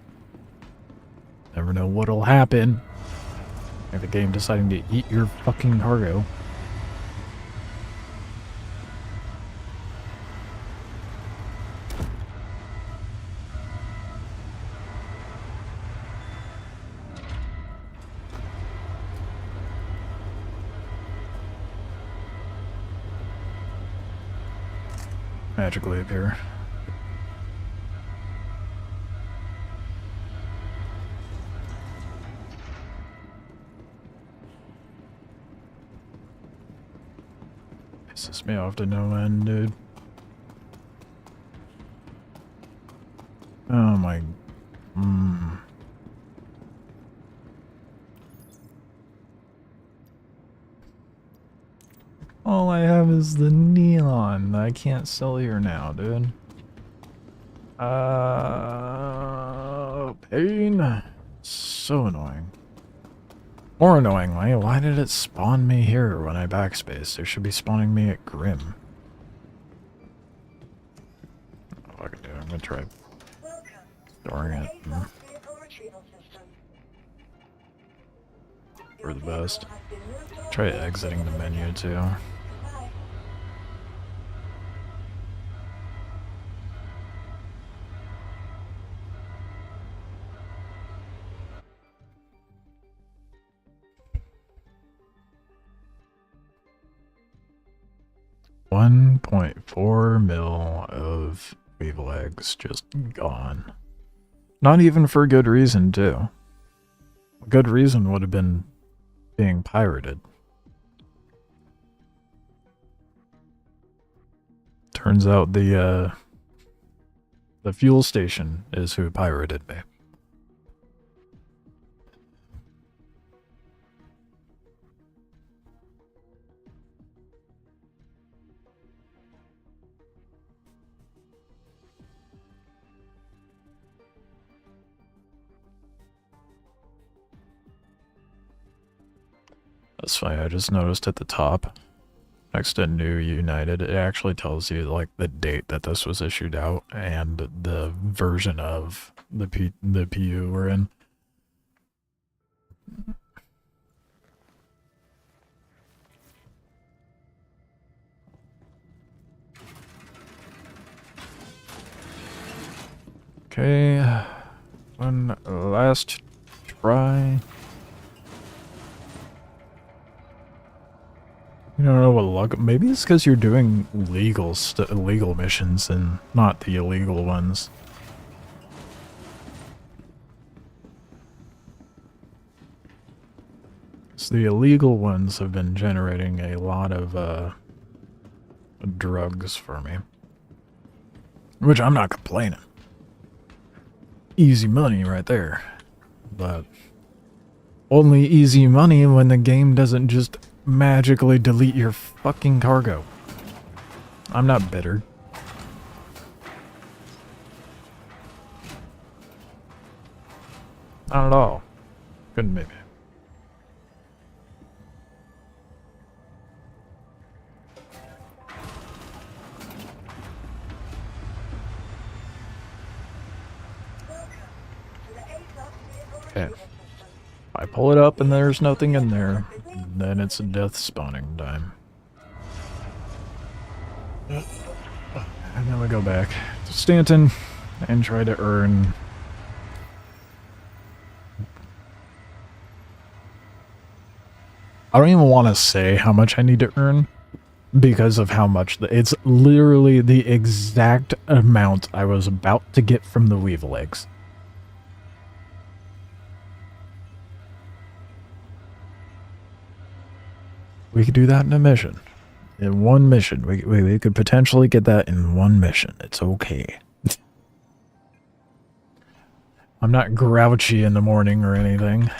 Never know what'll happen. If the game deciding to eat your fucking cargo. Magically appear. Pisses me off to no end, dude. Oh my... All I have is the neon. I can't sell here now, dude. Pain. So annoying. More annoyingly, why did it spawn me here when I backspace? It should be spawning me at Grim. Oh, I can do it. I'm gonna try storing it. For the best. Try exiting the menu too. $1.4 mil of weevil eggs just gone. Not even for good reason too. A good reason would have been being pirated. Turns out the fuel station is who pirated me. That's funny, I just noticed at the top, next to New United, it actually tells you like the date that this was issued out and the version of the PU we're in. Okay, one last try. You don't know what luck. Maybe it's because you're doing legal missions and not the illegal ones. So the illegal ones have been generating a lot of drugs for me, which I'm not complaining. Easy money right there, but only easy money when the game doesn't just magically delete your fucking cargo. I'm not bitter. Not at all. Couldn't be me. Okay. I pull it up and there's nothing in there. Then it's a death spawning time. And then we go back to Stanton and try to earn... I don't even want to say how much I need to earn because of how much... It's literally the exact amount I was about to get from the weevil eggs. We could do that in a mission. In one mission. We could potentially get that in one mission. It's okay. I'm not grouchy in the morning or anything.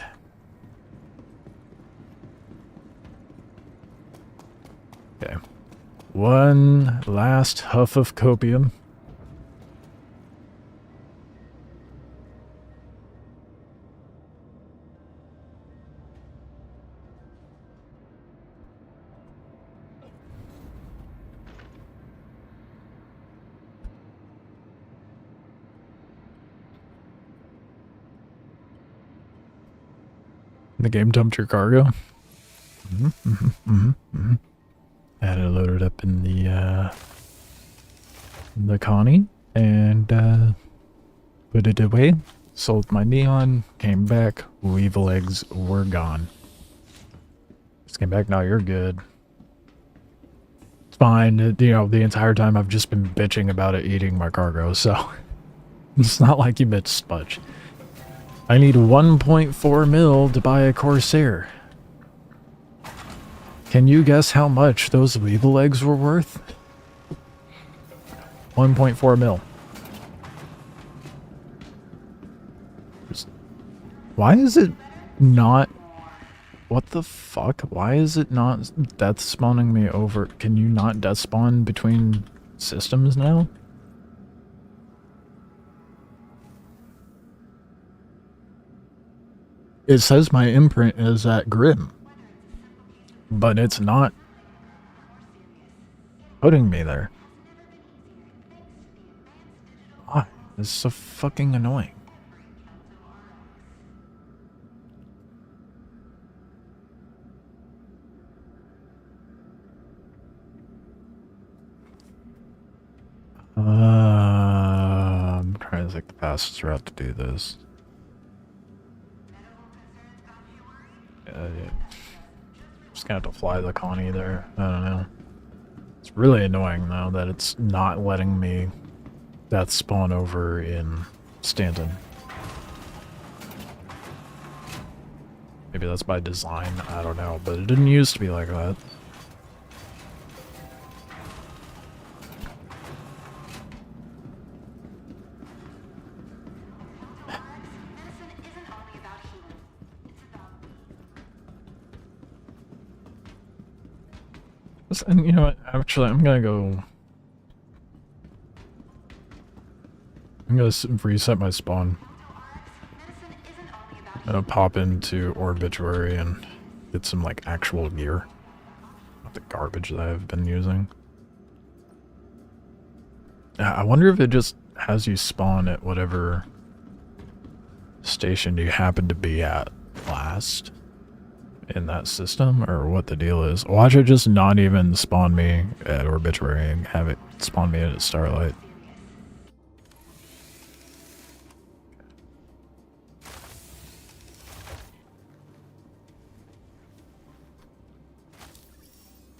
Okay. One last huff of copium. The game dumped your cargo. I had it loaded up in the Connie and put it away. Sold my neon. Came back. Weevil eggs were gone. Just came back. Now you're good. It's fine. You know, the entire time I've just been bitching about it eating my cargo, so it's not like you bitch much. I need 1.4 mil to buy a Corsair. Can you guess how much those weevil eggs were worth? 1.4 mil. Why is it not... What the fuck? Why is it not death spawning me over? Can you not death spawn between systems now? It says my imprint is at Grim, but it's not putting me there. Why? This is so fucking annoying. I'm trying to think the fastest route to do this. Just gonna have to fly the Connie there. I don't know. It's really annoying though that it's not letting me death spawn over in Stanton. Maybe that's by design, I don't know, but it didn't used to be like that. And you know what, actually I'm gonna reset my spawn. I'm gonna pop into Obituary and get some like actual gear. Not the garbage that I've been using. I wonder if it just has you spawn at whatever station you happen to be at last in that system, or what the deal is. Watch it just not even spawn me at Obituary and have it spawn me at Starlight.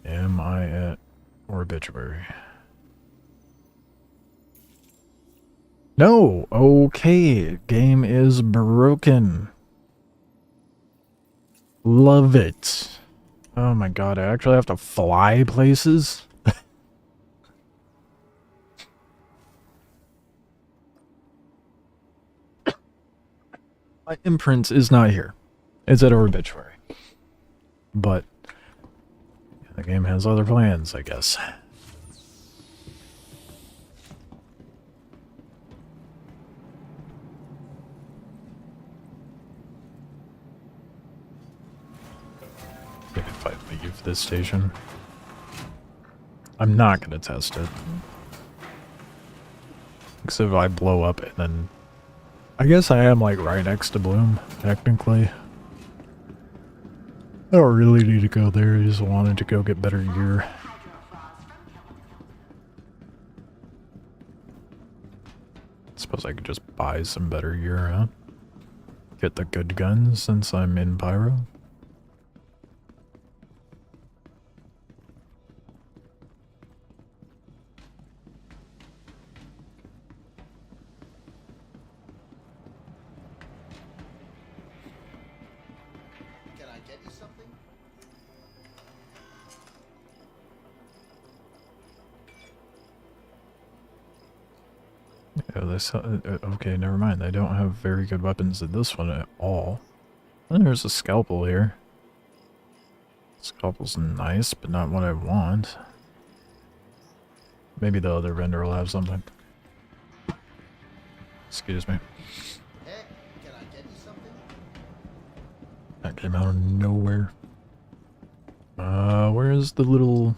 Am I at Obituary? No! Okay, game is broken. Love it. Oh my god, I actually have to fly places? My imprint is not here. It's at Obituary. But the game has other plans, I guess. If I leave this station, I'm not gonna test it. Because if I blow up and then... I guess I am like right next to Bloom, technically. I don't really need to go there, I just wanted to go get better gear. Suppose I could just buy some better gear, huh? Get the good guns since I'm in Pyro. Yeah, they sell, okay, never mind. They don't have very good weapons in this one at all. And there's a scalpel here. Scalpel's nice, but not what I want. Maybe the other vendor will have something. Excuse me. Heck, can I get you something? That came out of nowhere. Where's the little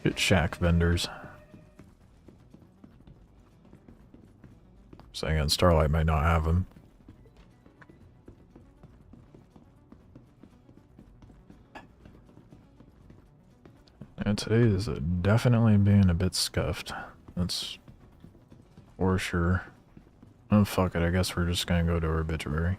Shit Shack vendors? Saying Starlight might not have them. And today is definitely being a bit scuffed. That's for sure. Oh, fuck it. I guess we're just gonna go to our obituary.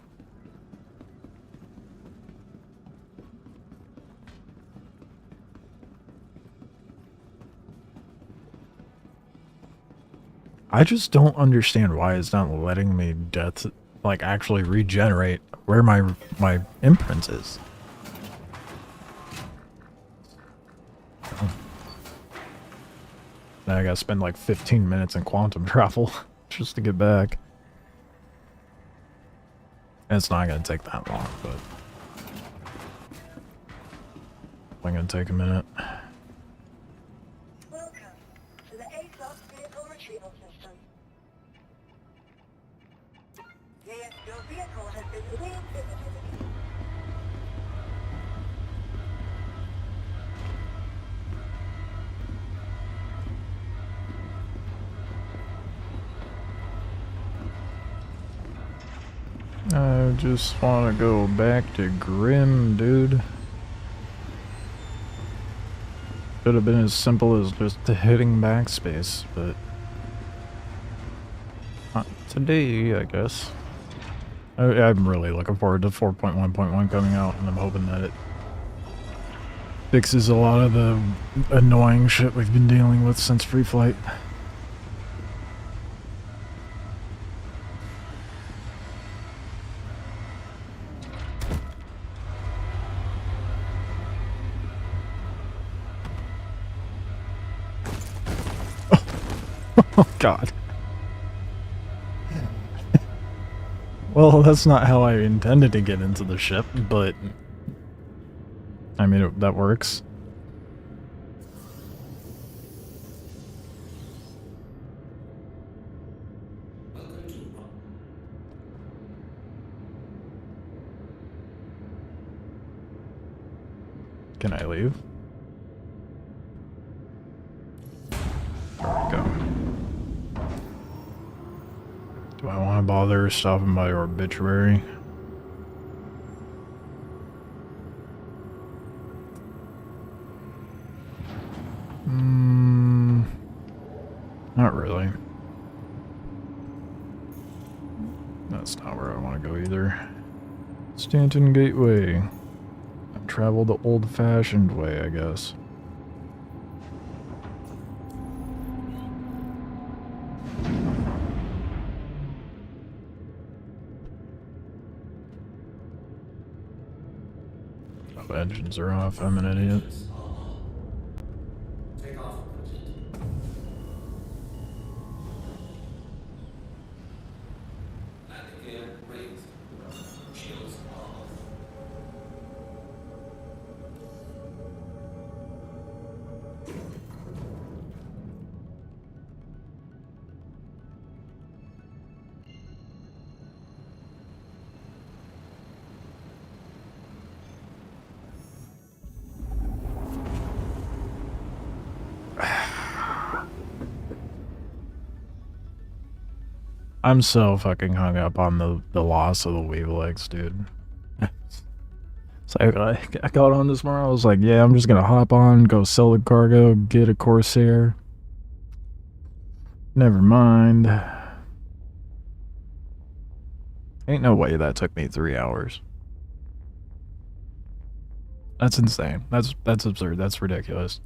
I just don't understand why it's not letting me like actually regenerate where my imprint is. Now I gotta spend like 15 minutes in quantum travel just to get back. And it's not gonna take that long, but it's gonna take a minute. Welcome to the A-Class Vehicle Retrieval System. Yes, your vehicle has been revisited. I just want to go back to Grim, dude. Could have been as simple as just hitting backspace, but not today, I guess. I'm really looking forward to 4.1.1 coming out, and I'm hoping that it fixes a lot of the annoying shit we've been dealing with since Free Flight. Oh god. Well, that's not how I intended to get into the ship, but I mean, that works. Can I leave? There we go. Do I want to bother stopping by our obituary? Not really. That's not where I want to go either. Stanton Gateway. I've traveled the old-fashioned way, I guess. Oh, engines are off. I'm an idiot. I'm so fucking hung up on the loss of the Wavelengths, dude. So I got on this morning, I was like, yeah, I'm just gonna hop on, go sell the cargo, get a Corsair. Never mind. Ain't no way that took me 3 hours. That's insane. That's absurd. That's ridiculous.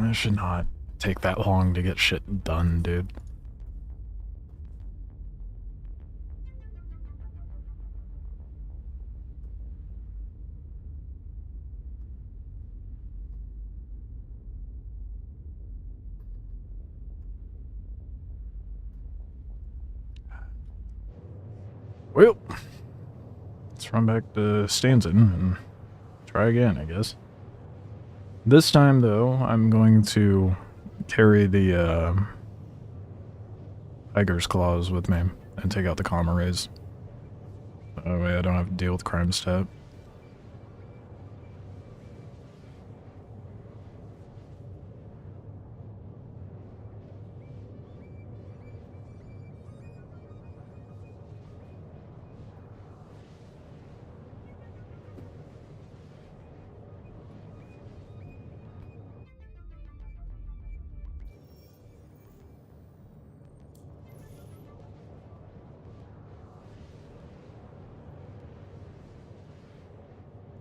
It should not take that long to get shit done, dude. Well, let's run back to Stanton and try again, I guess. This time, though, I'm going to carry the tiger's claws with me and take out the comma rays. That way I don't have to deal with crime stat.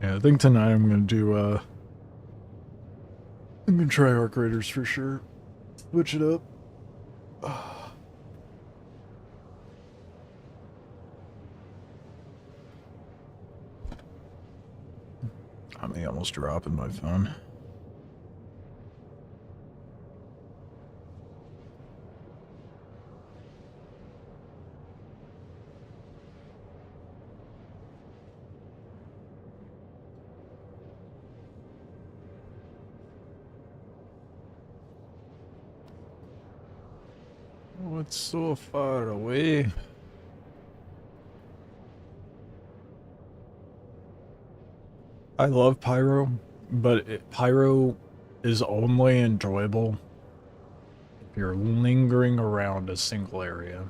Yeah, I think tonight I'm gonna do, I'm gonna try Arc Raiders for sure. Switch it up. Got me almost dropping my phone. Oh, it's so far away. I love Pyro, but Pyro is only enjoyable if you're lingering around a single area.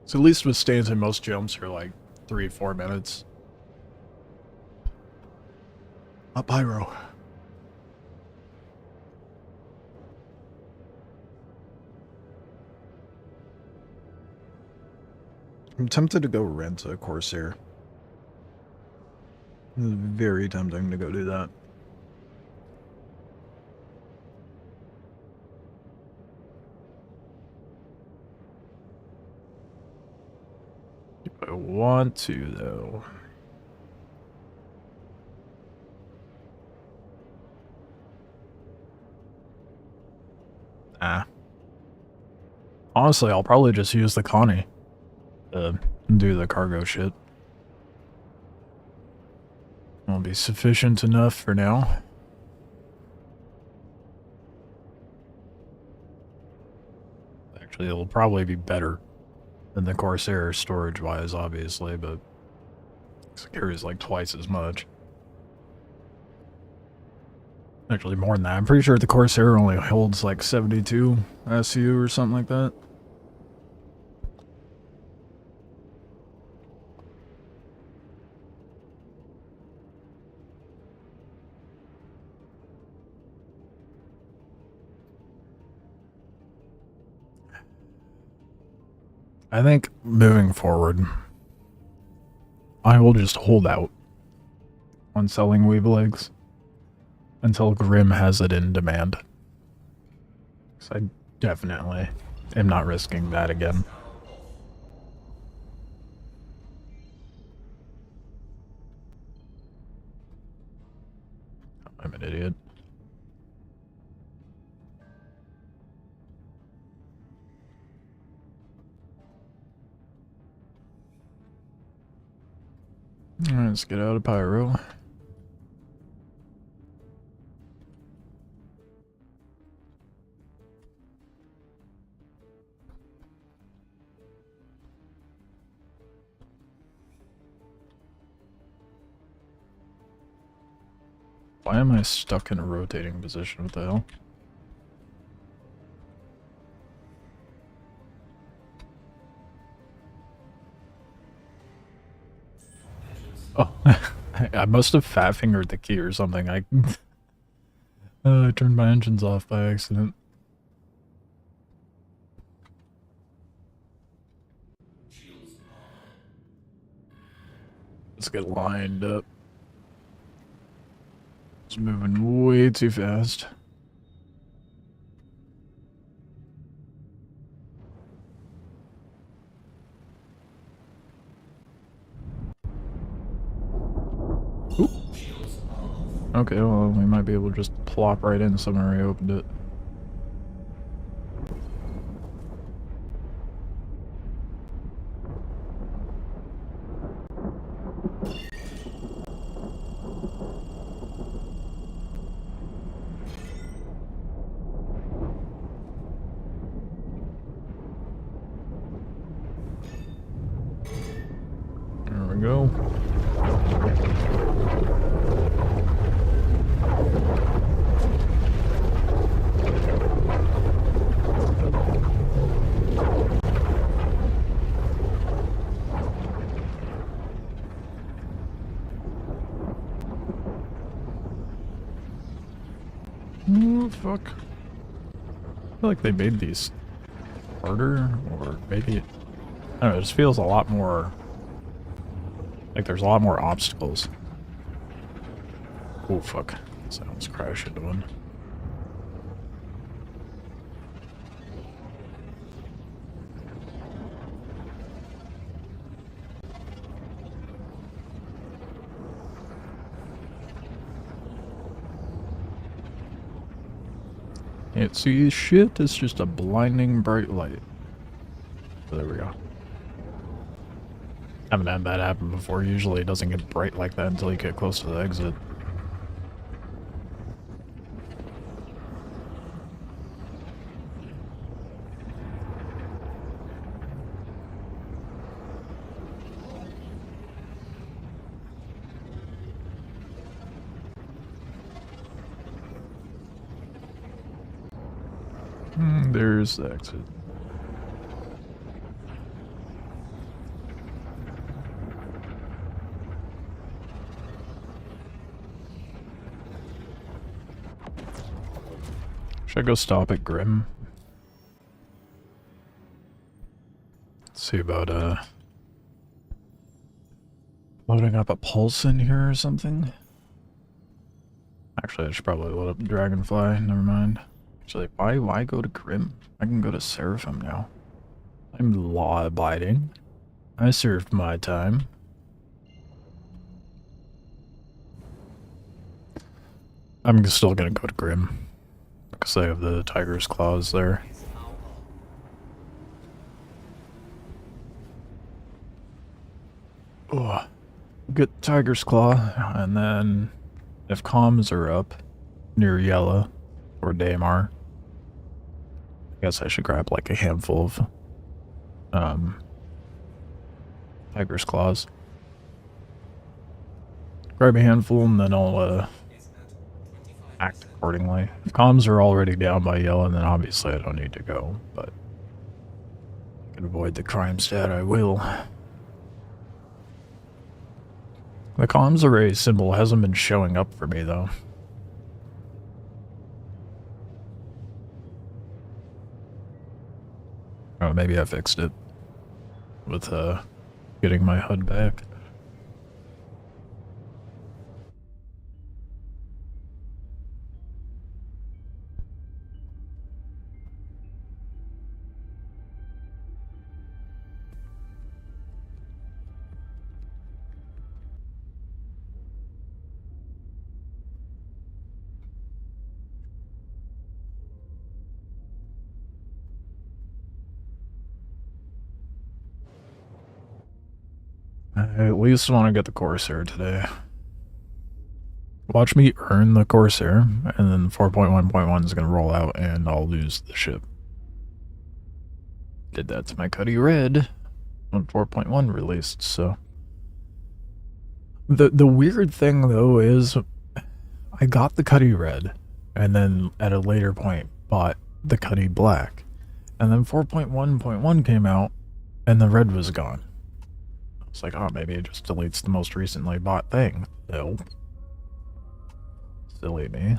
So at least with Stanton, most jumps are like 3-4 minutes. Not Pyro. I'm tempted to go rent a Corsair. It's very tempting to go do that. If I want to, though. Honestly, I'll probably just use the Connie to do the cargo shit. Will be sufficient enough for now. Actually, it'll probably be better than the Corsair storage-wise, obviously, but it carries like twice as much. Actually, more than that. I'm pretty sure the Corsair only holds like 72 SU or something like that. I think moving forward, I will just hold out on selling Weave Legs until Grim has it in demand. Because I definitely am not risking that again. I'm an idiot. Alright, let's get out of Pyro. Why am I stuck in a rotating position? What the hell? Oh, I must have fat fingered the key or something. I turned my engines off by accident. Let's get lined up. It's moving way too fast. Oop. Okay, well, we might be able to just plop right in somewhere I opened it. Oh, fuck. I feel like they made these harder, or maybe... I don't know, it just feels a lot more... like there's a lot more obstacles. Oh, fuck. Sounds crash into one. Can't see shit, it's just a blinding bright light. So there we go. Haven't had that happen before. Usually it doesn't get bright like that until you get close to the exit. There's the exit. Should I go stop at Grim? Let's see about loading up a pulse in here or something. Actually, I should probably load up Dragonfly. Never mind. Actually, why go to Grim? I can go to Seraphim now. I'm law-abiding. I served my time. I'm still gonna go to Grim. Because they have the Tiger's Claws there. Oh, get Tiger's Claw, and then if comms are up near Yella or Daymar, I guess I should grab like a handful of Tiger's Claws. Grab a handful and then I'll act accordingly. If comms are already down by Yella, then obviously I don't need to go, but I can avoid the crime stat, I will. The comms array symbol hasn't been showing up for me, though. Oh, maybe I fixed it with getting my HUD back. I at least want to get the Corsair today. Watch me earn the Corsair, and then 4.1.1 is going to roll out, and I'll lose the ship. Did that to my Cuddy Red when 4.1 released, so... The weird thing, though, is I got the Cuddy Red, and then at a later point bought the Cuddy Black, and then 4.1.1 came out, and the red was gone. It's like, oh, maybe it just deletes the most recently bought thing. Nope. Silly me.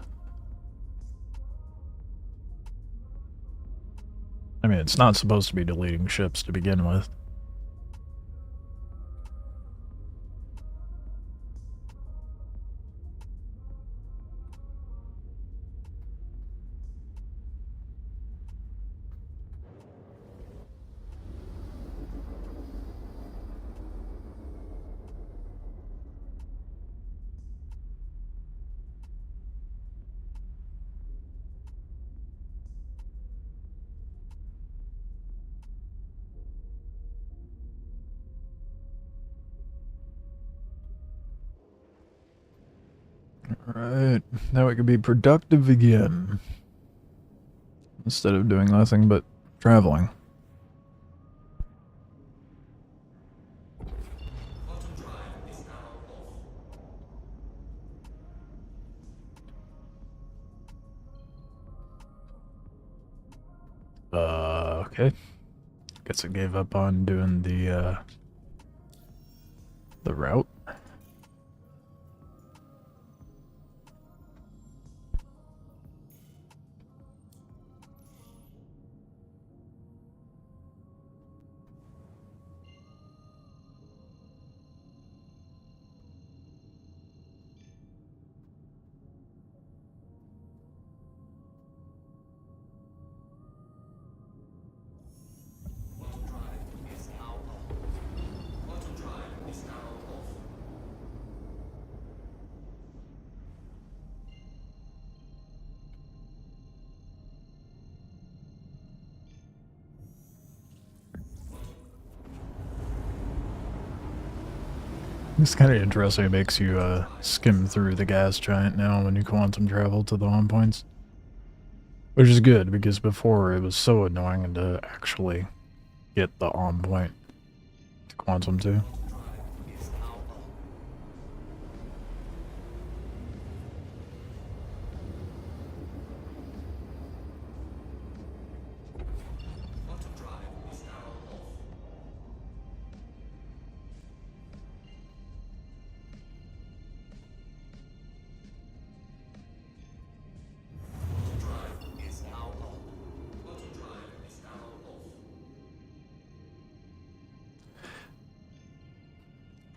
I mean, it's not supposed to be deleting ships to begin with. Alright, now we can be productive again. Instead of doing nothing but traveling. Okay. Guess I gave up on doing the route. It's kind of interesting. It makes you skim through the gas giant now when you quantum travel to the on points. Which is good, because before it was so annoying to actually get the on point to quantum to.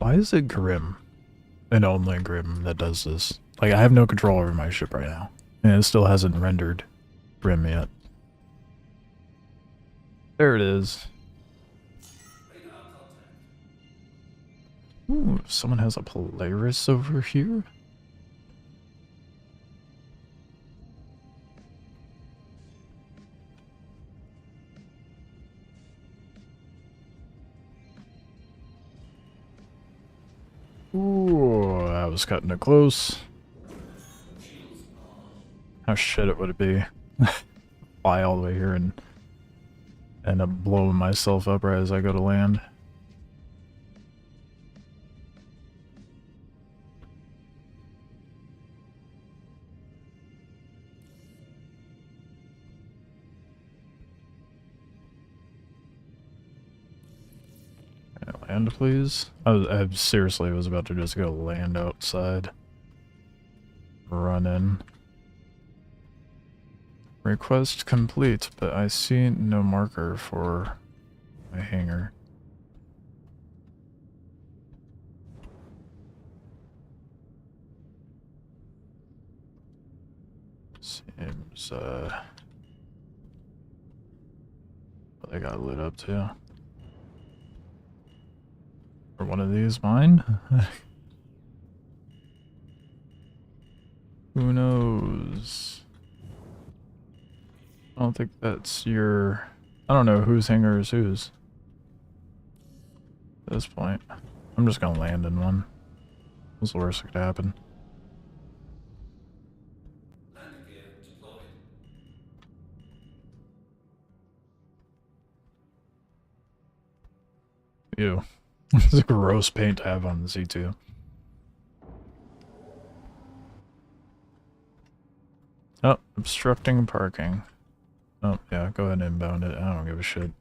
Why is it Grim, and only Grim, that does this? Like, I have no control over my ship right now, and it still hasn't rendered Grim yet. There it is. Ooh, someone has a Polaris over here? Ooh, that was cutting it close. How shit it would it be? Fly all the way here and end up blowing myself up right as I go to land. Land, please. I seriously was about to just go land outside. Run in. Request complete, but I see no marker for my hangar. Seems, well, they got lit up too. Or one of these mine? Who knows? I don't think that's your... I don't know whose hangar is whose. At this point. I'm just gonna land in one. What's the worst that could happen? Ew. It's a gross paint to have on the C2. Oh, obstructing parking. Oh, yeah, go ahead and inbound it. I don't give a shit.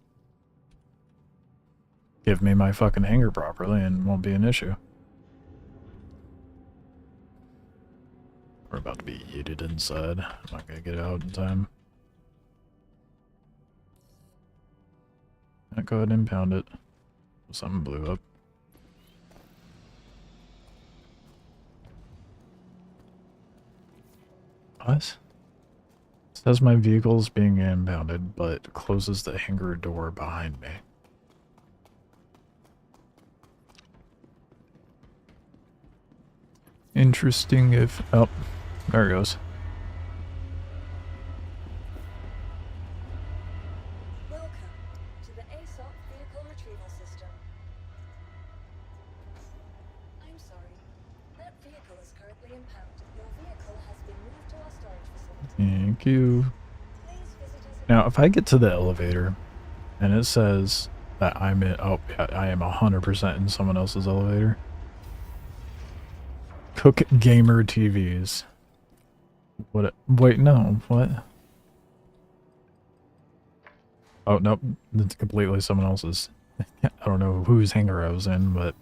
Give me my fucking hangar properly and it won't be an issue. We're about to be yeeted inside. I'm not gonna get out in time. Yeah, go ahead and impound it. Something blew up. What? It says my vehicle is being impounded, but closes the hangar door behind me. Interesting if... Oh, there it goes. Welcome to the ASOP vehicle retrieval system. I'm sorry. That vehicle is currently impounded. Your vehicle has been moved to our storage facility. Thank you. Please visit us at Now, if I get to the elevator, and it says that I'm in... Oh, yeah, I am 100% in someone else's elevator. Cook Gamer TVs. What? Wait, no. What? Oh, nope. It's completely someone else's. I don't know whose hangar I was in, but...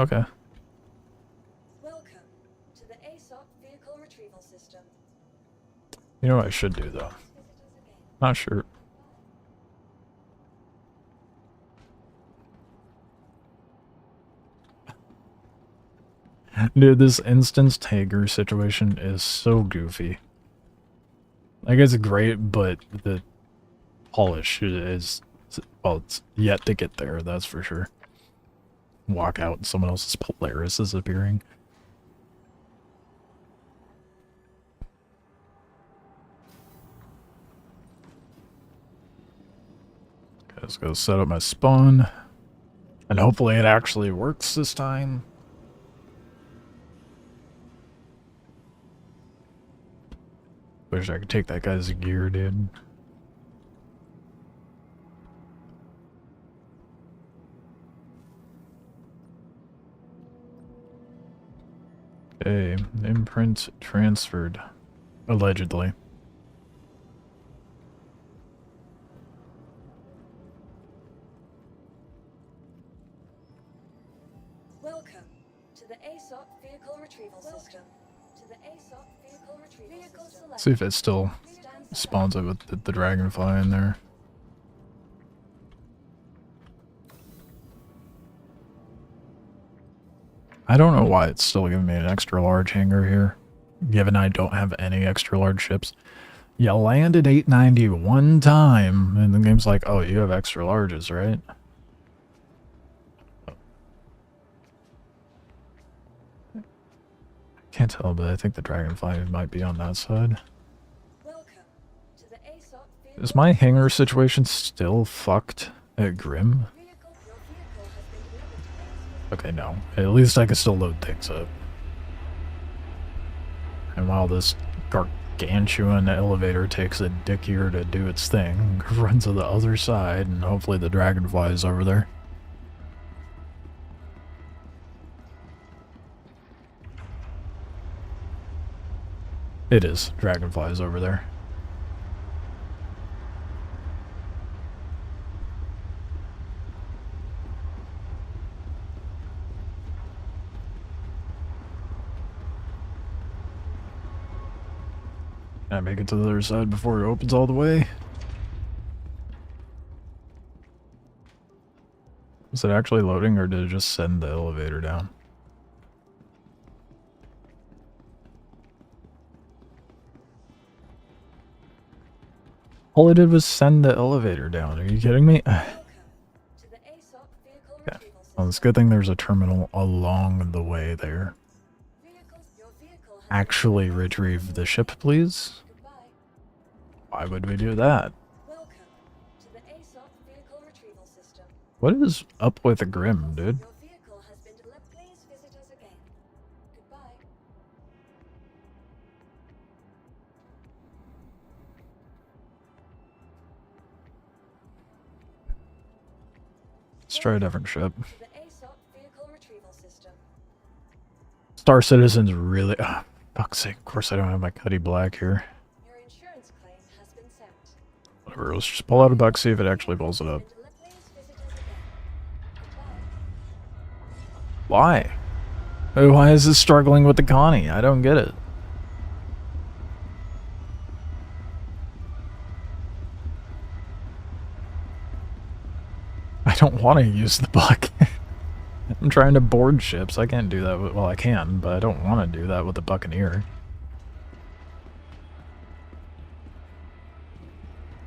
Okay. Welcome to the ASOP vehicle retrieval system. You know what I should do, though? Visit us again. Not sure. Dude, this instance Tiger situation is so goofy. Like, it's great, but the polish is... Well, it's yet to get there, that's for sure. Walk out and someone else's Polaris is appearing. Let's go set up my spawn. And hopefully it actually works this time. Wish I could take that guy's gear, dude. Okay, imprint transferred. Allegedly. Welcome to the ASOP vehicle retrieval system. To the ASOP vehicle retrieval system. See if it still spawns it with the dragonfly in there. I don't know why it's still giving me an extra large hangar here, given I don't have any extra large ships. You landed 890 one time, and the game's like, oh, you have extra larges, right? Can't tell, but I think the dragonfly might be on that side. Welcome to the ASOP vehicle Is my hangar situation still fucked at Grim? vehicle. Your vehicle has been delivered to ASOP. Okay, no. At least I can still load things up. And while this gargantuan elevator takes a dick year to do its thing, run to the other side, and hopefully the dragonfly is over there. It is. Dragonfly is over there. Can I make it to the other side before it opens all the way? Is it actually loading, or did it just send the elevator down? All it did was send the elevator down. Are you kidding me? Welcome to the ASOP vehicle Yeah. retrieval system. Well, it's a good thing there's a terminal along the way there. Your vehicle has Actually retrieve the ship, please. Goodbye. Why would we do that? Welcome to the ASOP vehicle retrieval system. What is up with the Grim, dude? Your vehicle has been delivered. Please visit us again. Goodbye. Let's try a different ship. To the ASOP vehicle retrieval system. Star Citizen's really... Ah, fuck's sake. Of course I don't have my Cuddy Black here. Your insurance claim has been sent. Whatever, let's just pull out a buck, see if it actually pulls it up. Please visit us again. Goodbye. Why? Why is this struggling with the Connie? I don't get it. I don't want to use the buck. I'm trying to board ships. I can't do that with, well, I can, but I don't want to do that with the Buccaneer.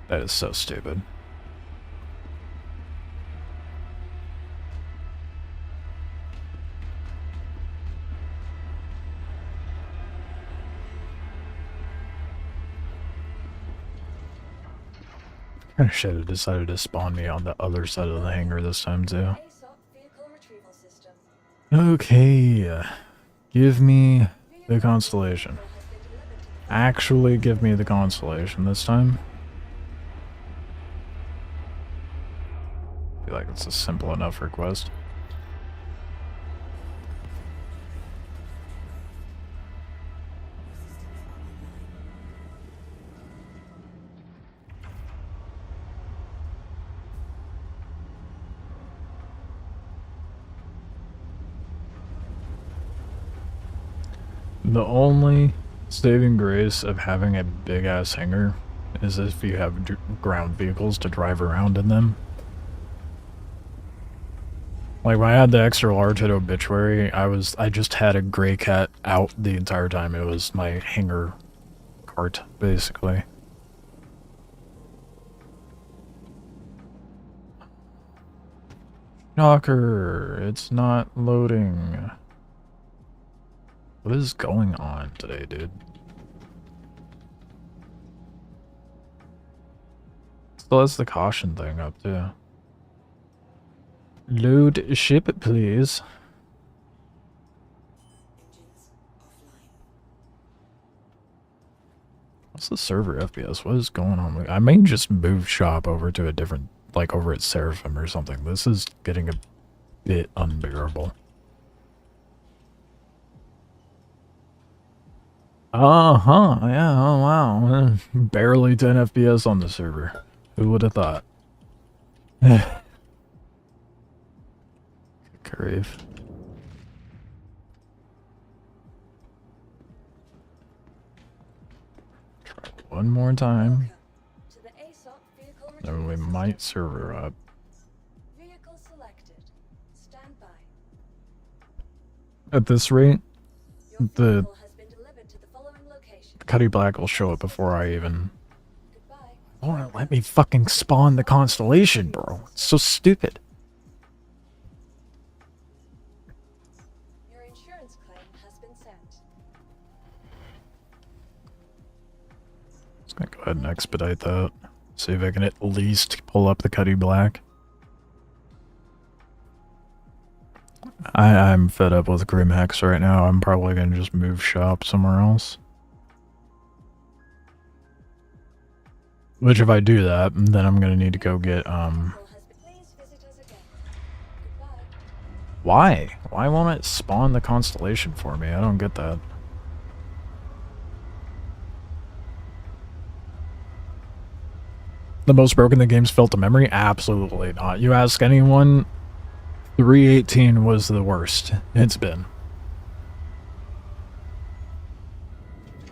That is so stupid. I should have decided to spawn me on the other side of the hangar this time too. ASOP vehicle retrieval system. Okay, give me the Constellation. Actually give me the Constellation this time. I feel like it's a simple enough request. The only saving grace of having a big ass hangar is if you have ground vehicles to drive around in them. Like when I had the extra large at Obituary, I just had a gray cat out the entire time. It was my hangar cart, basically. Knocker, it's not loading. What is going on today, dude? Still has the caution thing up, too. Load ship, please. What's the server FPS? What is going on? I may just move shop over to a different, like over at Seraphim or something. This is getting a bit unbearable. Uh-huh, yeah, oh wow. Barely 10 FPS on the server. Who would have thought? Crave. Try one more time. To the ASOP vehicle Then we retrieval might system. server up. Vehicle selected. Stand by. At this rate, Your the vehicle has been delivered to the following location. Cuddy Black will show up before I even... Goodbye. Lord, let me fucking spawn the constellation, bro. It's so stupid. Your insurance claim has been sent. Just gonna go ahead and expedite that. See if I can at least pull up the Cuddy Black. I'm fed up with Grim Hex right now. I'm probably gonna just move shop somewhere else. Which if I do that, then I'm gonna need to go get, Please visit us again. Goodbye. Why? Why won't it spawn the constellation for me? I don't get that. The most broken the game's felt to memory? Absolutely not. You ask anyone, 3.18 was the worst it's been.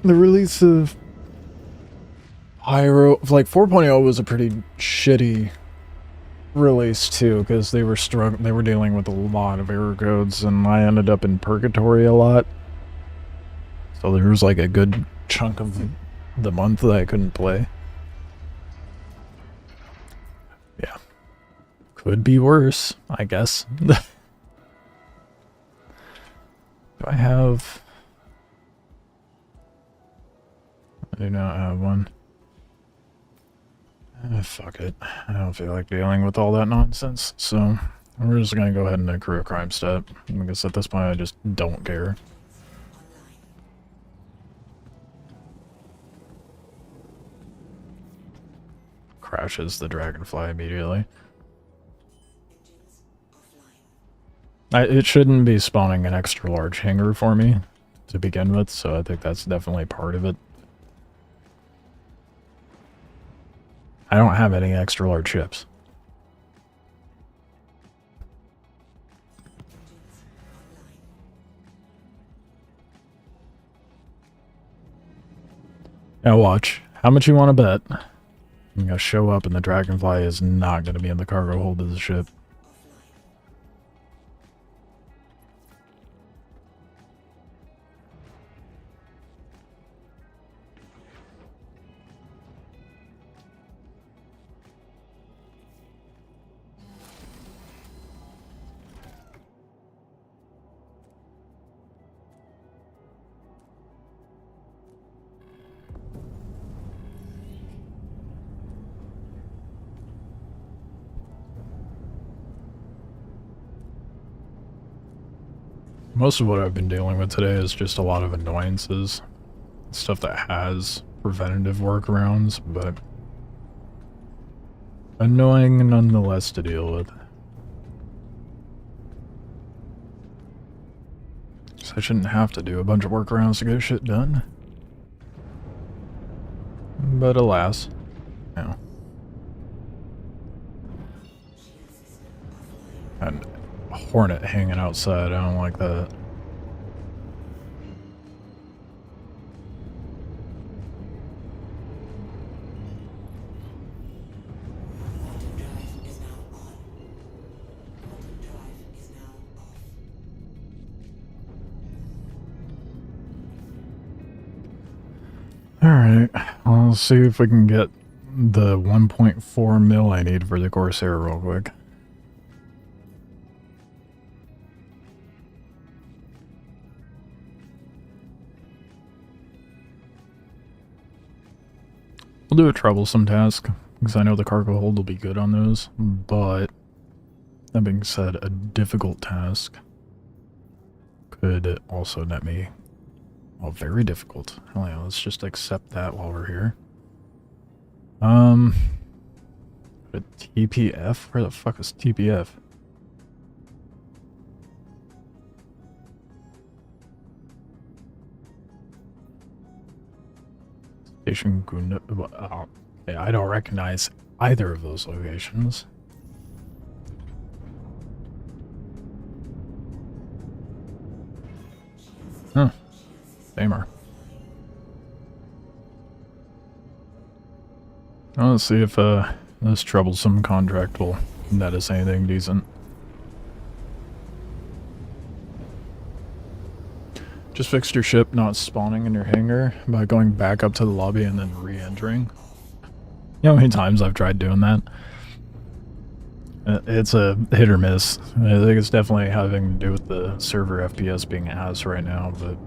The release of Pyro, like 4.0 was a pretty shitty release too, because they were dealing with a lot of error codes, and I ended up in purgatory a lot. So there was like a good chunk of the month that I couldn't play. Yeah. Could be worse, I guess. Do I have... I do not have one. Fuck it. I don't feel like dealing with all that nonsense, so we're just gonna go ahead and accrue a crime stat. I guess at this point I just don't care. Crashes the dragonfly immediately. It shouldn't be spawning an extra large hangar for me to begin with, so I think that's definitely part of it. I don't have any extra large ships. Now watch. How much you want to bet? I'm gonna show up and the dragonfly is not gonna be in the cargo hold of the ship. Most of what I've been dealing with today is just a lot of annoyances. Stuff that has preventative workarounds, but annoying nonetheless to deal with. So I shouldn't have to do a bunch of workarounds to get shit done. But alas, no. And a hornet hanging outside, I don't like that. Alright, well, let's see if we can get the 1.4 mil I need for the Corsair real quick. We'll do a troublesome task, because I know the cargo hold will be good on those, but That being said, a difficult task could also net me, well, very difficult. Hell yeah, let's just accept that while we're here. A TPF? Where the fuck is TPF? Station Gunda. Oh, okay, I don't recognize either of those locations. Huh. Damer. Well, let's see if this troublesome contract will net us anything decent. Just fixed your ship not spawning in your hangar by going back up to the lobby and then re-entering. You know how many times I've tried doing that? It's a hit or miss. I think it's definitely having to do with the server FPS being ass right now, but...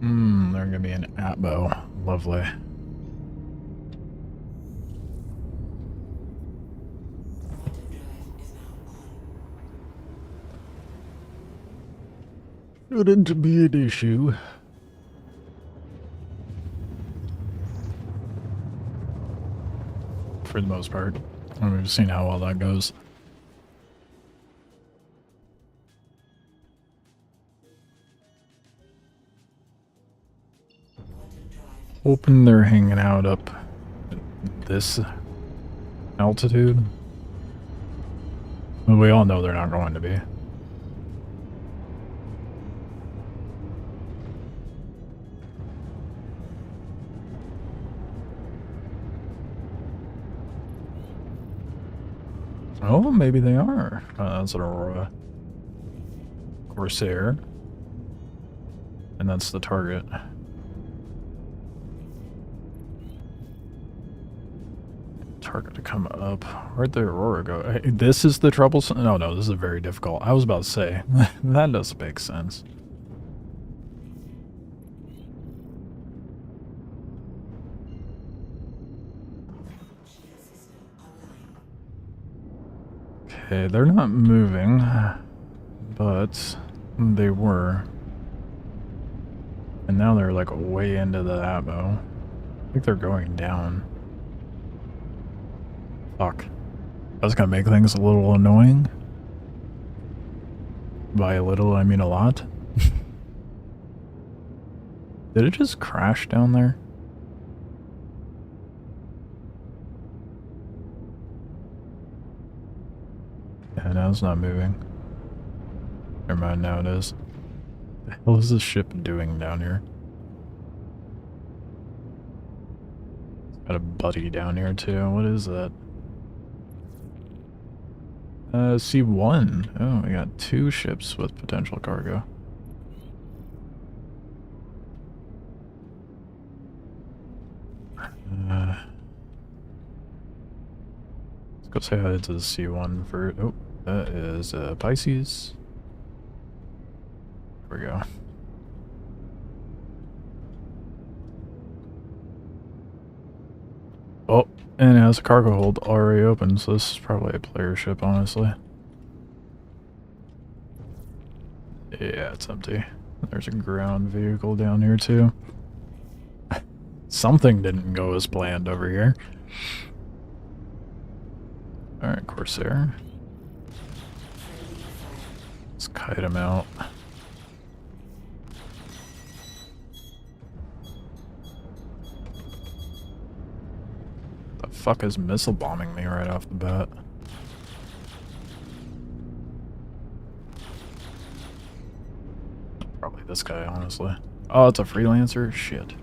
They're gonna be an Atbo. Lovely. Shouldn't be an issue. For the most part. We've seen how well that goes. Hoping they're hanging out up at this altitude. Well, we all know they're not going to be. Oh, maybe they are. That's an Aurora. Corsair. And that's the target. Target to come up. Where'd the Aurora go? Hey, this is the troublesome... No, this is very difficult. I was about to say. That doesn't make sense. Okay, they're not moving, but they were. And now they're like way into the Atmo. I think they're going down. Fuck. That's gonna make things a little annoying. By a little, I mean a lot. Did it just crash down there? Yeah, now it's not moving. Never mind, now it is. What the hell is this ship doing down here? Got a buddy down here too. What is that? C1. Oh, we got 2 ships with potential cargo. Let's go say hi to the C1 for... Oh, that is Pisces. There we go. Oh, and it has a cargo hold already open, so this is probably a player ship, honestly. Yeah, it's empty. There's a ground vehicle down here, too. Something didn't go as planned over here. Alright, Corsair. Let's kite him out. The fuck is missile bombing me right off the bat? Probably this guy, honestly. Oh, it's a freelancer? Shit.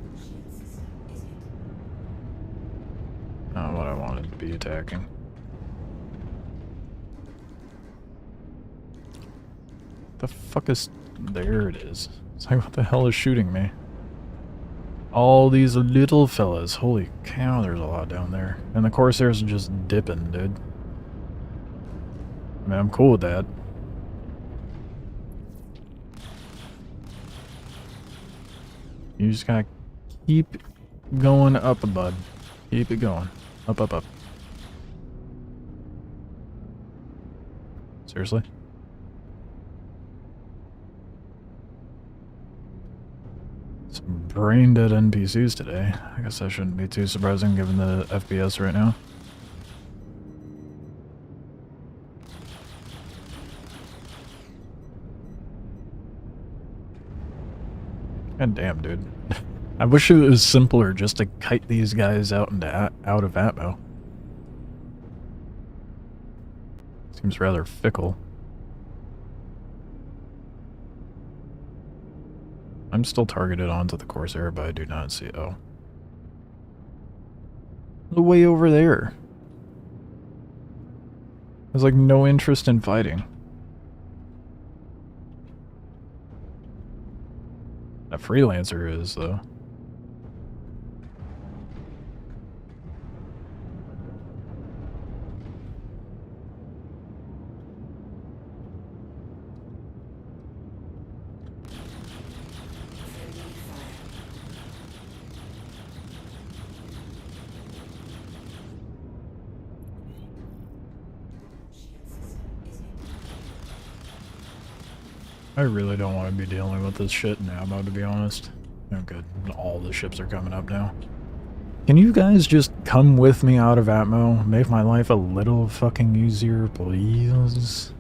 Not what I wanted to be attacking. The fuck is... There it is. It's like, what the hell is shooting me? All these little fellas. Holy cow, there's a lot down there. And the Corsairs are just dipping, dude. I mean, I'm cool with that. You just gotta keep going up, bud. Keep it going. Up, up, up. Seriously? Some brain dead NPCs today. I guess that shouldn't be too surprising given the FPS right now. God damn, dude. I wish it was simpler just to kite these guys out into out of Atmo. Seems rather fickle. I'm still targeted onto the Corsair, but I do not see... Oh. Way over there. There's like no interest in fighting. A freelancer is, though. I really don't want to be dealing with this shit in ammo, to be honest. Oh good, all the ships are coming up now. Can you guys just come with me out of Atmo? Make my life a little fucking easier, please?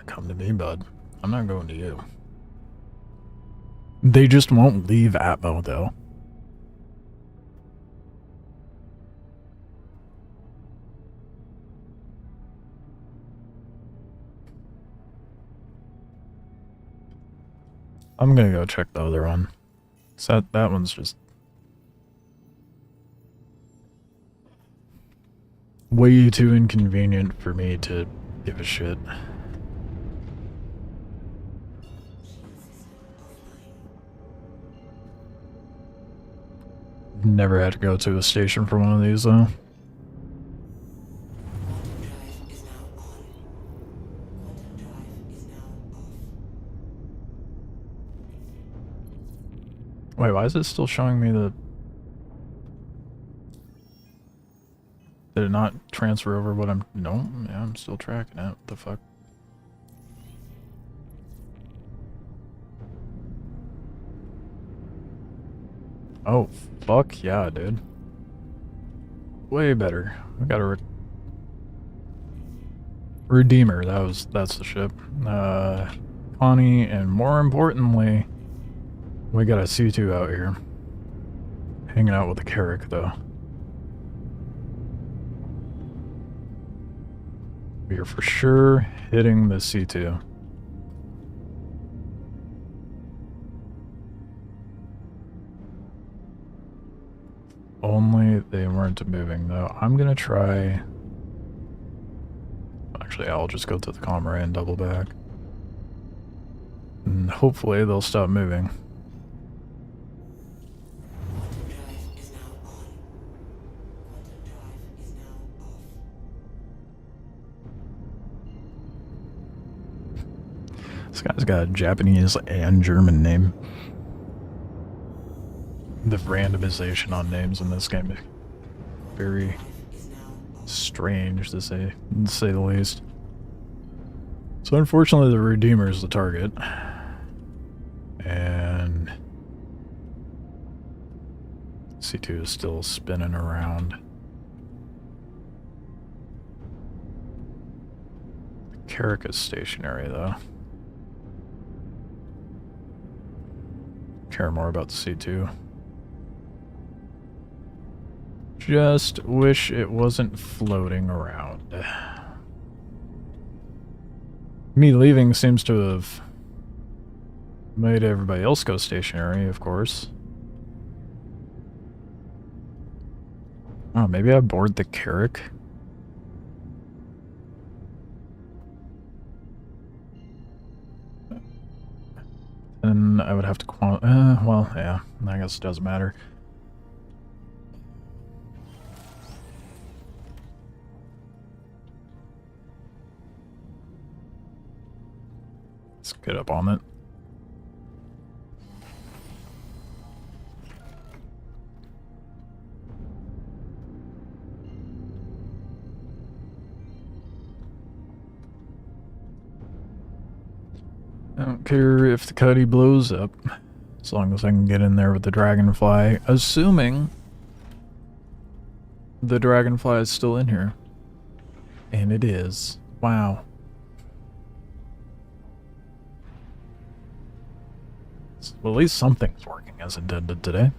Come to me, bud. I'm not going to you. They just won't leave Atmo, though. I'm gonna go check the other one. So that one's just way too inconvenient for me to give a shit. Never had to go to a station for one of these, though. Wait, why is it still showing me the... Did it not transfer over what I'm... No, yeah, I'm still tracking it. What the fuck? Oh, fuck yeah, dude. Way better. We got a Redeemer. That's the ship. Connie, and more importantly, we got a C2 out here. Hanging out with the Carrick, though. We are for sure hitting the C2. Only they weren't moving, though. I'm gonna try... Actually, I'll just go to the Comrade and double back. And hopefully they'll stop moving. This guy's got a Japanese and German name. The randomization on names in this game is very strange, to say the least. So unfortunately the Redeemer is the target. And C2 is still spinning around. Carrick is stationary, though. Care more about the C2. Just wish it wasn't floating around. Me leaving seems to have made everybody else go stationary, of course. Oh, maybe I board the Carrick? Then I would have to well, yeah, I guess it doesn't matter. Let's get up on it. I don't care if the cuddy blows up, as long as I can get in there with the dragonfly, assuming the dragonfly is still in here. And it is. Wow. Well, at least something's working as it did today.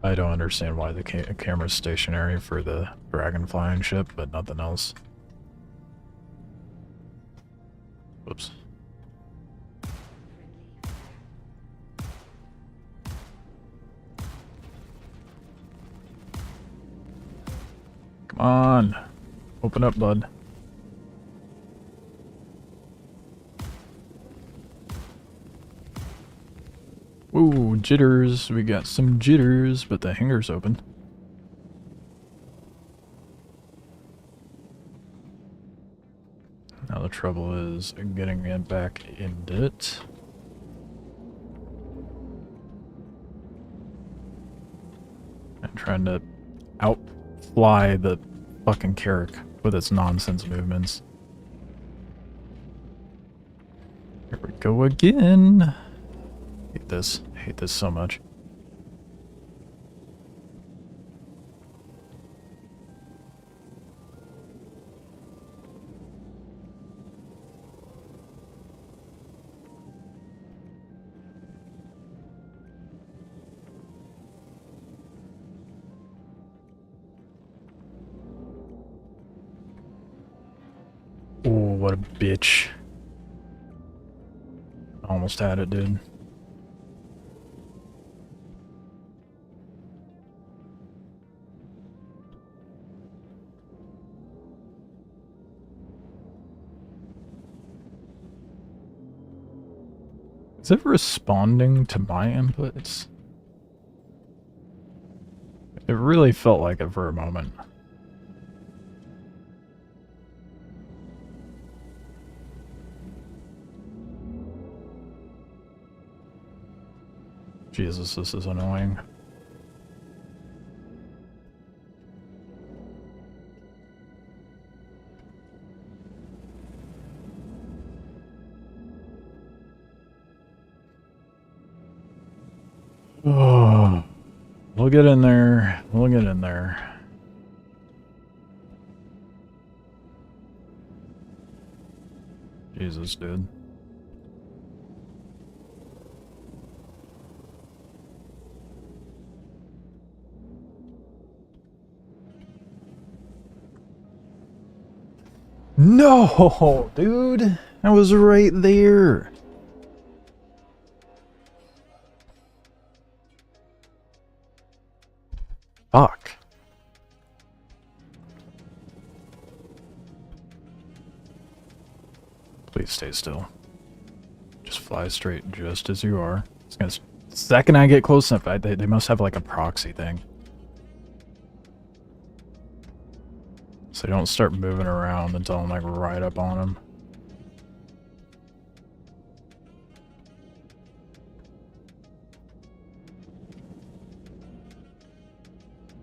I don't understand why the camera's stationary for the dragonfly and ship, but nothing else. Whoops. Come on. Open up, bud. Ooh, jitters. We got some jitters, but the hangar's open. Now the trouble is getting it back into it. And trying to outfly the fucking Carrick with its nonsense movements. Here we go again. Hate this. Hate this so much. Oh, what a bitch. Almost had it, dude. Is it responding to my inputs? It really felt like it for a moment. Jesus, this is annoying. Oh, we'll get in there. We'll get in there. Jesus, dude. No, dude. I was right there. Fuck. Please stay still. Just fly straight just as you are. It's gonna, the second I get close enough, they must have like a proxy thing. So don't start moving around until I'm like right up on them.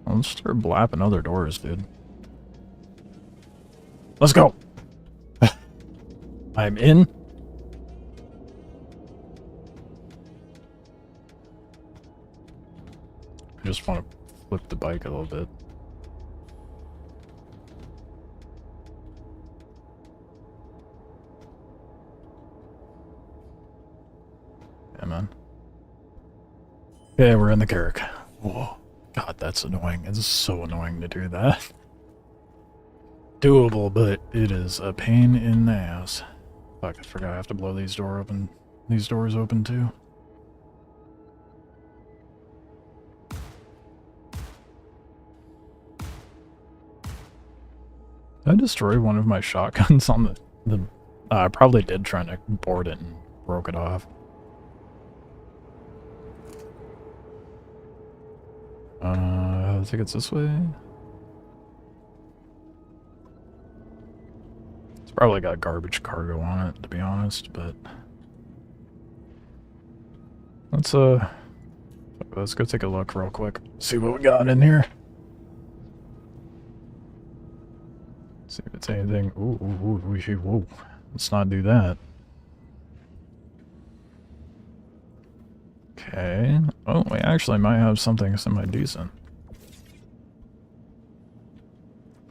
Let's start blapping other doors, dude. Let's go! I'm in. I just want to flip the bike a little bit. Yeah, man. Yeah, we're in the Carrick. Whoa. God, that's annoying. It's so annoying to do that. Doable, but it is a pain in the ass. Fuck, I forgot I have to blow these doors open too. Did I destroy one of my shotguns on the I probably did, trying to board it and broke it off. Tickets this way. It's probably got garbage cargo on it, to be honest, but let's go take a look real quick. See what we got in here. See if it's anything. Whoa. Let's not do that. Okay. Oh, we actually might have something semi-decent.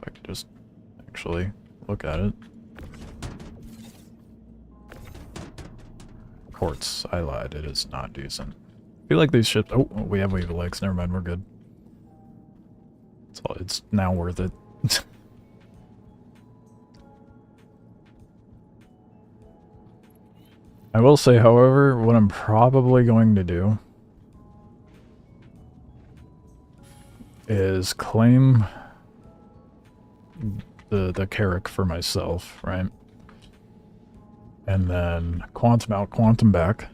If I could just actually look at it. Quartz, I lied. It is not decent. I feel like these ships... Oh, we have wave legs. Never mind, we're good. It's now worth it. I will say, however, what I'm probably going to do is claim the Carrack for myself, right? And then quantum out, quantum back.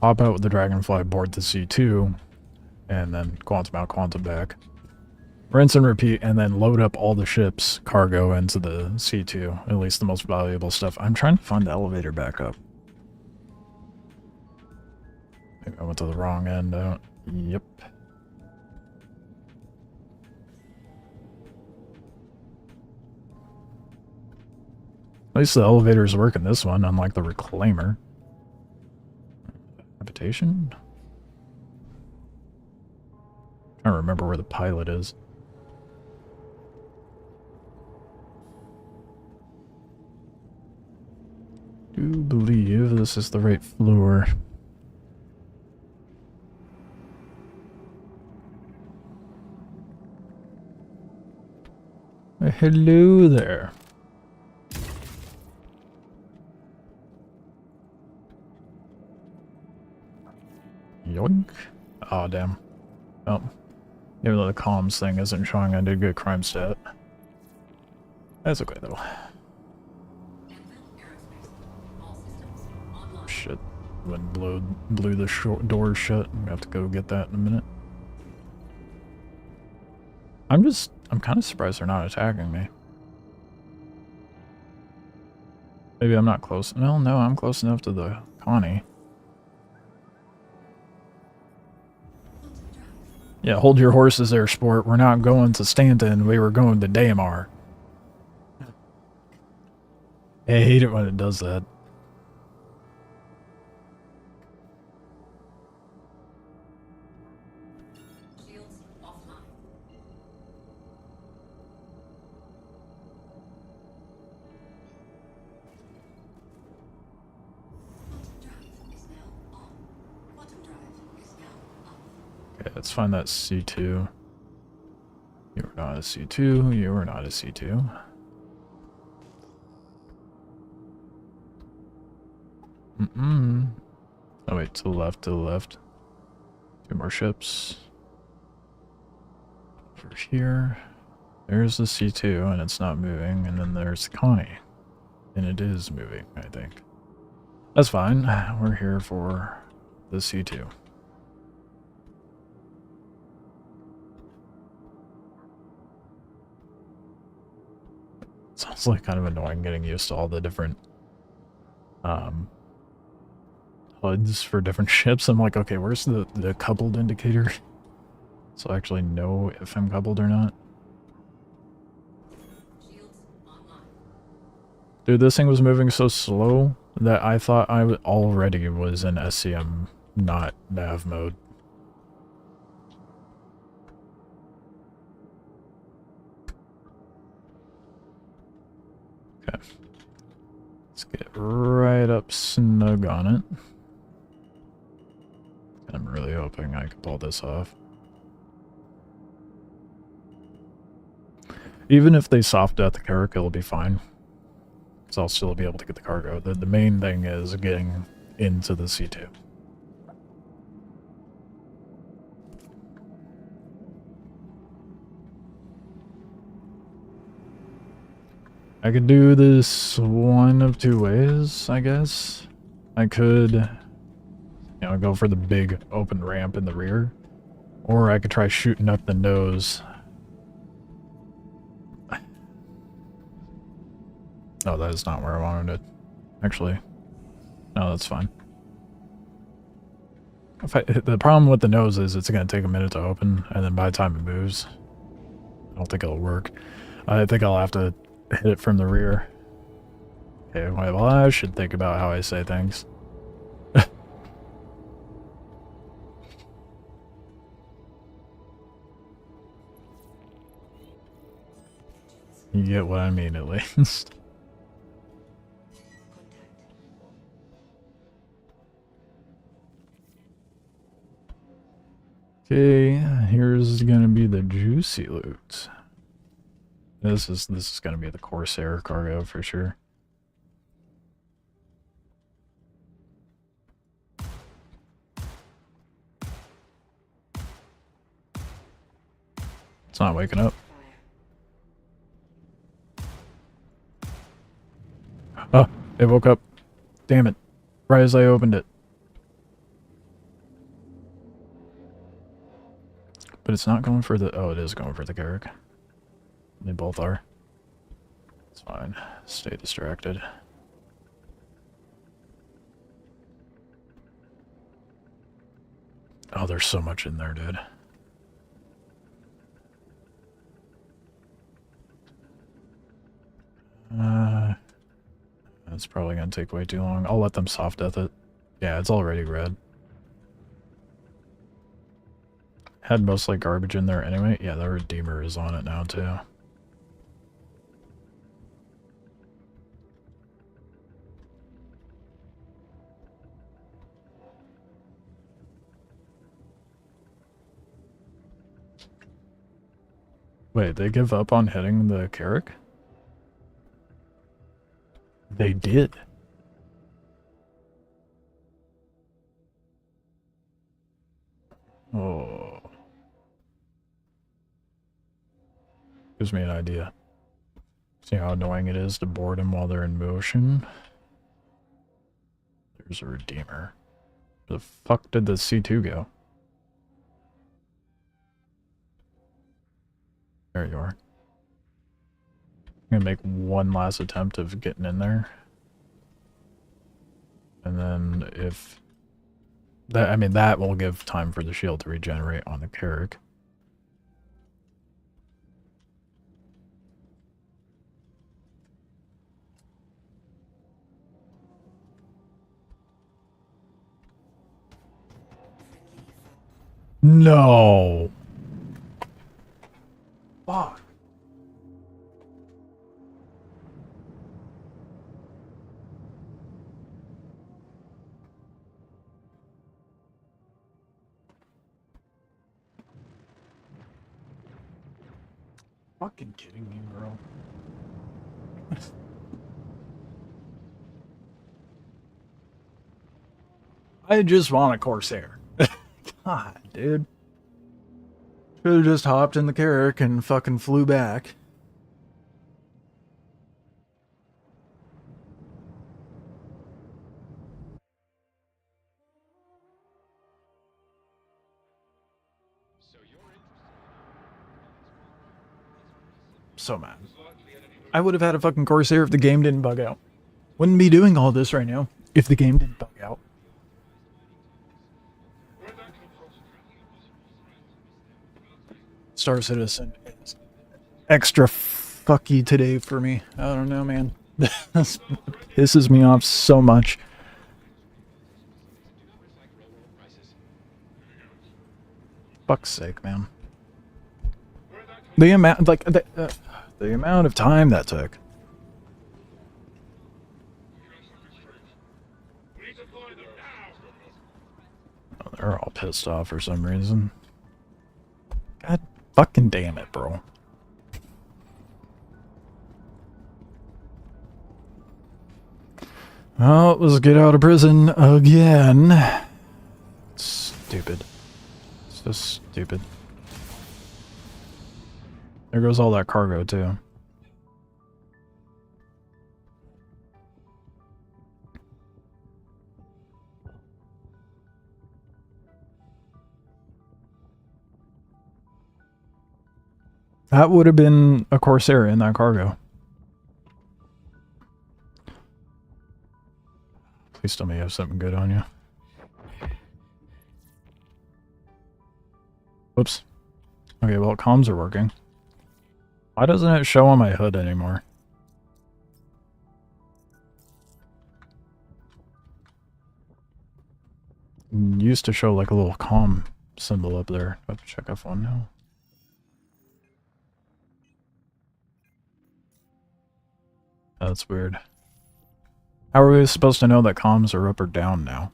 Hop out with the Dragonfly, board the C2, and then quantum out, quantum back. Rinse and repeat, and then load up all the ship's cargo into the C2, at least the most valuable stuff. I'm trying to find the elevator back up. Maybe I went to the wrong end. Yep. At least the elevators work in this one, unlike the Reclaimer. Habitation? I don't remember where the pilot is. Do believe this is the right floor. Hello there. Yoink. Oh, damn. Oh. Even though the comms thing isn't showing I did good crime stat. That's okay, though. Shit. Wind blew the door shut. I'm gonna have to go get that in a minute. I'm kind of surprised they're not attacking me. Maybe I'm not close. No, I'm close enough to the Connie. Yeah, hold your horses there, sport. We're not going to Stanton. We were going to Daymar. I hate it when it does that. Shields offline. Quantum drive is now on. Quantum drive is now off. Okay, let's find that C2. You are not a C2. You are not a C2. Oh wait, to the left, to the left. Two more ships. Over here. There's the C2, and it's not moving. And then there's the Connie. And it is moving, I think. That's fine. We're here for the C2. Sounds like kind of annoying getting used to all the different HUDs for different ships. I'm like, okay, where's the coupled indicator? So I actually know if I'm coupled or not. Shields online. Dude, this thing was moving so slow that I thought I already was in SCM, not nav mode. Okay. Let's get right up snug on it. I'm really hoping I can pull this off. Even if they soft death the Carrack, it'll be fine. Because I'll still be able to get the cargo. The main thing is getting into the C2. I could do this one of two ways, I guess. I could You know, go for the big open ramp in the rear. Or I could try shooting up the nose. No, that is not where I wanted it. Actually, no, that's fine. The problem with the nose is it's going to take a minute to open, and then by the time it moves, I don't think it'll work. I think I'll have to hit it from the rear. Okay, well, I should think about how I say things. You get what I mean, at least. Okay, here's gonna be the juicy loot. This is gonna be the Corsair cargo for sure. It's not waking up. Oh, it woke up. Damn it. Right as I opened it. But it's not going for the... Oh, it is going for the Carrick. They both are. It's fine. Stay distracted. Oh, there's so much in there, dude. That's probably gonna take way too long. I'll let them soft death it. Yeah, it's already red. Had mostly garbage in there anyway. Yeah, the Redeemer is on it now too. Wait, they give up on hitting the Carrick? They did. Oh. Gives me an idea. See how annoying it is to board them while they're in motion? There's a Redeemer. Where the fuck did the C2 go? There you are. I'm gonna make one last attempt of getting in there. And then if... that, I mean, that will give time for the shield to regenerate on the Carrick. No! Fuck. Fucking kidding me, bro. I just want a Corsair. God, dude. Should have just hopped in the Carrick and fucking flew back. So mad. I would have had a fucking Corsair if the game didn't bug out. Wouldn't be doing all this right now if the game didn't bug out. Star Citizen is extra fucky today for me. I don't know, man. This pisses me off so much. Fuck's sake, man. The amount, like, the amount of time that took. Oh, they're all pissed off for some reason. God fucking damn it, bro. Well, let's get out of prison again. Stupid. So stupid. There goes all that cargo, too. That would have been a Corsair in that cargo. Please tell me you have something good on you. Whoops. Okay, well, comms are working. Why doesn't it show on my hood anymore? It used to show like a little comm symbol up there. I have to check F1 now. That's weird. How are we supposed to know that comms are up or down now?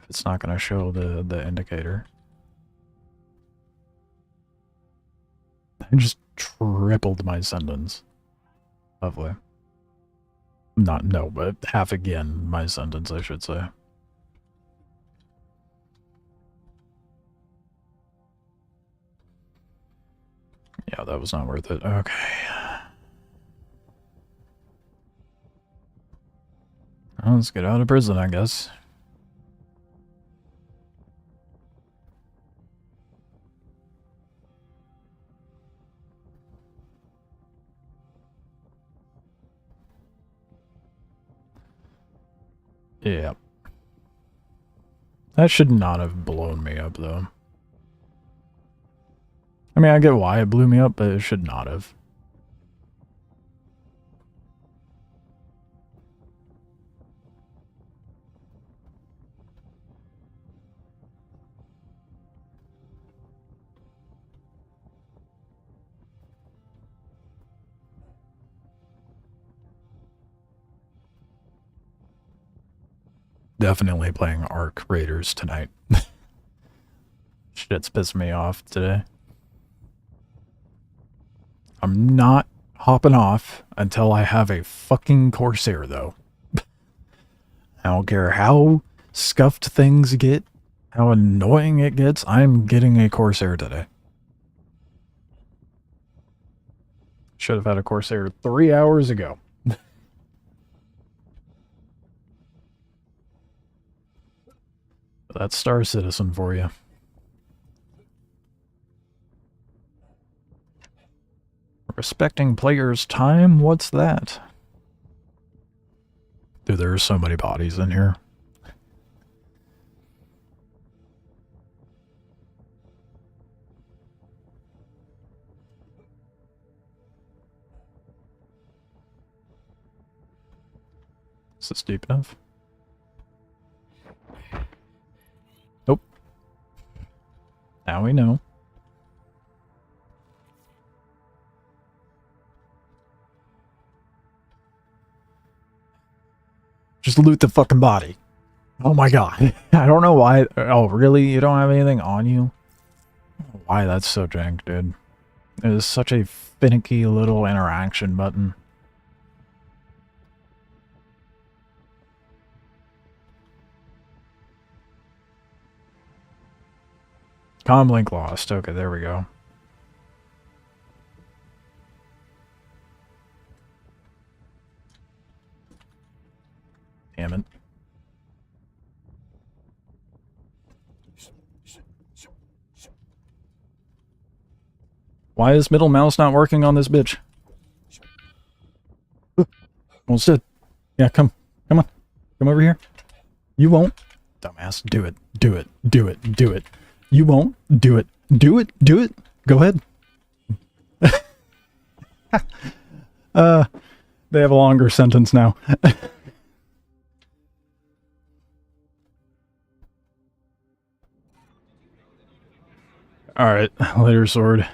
If it's not going to show the indicator. I just tripled my sentence. Lovely. Not no, but half again my sentence, I should say. Yeah, that was not worth it. Okay. Well, let's get out of prison, I guess. Yeah. That should not have blown me up, though. I mean, I get why it blew me up, but it should not have. Definitely playing Ark Raiders tonight. Shit's pissed me off today. I'm not hopping off until I have a fucking Corsair, though. I don't care how scuffed things get, how annoying it gets, I'm getting a Corsair today. Should have had a Corsair 3 hours ago. That's Star Citizen for you. Respecting players' time? What's that? Dude, there are so many bodies in here. Is this deep enough? Nope. Now we know. Just loot the fucking body. Oh my god. I don't know why. Oh, really? You don't have anything on you? Why that's so jank, dude. It is such a finicky little interaction button. Comlink lost. Okay, there we go. Damn it. Why is middle mouse not working on this bitch? Almost did. Yeah, come. Come on. Come over here. You won't. Dumbass. Do it. Do it. Do it. Do it. You won't. Do it. Do it. Do it. Go ahead. They have a longer sentence now. Alright, later, sword.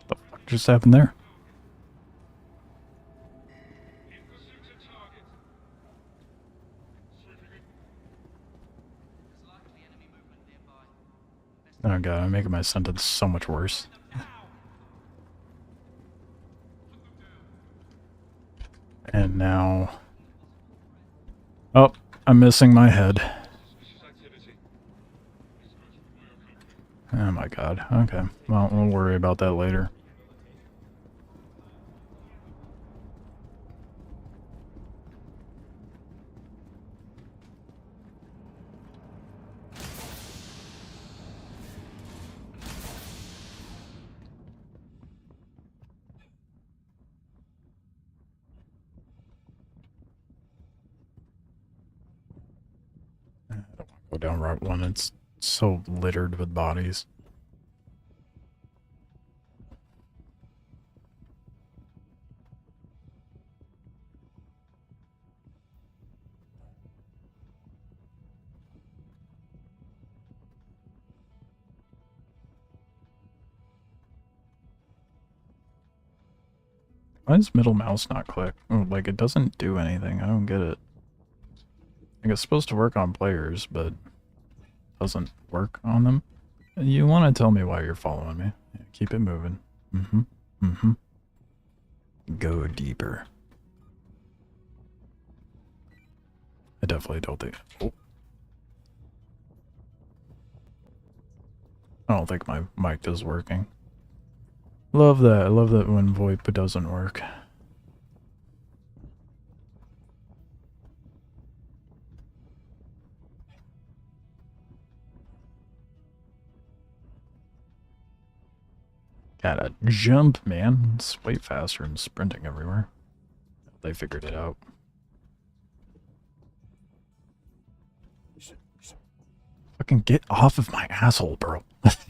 What the fuck just happened there? Oh god, I'm making my sentence so much worse. And now... Oh, I'm missing my head. Oh my god, okay. Well, we'll worry about that later. I don't want to go down Route 1, it's so littered with bodies. Why does middle mouse not click? Oh, like, it doesn't do anything. I don't get it. Like, it's supposed to work on players, but doesn't work on them. You want to tell me why you're following me. Yeah, keep it moving. Mm-hmm. Mm-hmm. Go deeper. I definitely don't think... Oh. I don't think my mic is working. Love that. I love that when VoIP doesn't work. Gotta jump, man. It's way faster than sprinting everywhere. They figured it out. Fucking get off of my asshole, bro.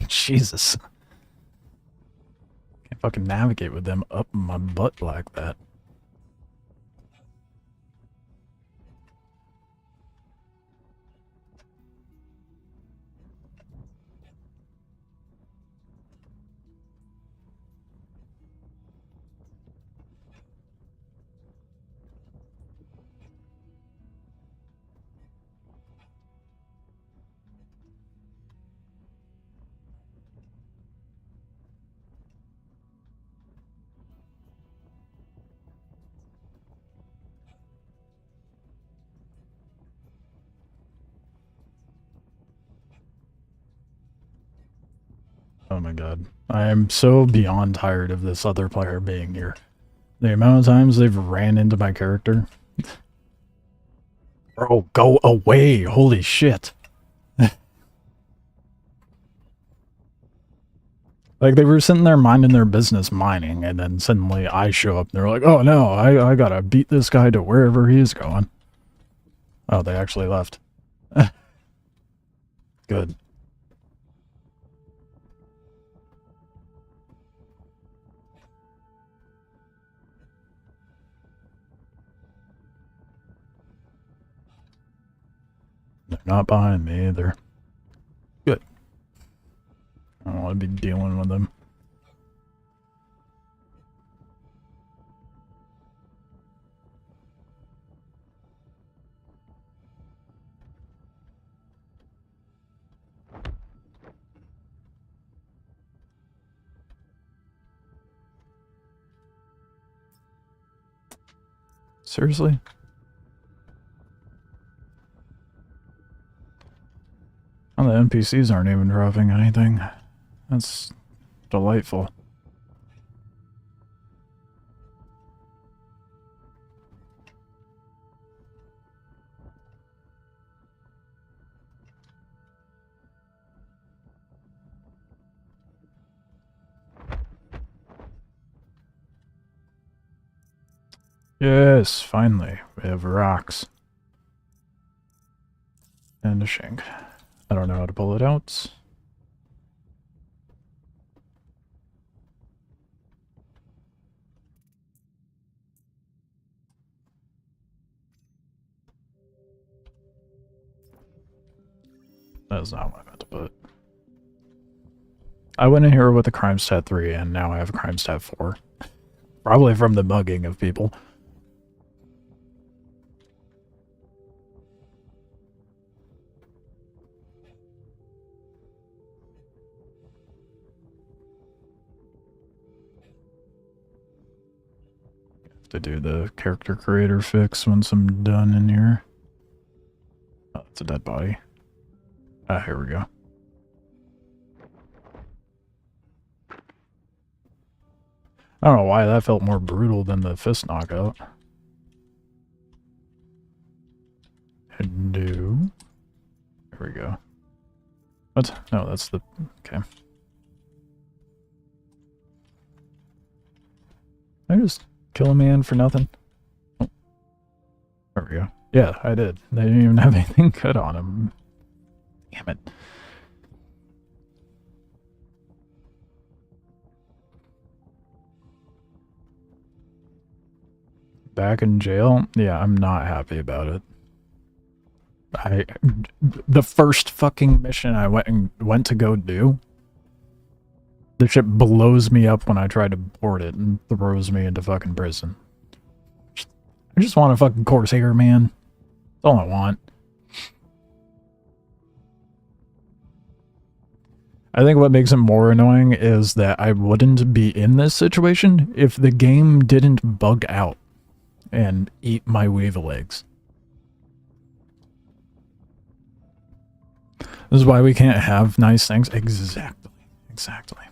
Jesus. Can't fucking navigate with them up my butt like that. Oh my god. I am so beyond tired of this other player being here. The amount of times they've ran into my character. Bro, go away! Holy shit. Like, they were sitting there minding their business mining, and then suddenly I show up and they're like, oh no, I gotta beat this guy to wherever he's going. Oh, they actually left. Good. They're not behind me either. Good. I don't want to be dealing with them. Seriously? Oh, the NPCs aren't even dropping anything. That's delightful. Yes, finally. We have rocks. And a shank. I don't know how to pull it out. That is not what I meant to put. I went in here with a crime stat 3 and now I have a crime stat 4. Probably from the mugging of people. to do the character creator fix once I'm done in here. Oh, it's a dead body. Ah, here we go. I don't know why that felt more brutal than the fist knockout. No. There we go. What? No, that's the... Okay. I just kill a man for nothing? Oh. There we go. Yeah, I did. They didn't even have anything good on him. Damn it. Back in jail? Yeah, I'm not happy about it. The first fucking mission I went to go do, the ship blows me up when I try to board it and throws me into fucking prison. I just want a fucking Corsair, man. That's all I want. I think what makes it more annoying is that I wouldn't be in this situation if the game didn't bug out and eat my weevil eggs. This is why we can't have nice things. Exactly. Exactly.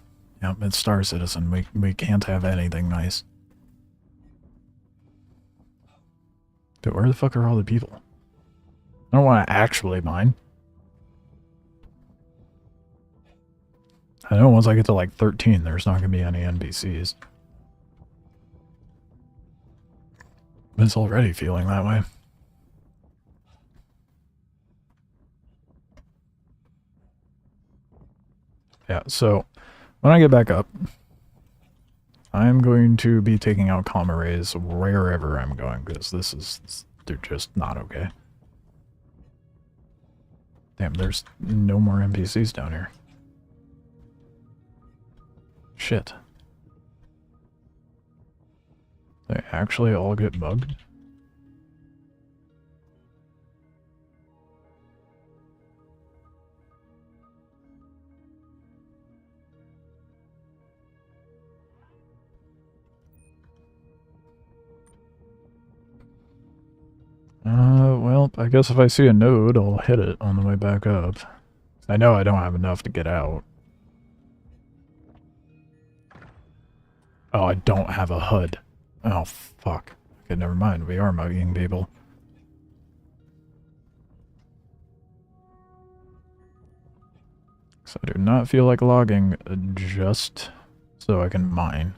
Yep, it's Star Citizen. We can't have anything nice. Dude, where the fuck are all the people? I don't want to actually mine. I know once I get to like 13, there's not going to be any NPCs. But it's already feeling that way. Yeah, so when I get back up, I'm going to be taking out comma rays wherever I'm going, because they're just not okay. Damn, there's no more NPCs down here. Shit. They actually all get bugged? Well, I guess if I see a node, I'll hit it on the way back up. I know I don't have enough to get out. Oh, I don't have a HUD. Oh, fuck. Okay, never mind. We are mugging people. So I do not feel like logging just so I can mine.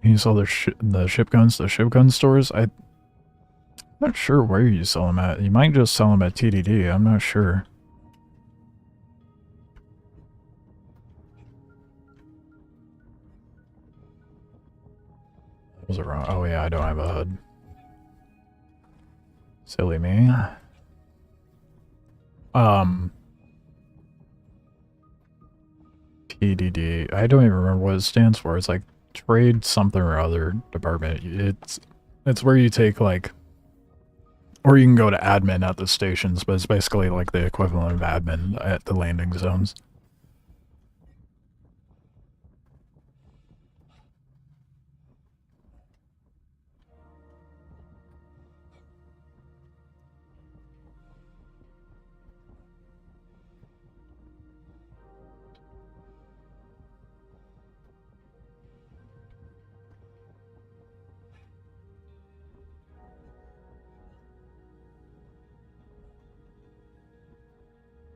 You sell the ship guns, the ship gun stores? I'm not sure where you sell them at. You might just sell them at TDD. I'm not sure. Was it wrong? Oh yeah, I don't have a HUD. Silly me. TDD. I don't even remember what it stands for. It's like trade something or other department. It's where you take like, or you can go to admin at the stations, but it's basically like the equivalent of admin at the landing zones.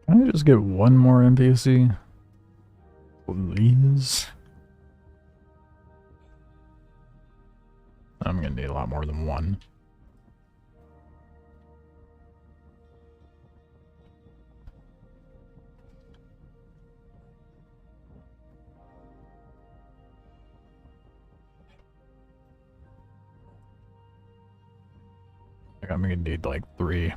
Can I just get one more NPC? Please? I'm gonna need a lot more than one. Like, I'm gonna need like 3.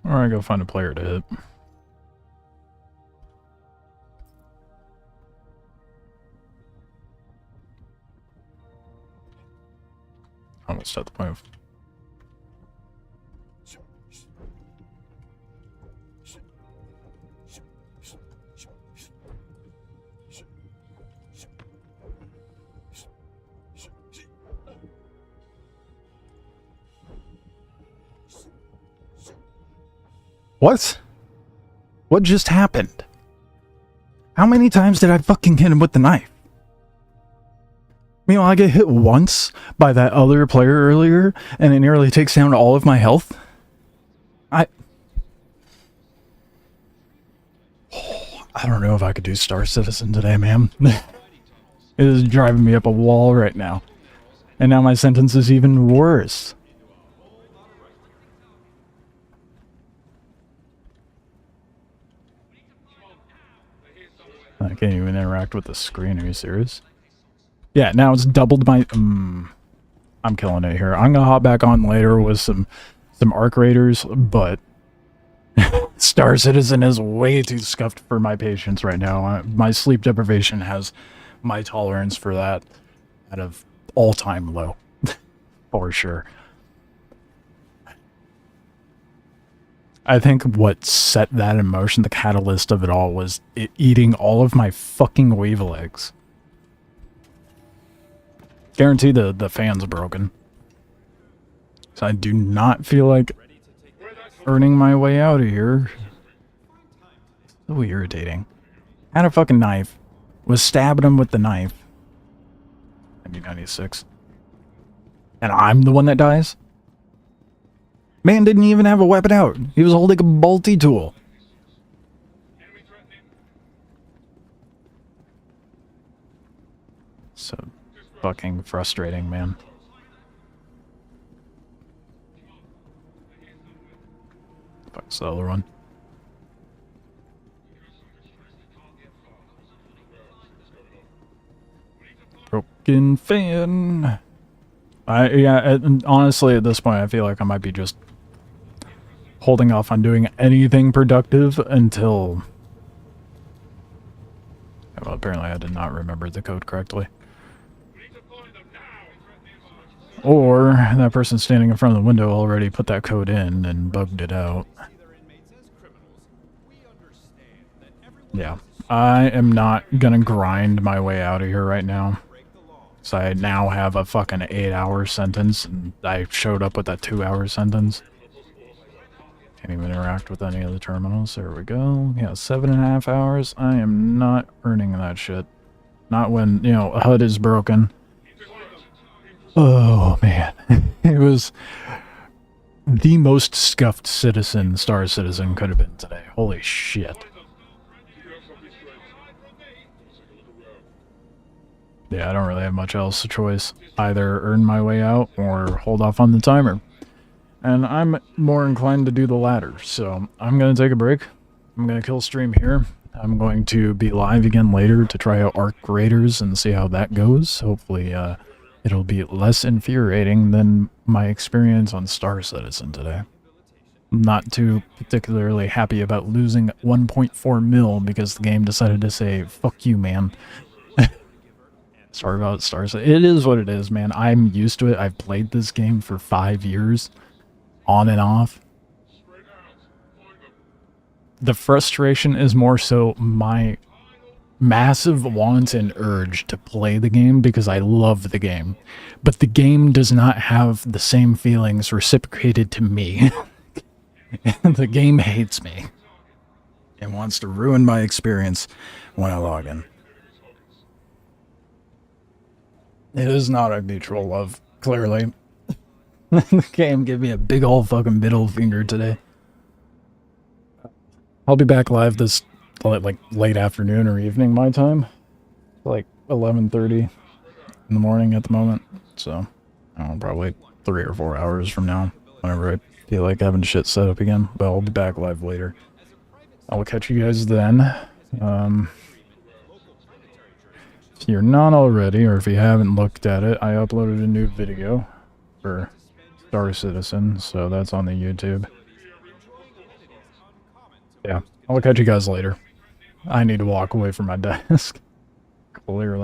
Alright, go find a player to hit. Almost at the point of... What? What just happened? How many times did I fucking hit him with the knife? Meanwhile, I get hit once by that other player earlier, and it nearly takes down all of my health. I don't know if I could do Star Citizen today, man. It is driving me up a wall right now. And now my sentence is even worse. I can't even interact with the screen. Are you serious? Yeah, now it's doubled my... I'm killing it here. I'm gonna hop back on later with some Arc Raiders, but... Star Citizen is way too scuffed for my patience right now. My sleep deprivation has my tolerance for that at an all-time low. For sure. I think what set that in motion, the catalyst of it all, was it eating all of my fucking wave legs. Guarantee the fan's broken. So I do not feel like earning my way out of here. So irritating. Had a fucking knife. Was stabbing him with the knife. 96. And I'm the one that dies? Man didn't even have a weapon out. He was holding a multi-tool. So fucking frustrating, man. Fuck's the other one. Broken fan. And honestly, at this point, I feel like I might be just holding off on doing anything productive until... Well, apparently I did not remember the code correctly. Or that person standing in front of the window already put that code in and bugged it out. Yeah, I am not gonna grind my way out of here right now. So I now have a fucking 8-hour sentence, and I showed up with that 2-hour sentence. Can't even interact with any of the terminals. There we go. Yeah, 7.5 hours. I am not earning that shit. Not when, you know, a HUD is broken. Oh, man. It was the most scuffed citizen Star Citizen could have been today. Holy shit. Yeah, I don't really have much else choice. Either earn my way out or hold off on the timer. And I'm more inclined to do the latter, so I'm going to take a break. I'm going to kill stream here. I'm going to be live again later to try out Arc Raiders and see how that goes. Hopefully, it'll be less infuriating than my experience on Star Citizen today. I'm not too particularly happy about losing 1.4 mil because the game decided to say, fuck you, man. Sorry about Star Citizen. It is what it is, man. I'm used to it. I've played this game for 5 years. On and off. The frustration is more so my massive want and urge to play the game because I love the game. But the game does not have the same feelings reciprocated to me. The game hates me. It wants to ruin my experience when I log in. It is not a mutual love, clearly. The game gave me a big ol' fucking middle finger today. I'll be back live this, like, late afternoon or evening my time. Like, 11:30 in the morning at the moment. So, I don't know, probably 3 or 4 hours from now. Whenever I feel like having shit set up again. But I'll be back live later. I'll catch you guys then. If you're not already, or if you haven't looked at it, I uploaded a new video for Star Citizen, so that's on the YouTube. Yeah, I'll catch you guys later. I need to walk away from my desk. Clearly.